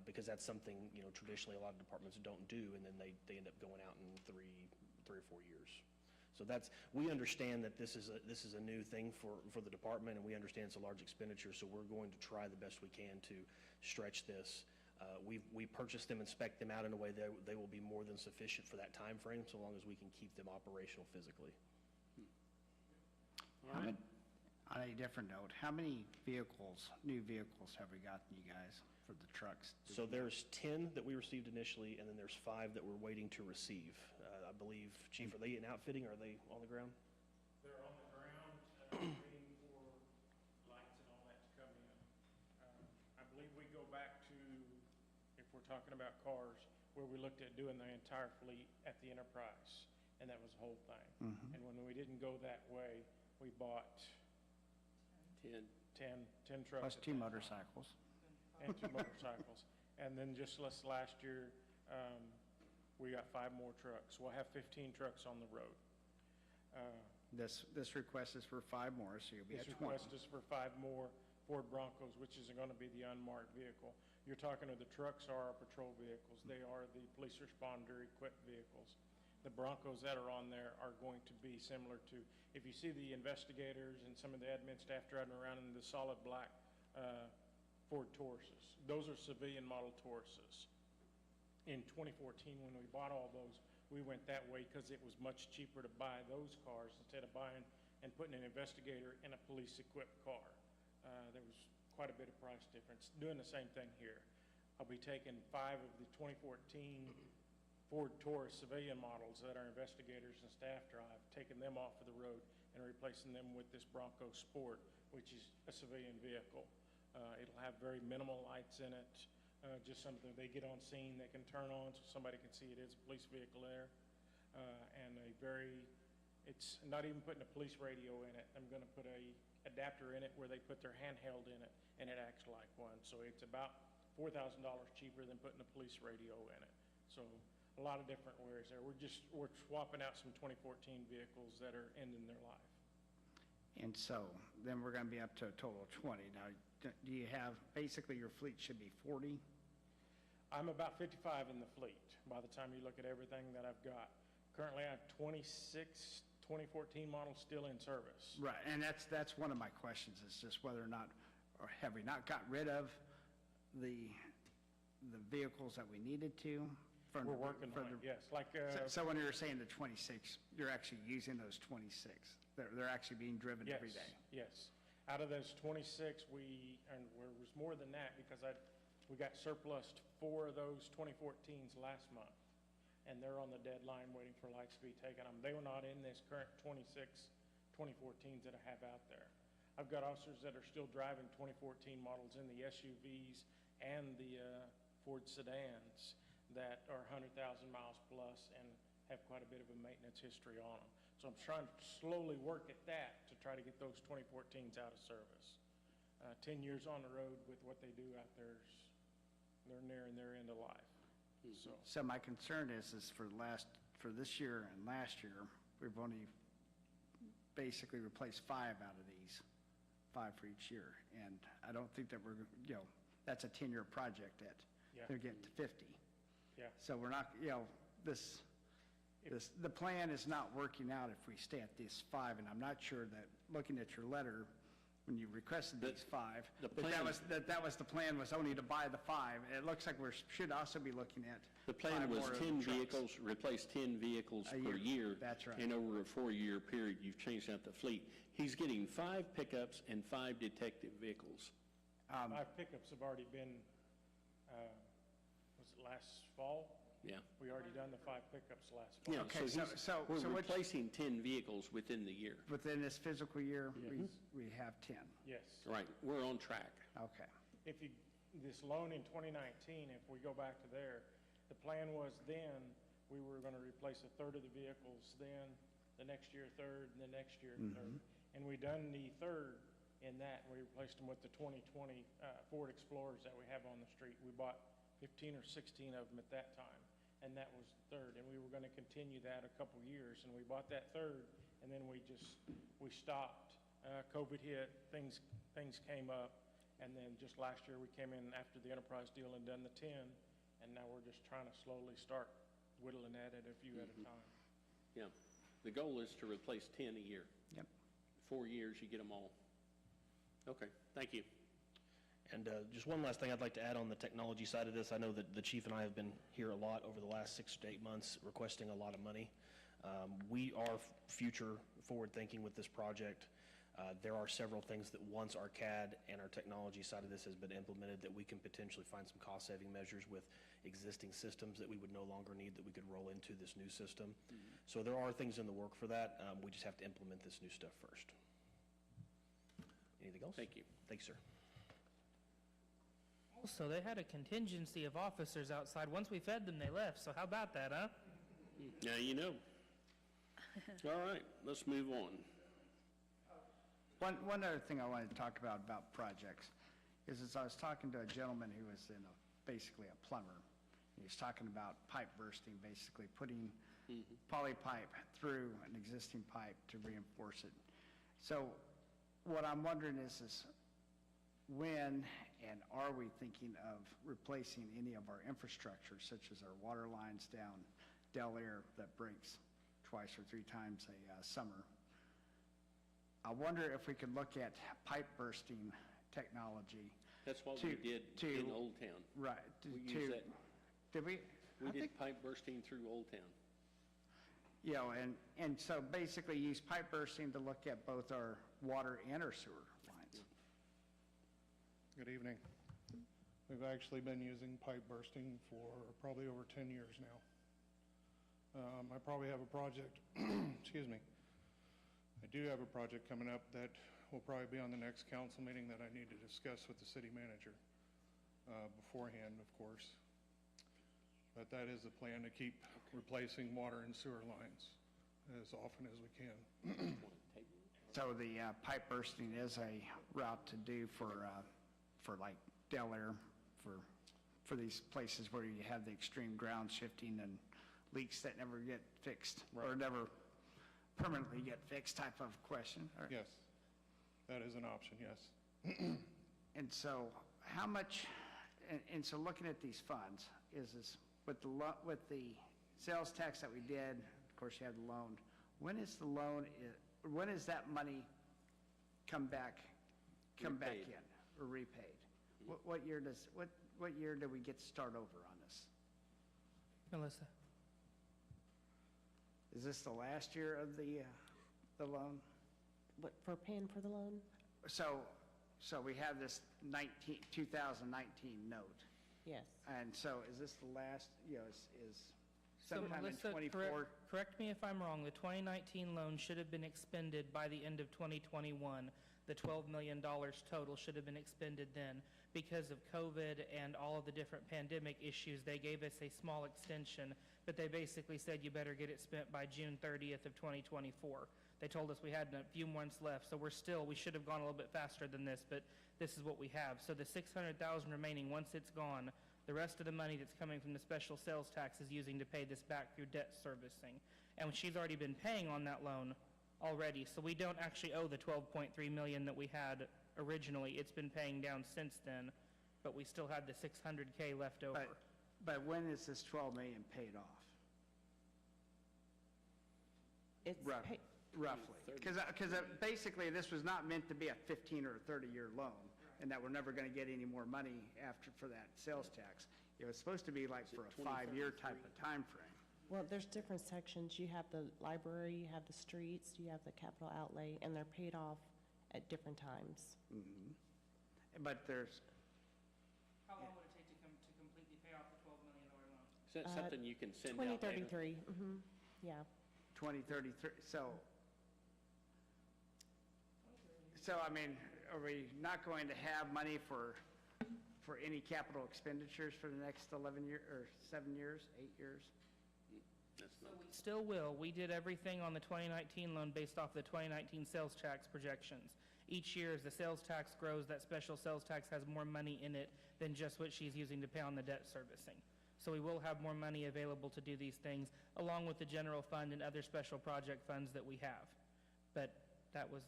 because that's something, traditionally a lot of departments don't do, and then they end up going out in three or 4 years. So we understand that this is a new thing for the department, and we understand it's a large expenditure, so we're going to try the best we can to stretch this. We purchase them and spec them out in a way that they will be more than sufficient for that time frame, so long as we can keep them operational physically. On a different note, how many new vehicles have we gotten, you guys, for the trucks? So there's 10 that we received initially, and then there's 5 that we're waiting to receive. I believe, Chief, are they in outfitting, or are they on the ground? They're on the ground, waiting for lights and all that to come in. I believe we go back to, if we're talking about cars, where we looked at doing the entire fleet at the Enterprise, and that was the whole thing. And when we didn't go that way, we bought 10 trucks. Plus 2 motorcycles. And 2 motorcycles. And then just last year, we got 5 more trucks. We'll have 15 trucks on the road. This request is for 5 more, so you'll be at 20. This request is for 5 more Ford Broncos, which is going to be the unmarked vehicle. You're talking of the trucks are our patrol vehicles. They are the police responder equipped vehicles. The Broncos that are on there are going to be similar to, if you see the investigators and some of the admin staff driving around in the solid black Ford Tauruses, those are civilian model Tauruses. In 2014, when we bought all those, we went that way because it was much cheaper to buy those cars instead of buying and putting an investigator in a police-equipped car. There was quite a bit of price difference. Doing the same thing here. I'll be taking 5 of the 2014 Ford Taurus civilian models that our investigators and staff drive, taking them off of the road and replacing them with this Bronco Sport, which is a civilian vehicle. It'll have very minimal lights in it. Just something they get on scene, they can turn on so somebody can see it is a police vehicle there. And it's not even putting a police radio in it. I'm going to put a adapter in it where they put their handheld in it, and it acts like one. So it's about $4,000 cheaper than putting a police radio in it. So a lot of different wares there. We're swapping out some 2014 vehicles that are ending their life. And so then we're going to be up to a total of 20. Now, do you have, basically your fleet should be 40? I'm about 55 in the fleet by the time you look at everything that I've got. Currently, I have 26 2014 models still in service. Right, and that's one of my questions, is just whether or not, or have we not got rid of the vehicles that we needed to? We're working on it, yes. So when you're saying the 26, you're actually using those 26? They're actually being driven every day? Yes. Out of those 26, there was more than that because we got surplus 4 of those 2014s last month. And they're on the deadline waiting for lights to be taken. They were not in this current 26 2014s that I have out there. I've got officers that are still driving 2014 models in the SUVs and the Ford sedans that are 100,000 miles plus and have quite a bit of a maintenance history on them. So I'm trying to slowly work at that to try to get those 2014s out of service. 10 years on the road with what they do out there, they're nearing their end of life. So my concern is for this year and last year, we've only basically replaced 5 out of these, 5 for each year. And I don't think that that's a 10-year project that they're getting to 50. Yeah. So we're not, the plan is not working out if we stay at these 5. And I'm not sure that, looking at your letter, when you requested these 5, that was the plan, was only to buy the 5. It looks like we should also be looking at the plan was 10 vehicles, replace 10 vehicles per year. That's right. And over a 4-year period, you've changed out the fleet. He's getting 5 pickups and 5 detective vehicles. 5 pickups have already been, was it last fall. Yeah. We already done the 5 pickups last fall. Yeah, Okay, we're so which- replacing 10 vehicles within the year. Within this physical year, we have 10. Yes. Right, we're on track. Okay. If you, this loan in 2019, if we go back to there, the plan was then, we were going to replace a third of the vehicles, then the next year a third, and the next year a third. And we done the third in that, we replaced them with the 2020 Ford Explorers that we have on the street. We bought 15 or 16 of them at that time, and that was the third. And we were going to continue that a couple years, and we bought that third, and then we stopped. COVID hit, things came up, and then just last year we came in after the Enterprise deal and done the 10, and now we're just trying to slowly start whittling at it a few at a time. Yeah, the goal is to replace 10 a year. Yep. 4 years, you get them all. Okay, thank you. And just one last thing I'd like to add on the technology side of this. I know that the chief and I have been here a lot over the last 6 to 8 months requesting a lot of money. We are future forward thinking with this project. There are several things that once our CAD and our technology side of this has been implemented that we can potentially find some cost-saving measures with existing systems that we would no longer need that we could roll into this new system. So there are things in the work for that. We just have to implement this new stuff first. Anything else? Thank you. Thanks, sir. Also, they had a contingency of officers outside. Once we fed them, they left. So how about that, huh? Now you know. All right, let's move on. One other thing I wanted to talk about projects is I was talking to a gentleman who was basically a plumber. He was talking about pipe bursting, basically putting poly pipe through an existing pipe to reinforce it. So what I'm wondering is when and are we thinking of replacing any of our infrastructure, such as our water lines down Del Air that breaks twice or 3 times a summer? I wonder if we could look at pipe bursting technology. That's what we did in Old Town. Right. We used that. Did we? We did pipe bursting through Old Town. You know, and so basically use pipe bursting to look at both our water and our sewer lines. Good evening. We've actually been using pipe bursting for probably over 10 years now. I probably have a project, excuse me. I do have a project coming up that will probably be on the next council meeting that I need to discuss with the city manager beforehand, of course. But that is the plan, to keep replacing water and sewer lines as often as we can. So the pipe bursting is a route to do for like Del Air, for these places where you have the extreme ground shifting and leaks that never get fixed, or never permanently get fixed type of question. Yes, that is an option, yes. And so how much, and so looking at these funds, is with the sales tax that we did, of course you have the loan, when is the loan, when is that money come back in or repaid? What year do we get to start over on this? Melissa. Is this the last year of the loan? What, for paying for the loan? So we have this 2019 note. Yes. And so is this the last, is So sometime in Melissa, 24? correct me if I'm wrong, the 2019 loan should have been expended by the end of 2021. The $12 million total should have been expended then. Because of COVID and all of the different pandemic issues, they gave us a small extension, but they basically said you better get it spent by June 30th of 2024. They told us we had a few months left, so we should have gone a little bit faster than this, but this is what we have. So the $600,000 remaining, once it's gone, the rest of the money that's coming from the special sales tax is using to pay this back through debt servicing. And she's already been paying on that loan already, so we don't actually owe the $12.3 million that we had originally. It's been paying down since then, but we still had the $600K left over. But when is this $12 million paid off? It's Roughly. Because basically this was not meant to be a 15 or a 30-year loan, and that we're never going to get any more money for that sales tax. It was supposed to be like for a 5-year type of time frame. Well, there's different sections. You have the library, you have the streets, you have the capital outlay, and they're paid off at different times. But there's, How long would it take to completely pay off the $12 million Is that something you can send out later? 2033, yeah. 2033, so, I mean, are we not going to have money for any capital expenditures for the next 11 year, or 7 years, 8 years? That's not, We still will. We did everything on the 2019 loan based off the 2019 sales tax projections. Each year, as the sales tax grows, that special sales tax has more money in it than just what she's using to pay on the debt servicing. So we will have more money available to do these things, along with the general fund and other special project funds that we have. But that was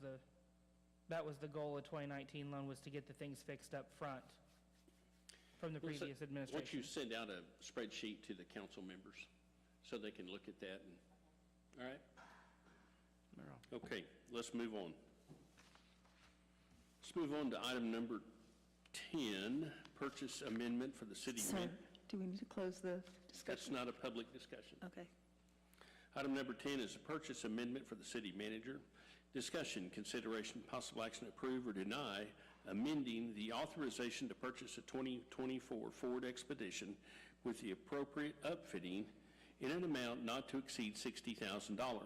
the goal of 2019 loan, was to get the things fixed up front from the previous administration. Once you send out a spreadsheet to the council members, so they can look at that, and, all right? Okay, let's move on. Let's move on to item number 10, purchase amendment for the city. Sir, do we need to close the That's discussion? not a public discussion. Okay. Item number 10 is a purchase amendment for the city manager. Discussion, consideration, possible action to approve or deny amending the authorization to purchase a 2024 Ford Expedition with the appropriate upfitting in an amount not to exceed $60,000.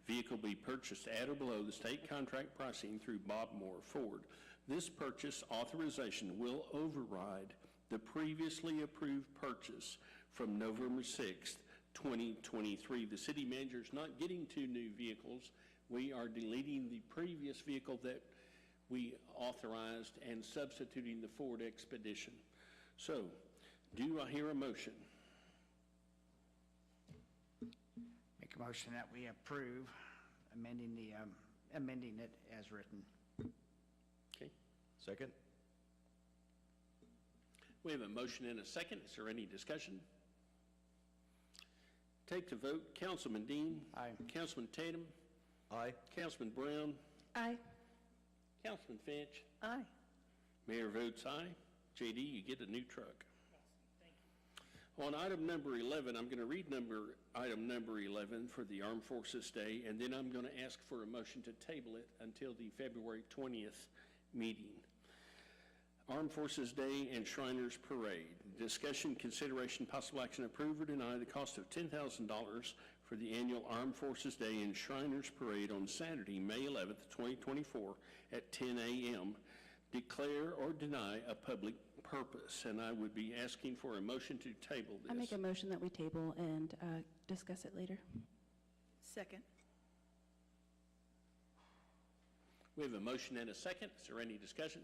Vehicle be purchased at or below the state contract pricing through Bob Moore Ford. This purchase authorization will override the previously approved purchase from November 6th, 2023. The city manager is not getting two new vehicles. We are deleting the previous vehicle that we authorized and substituting the Ford Expedition. So, do I hear a motion? Make a motion that we approve amending it as written. Okay. Second? We have a motion and a second. Is there any discussion? Take the vote. Councilman Dean. Aye. Councilman Tatum. Aye. Councilman Brown. Aye. Councilman Finch. Aye. Mayor votes aye. JD, you get a new truck. On item number 11, I'm going to read item number 11 for the Armed Forces Day, and then I'm going to ask for a motion to table it until the February 20th meeting. Armed Forces Day and Shriners Parade. Discussion, consideration, possible action, approve or deny the cost of $10,000 for the annual Armed Forces Day and Shriners Parade on Saturday, May 11th, 2024 at 10 a.m. Declare or deny a public purpose, and I would be asking for a motion to table this. I make a motion that we table and discuss it later. Second. We have a motion and a second. Is there any discussion?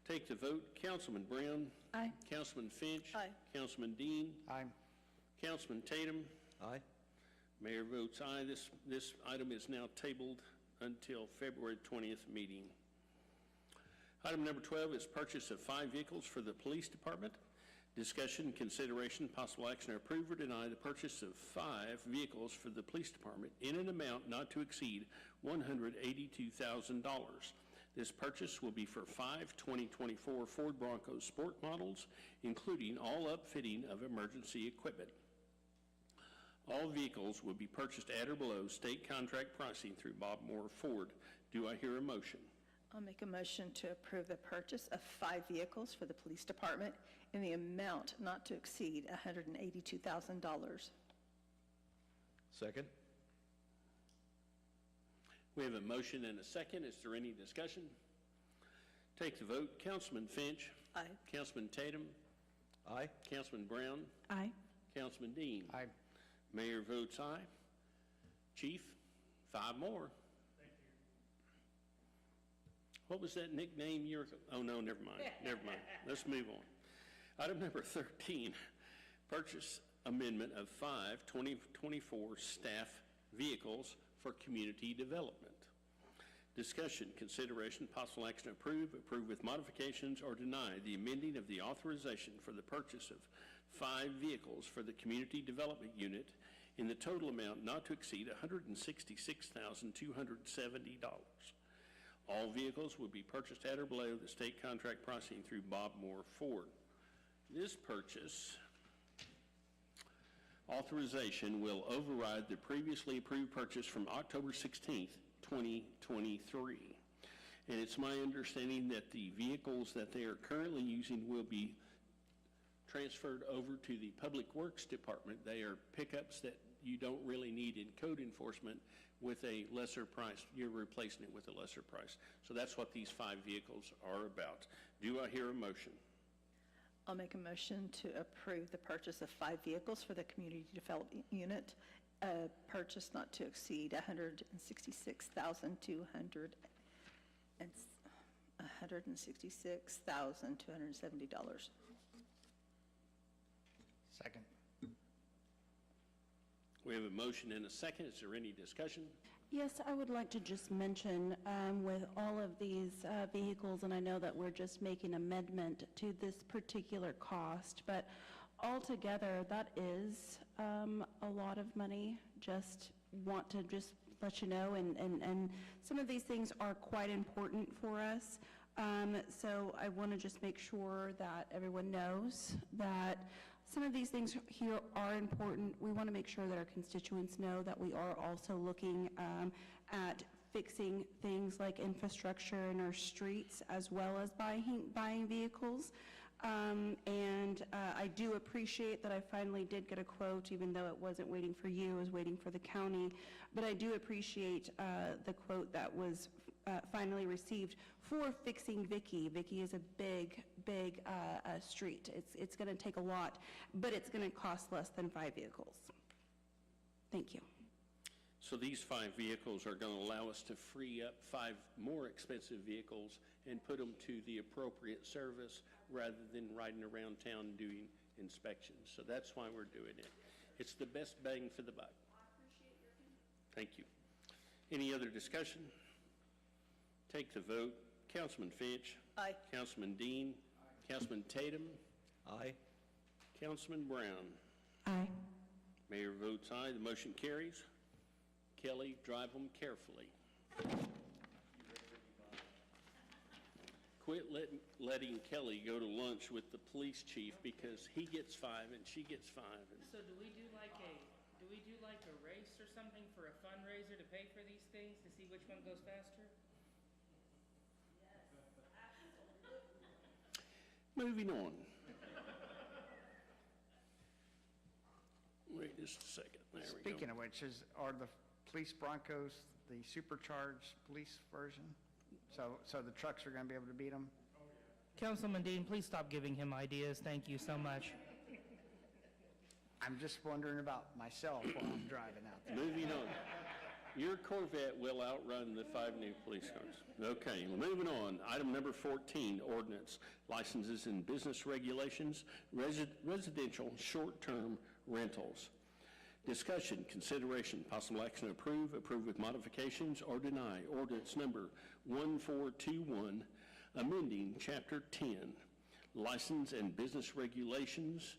Take the vote. Councilman Brown. Aye. Councilman Finch. Aye. Councilman Dean. Aye. Councilman Tatum. Aye. Mayor votes aye. This item is now tabled until February 20th meeting. Item number 12 is purchase of 5 vehicles for the police department. Discussion, consideration, possible action to approve or deny the purchase of 5 vehicles for the police department in an amount not to exceed $182,000. This purchase will be for 5 2024 Ford Bronco Sport models, including all upfitting of emergency equipment. All vehicles will be purchased at or below state contract pricing through Bob Moore Ford. Do I hear a motion? I'll make a motion to approve the purchase of 5 vehicles for the police department in the amount not to exceed $182,000. Second? We have a motion and a second. Is there any discussion? Take the vote. Councilman Finch. Aye. Councilman Tatum. Aye. Councilman Brown. Aye. Councilman Dean. Aye. Mayor votes aye. Chief, 5 more. What was that nickname oh, no, never mind. Never mind. Let's move on. Item number 13, purchase amendment of 5 2024 staff vehicles for community development. Discussion, consideration, possible action, approve with modifications, or deny the amending of the authorization for the purchase of 5 vehicles for the community development unit in the total amount not to exceed $166,270. All vehicles will be purchased at or below the state contract pricing through Bob Moore Ford. This purchase authorization will override the previously approved purchase from October 16th, 2023. And it's my understanding that the vehicles that they are currently using will be transferred over to the Public Works Department. They are pickups that you don't really need in code enforcement with a lesser price. You're replacing it with a lesser price. So that's what these 5 vehicles are about. Do I hear a motion? I'll make a motion to approve the purchase of 5 vehicles for the Community Development Unit, purchase not to exceed $166,270. Second. We have a motion and a second. Is there any discussion? Yes, I would like to just mention with all of these vehicles, and I know that we're just making amendment to this particular cost, but altogether, that is a lot of money. Just want to just let you know, and some of these things are quite important for us. So I want to just make sure that everyone knows that some of these things here are important. We want to make sure that our constituents know that we are also looking at fixing things like infrastructure in our streets as well as buying vehicles. And I do appreciate that I finally did get a quote, even though it wasn't waiting for you, it was waiting for the county. But I do appreciate the quote that was finally received for fixing Vicky. Vicky is a big street. It's going to take a lot, but it's going to cost less than 5 vehicles. Thank you. So these 5 vehicles are going to allow us to free up 5 more expensive vehicles and put them to the appropriate service rather than riding around town doing inspections. So that's why we're doing it. It's the best bang for the buck. Thank you. Any other discussion? Take the vote. Councilman Finch. Aye. Councilman Dean. Aye. Councilman Tatum. Aye. Councilman Brown. Aye. Mayor votes aye. The motion carries. Kelly, drive them carefully. Quit letting Kelly go to lunch with the police chief because he gets 5 and she gets 5. So do we do like a race or something for a fundraiser to pay for these things to see which one goes faster? Moving on. Wait just a second. There we go. Speaking of which, are the police Broncos the supercharged police version? So the trucks are going to be able to beat them? Councilman Dean, please stop giving him ideas. Thank you so much. I'm just wondering about myself while I'm driving out there. Moving on. Your Corvette will outrun the 5 new police cars. Okay, moving on. Item number 14, ordinance, licenses and business regulations, residential short-term rentals. Discussion, consideration, possible action, approve with modifications, or deny ordinance number 1421, amending Chapter 10, license and business regulations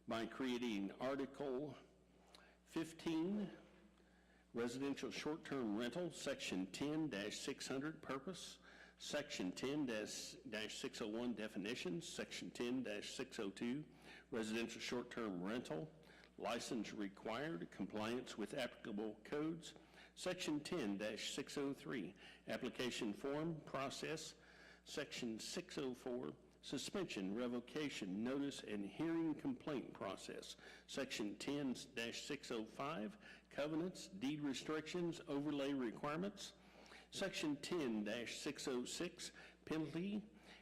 by creating Article 15, residential short-term rental, Section 10-600, purpose, Section 10-601, definitions, Section 10-602, residential short-term rental, license required, compliance with applicable codes, Section 10-603, application form, process, Section 604, suspension, revocation, notice, and hearing complaint process, Section 10-605, covenants, deed restrictions, overlay requirements, Section 10-606, penalty,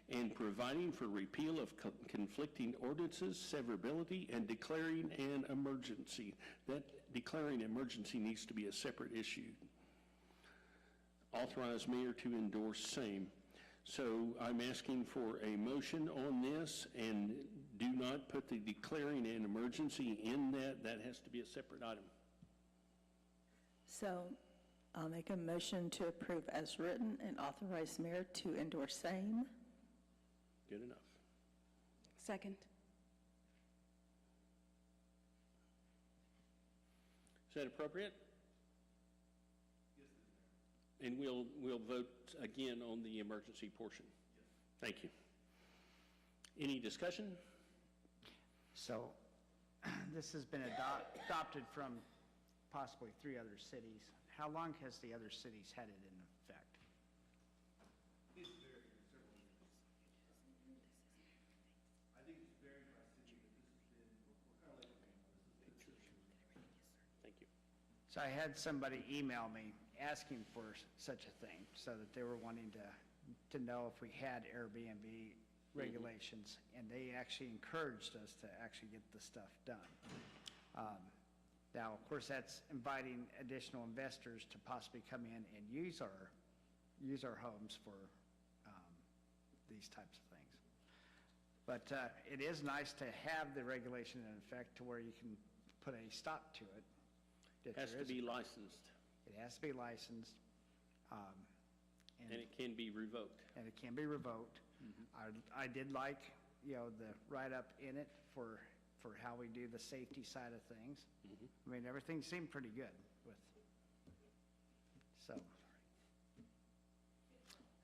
and providing for repeal of conflicting ordinances, severability, and declaring an emergency. That declaring emergency needs to be a separate issue. Authorize mayor to endorse same. So I'm asking for a motion on this, and do not put the declaring an emergency in that. That has to be a separate item. So I'll make a motion to approve as written and authorize mayor to endorse same. Good enough. Second. Is that appropriate? And we'll vote again on the emergency portion. Thank you. Any discussion? So this has been adopted from possibly 3 other cities. How long has the other cities had it in effect? I think it's varied by city, So I had somebody email me asking for such a thing, so that they were wanting to know if we had Airbnb regulations, and they actually encouraged us to actually get the stuff done. Now, of course, that's inviting additional investors to possibly come in and use our homes for these types of things. But it is nice to have the regulation in effect to where you can put a stop to it. that Has there to is be a- licensed, It has to be licensed. and it can be revoked. And it can be revoked. I did like, the write-up in it for how we do the safety side of things. I mean, everything seemed pretty good with, so.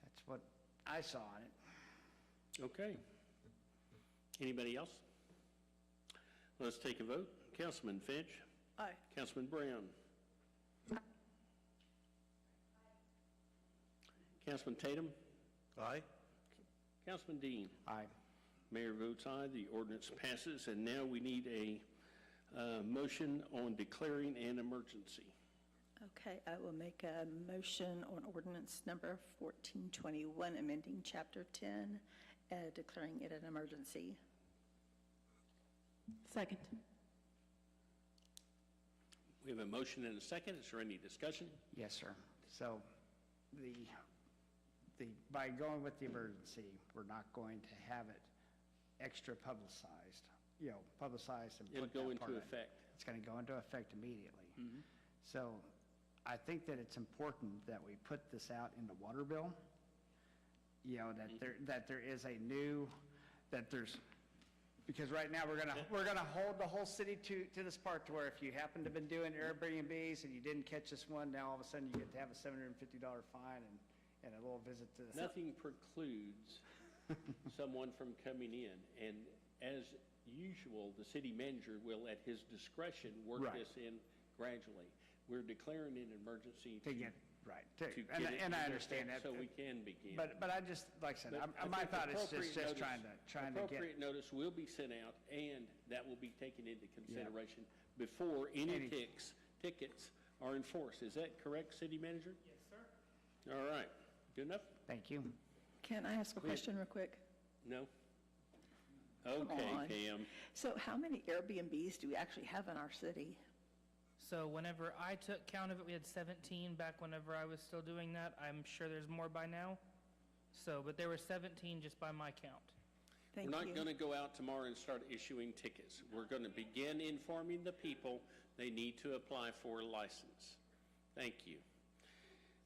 That's what I saw on it. Okay. Anybody else? Let's take a vote. Councilman Finch? Aye. Councilman Brown? Councilman Tatum? Aye. Councilman Dean? Aye. Mayor votes aye. The ordinance passes, and now we need a motion on declaring an emergency. Okay, I will make a motion on ordinance number 1421, amending Chapter 10, declaring it an emergency. Second. We have a motion and a second. Is there any discussion? Yes, sir. So by going with the emergency, we're not going to have it extra publicized, publicized and It'll put go that part into in. effect. It's going to go into effect immediately. So I think that it's important that we put this out in the water bill, that there is a new, that there's, because right now we're gonna hold the whole city to this part to where if you happen to have been doing Airbnbs and you didn't catch this one, now all of a sudden you get to have a $750 fine and a little visit to the. Nothing precludes someone from coming in, and as usual, the city manager will, at his discretion, work Right. this in gradually. We're declaring an emergency To get, right, to, to and get it and I into understand effect that. so we can begin. But I just, like I said, But I my think thought is appropriate just notice- trying to get. Appropriate notice will be sent out, and that will be taken into consideration before any tickets are enforced. Is that correct, city manager? Yes, sir. All right, good enough? Thank you. Can I ask a question real quick? No? Come Okay, on. Pam. So how many Airbnbs do we actually have in our city? So whenever I took count of it, we had 17 back whenever I was still doing that. I'm sure there's more by now. But there were 17 just by my count. Thank We're not you. going to go out tomorrow and start issuing tickets. We're going to begin informing the people they need to apply for a license. Thank you.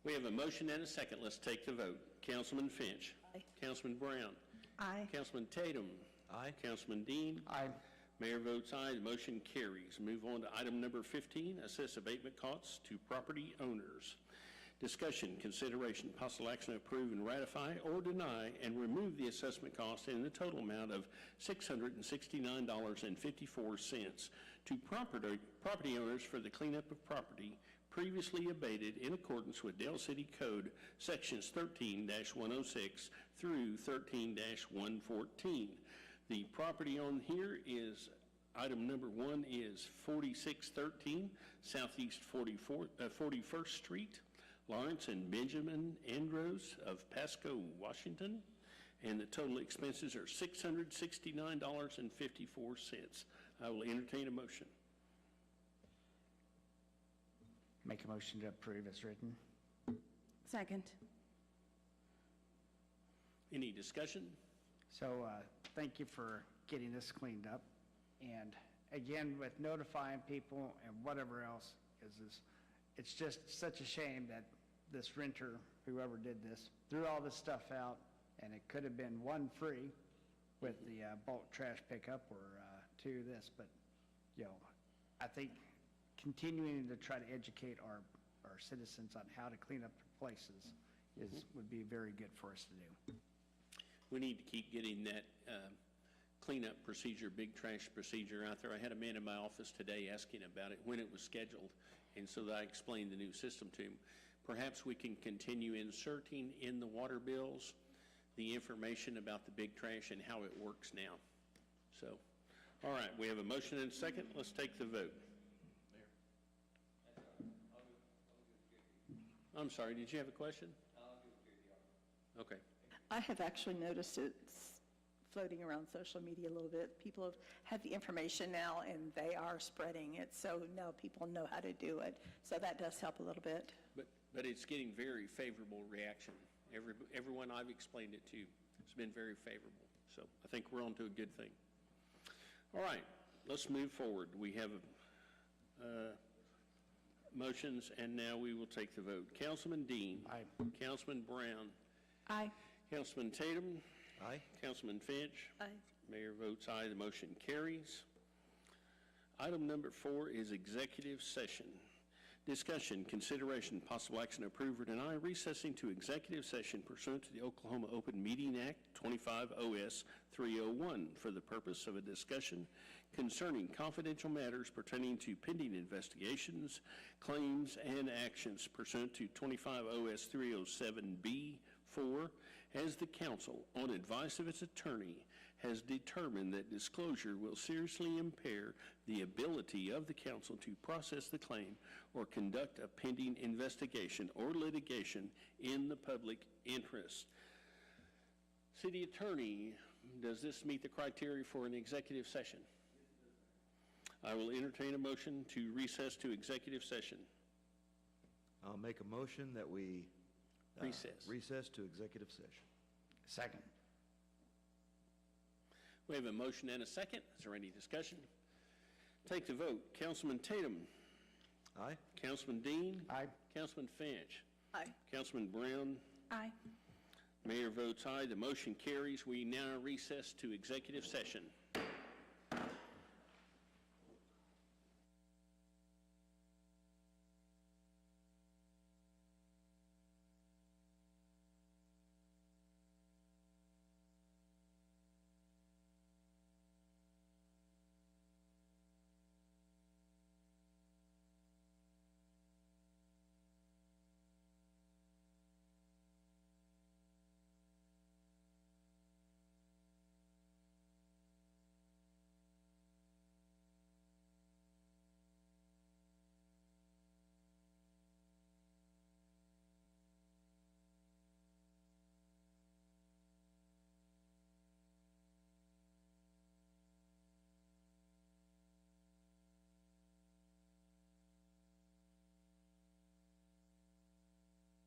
We have a motion and a second. Let's take the vote. Councilman Finch. Aye. Councilman Brown. Aye. Councilman Tatum. Aye. Councilman Dean. Aye. Mayor votes aye. The motion carries. Move on to item number 15, assess abatement costs to property owners. Discussion, consideration, possible action to approve and ratify or deny and remove the assessment cost in the total amount of $669.54 to property owners for the cleanup of property previously abated in accordance with Dale City Code Sections 13-106 through 13-114. The property on here is, item number 1 is 4613 Southeast 41st Street, Lawrence and Benjamin Andros of Pasco, Washington, and the total expenses are $669.54. I will entertain a motion. Make a motion to approve as written. Second. Any discussion? So thank you for getting this cleaned up. And again, with notifying people and whatever else, it's just such a shame that this renter, whoever did this, threw all this stuff out, and it could have been one free with the bulk trash pickup or two this. But, I think continuing to try to educate our citizens on how to clean up places would be very good for us to do. We need to keep getting that cleanup procedure, big trash procedure out there. I had a man in my office today asking about it, when it was scheduled, and so I explained the new system to him. Perhaps we can continue inserting in the water bills the information about the big trash and how it works now. So, all right, we have a motion and a second. Let's take the vote. I'm sorry, did you have a question? Okay. I have actually noticed it's floating around social media a little bit. People have the information now, and they are spreading it, so now people know how to do it. So that does help a little bit. But it's getting very favorable reaction. Everyone I've explained it to, it's been very favorable. So I think we're on to a good thing. All right, let's move forward. We have motions, and now we will take the vote. Councilman Dean. Aye. Councilman Brown. Aye. Councilman Tatum. Aye. Councilman Finch. Aye. Mayor votes aye. The motion carries. Item number 4 is executive session. Discussion, consideration, possible action, approve or deny recessing to executive session pursuant to the Oklahoma Open Meeting Act 25 OS 301 for the purpose of a discussion concerning confidential matters pertaining to pending investigations, claims, and actions pursuant to 25 OS 307B4 as the council, on advice of its attorney, has determined that disclosure will seriously impair the ability of the council to process the claim or conduct a pending investigation or litigation in the public interest. City Attorney, does this meet the criteria for an executive session? I will entertain a motion to recess to executive session. I'll make a motion that we recess to executive session. Second. We have a motion and a second. Is there any discussion? Take the vote. Councilman Tatum. Aye. Councilman Dean. Aye. Councilman Finch. Aye. Councilman Brown. Aye. Mayor votes aye. The motion carries. We now recess to executive session.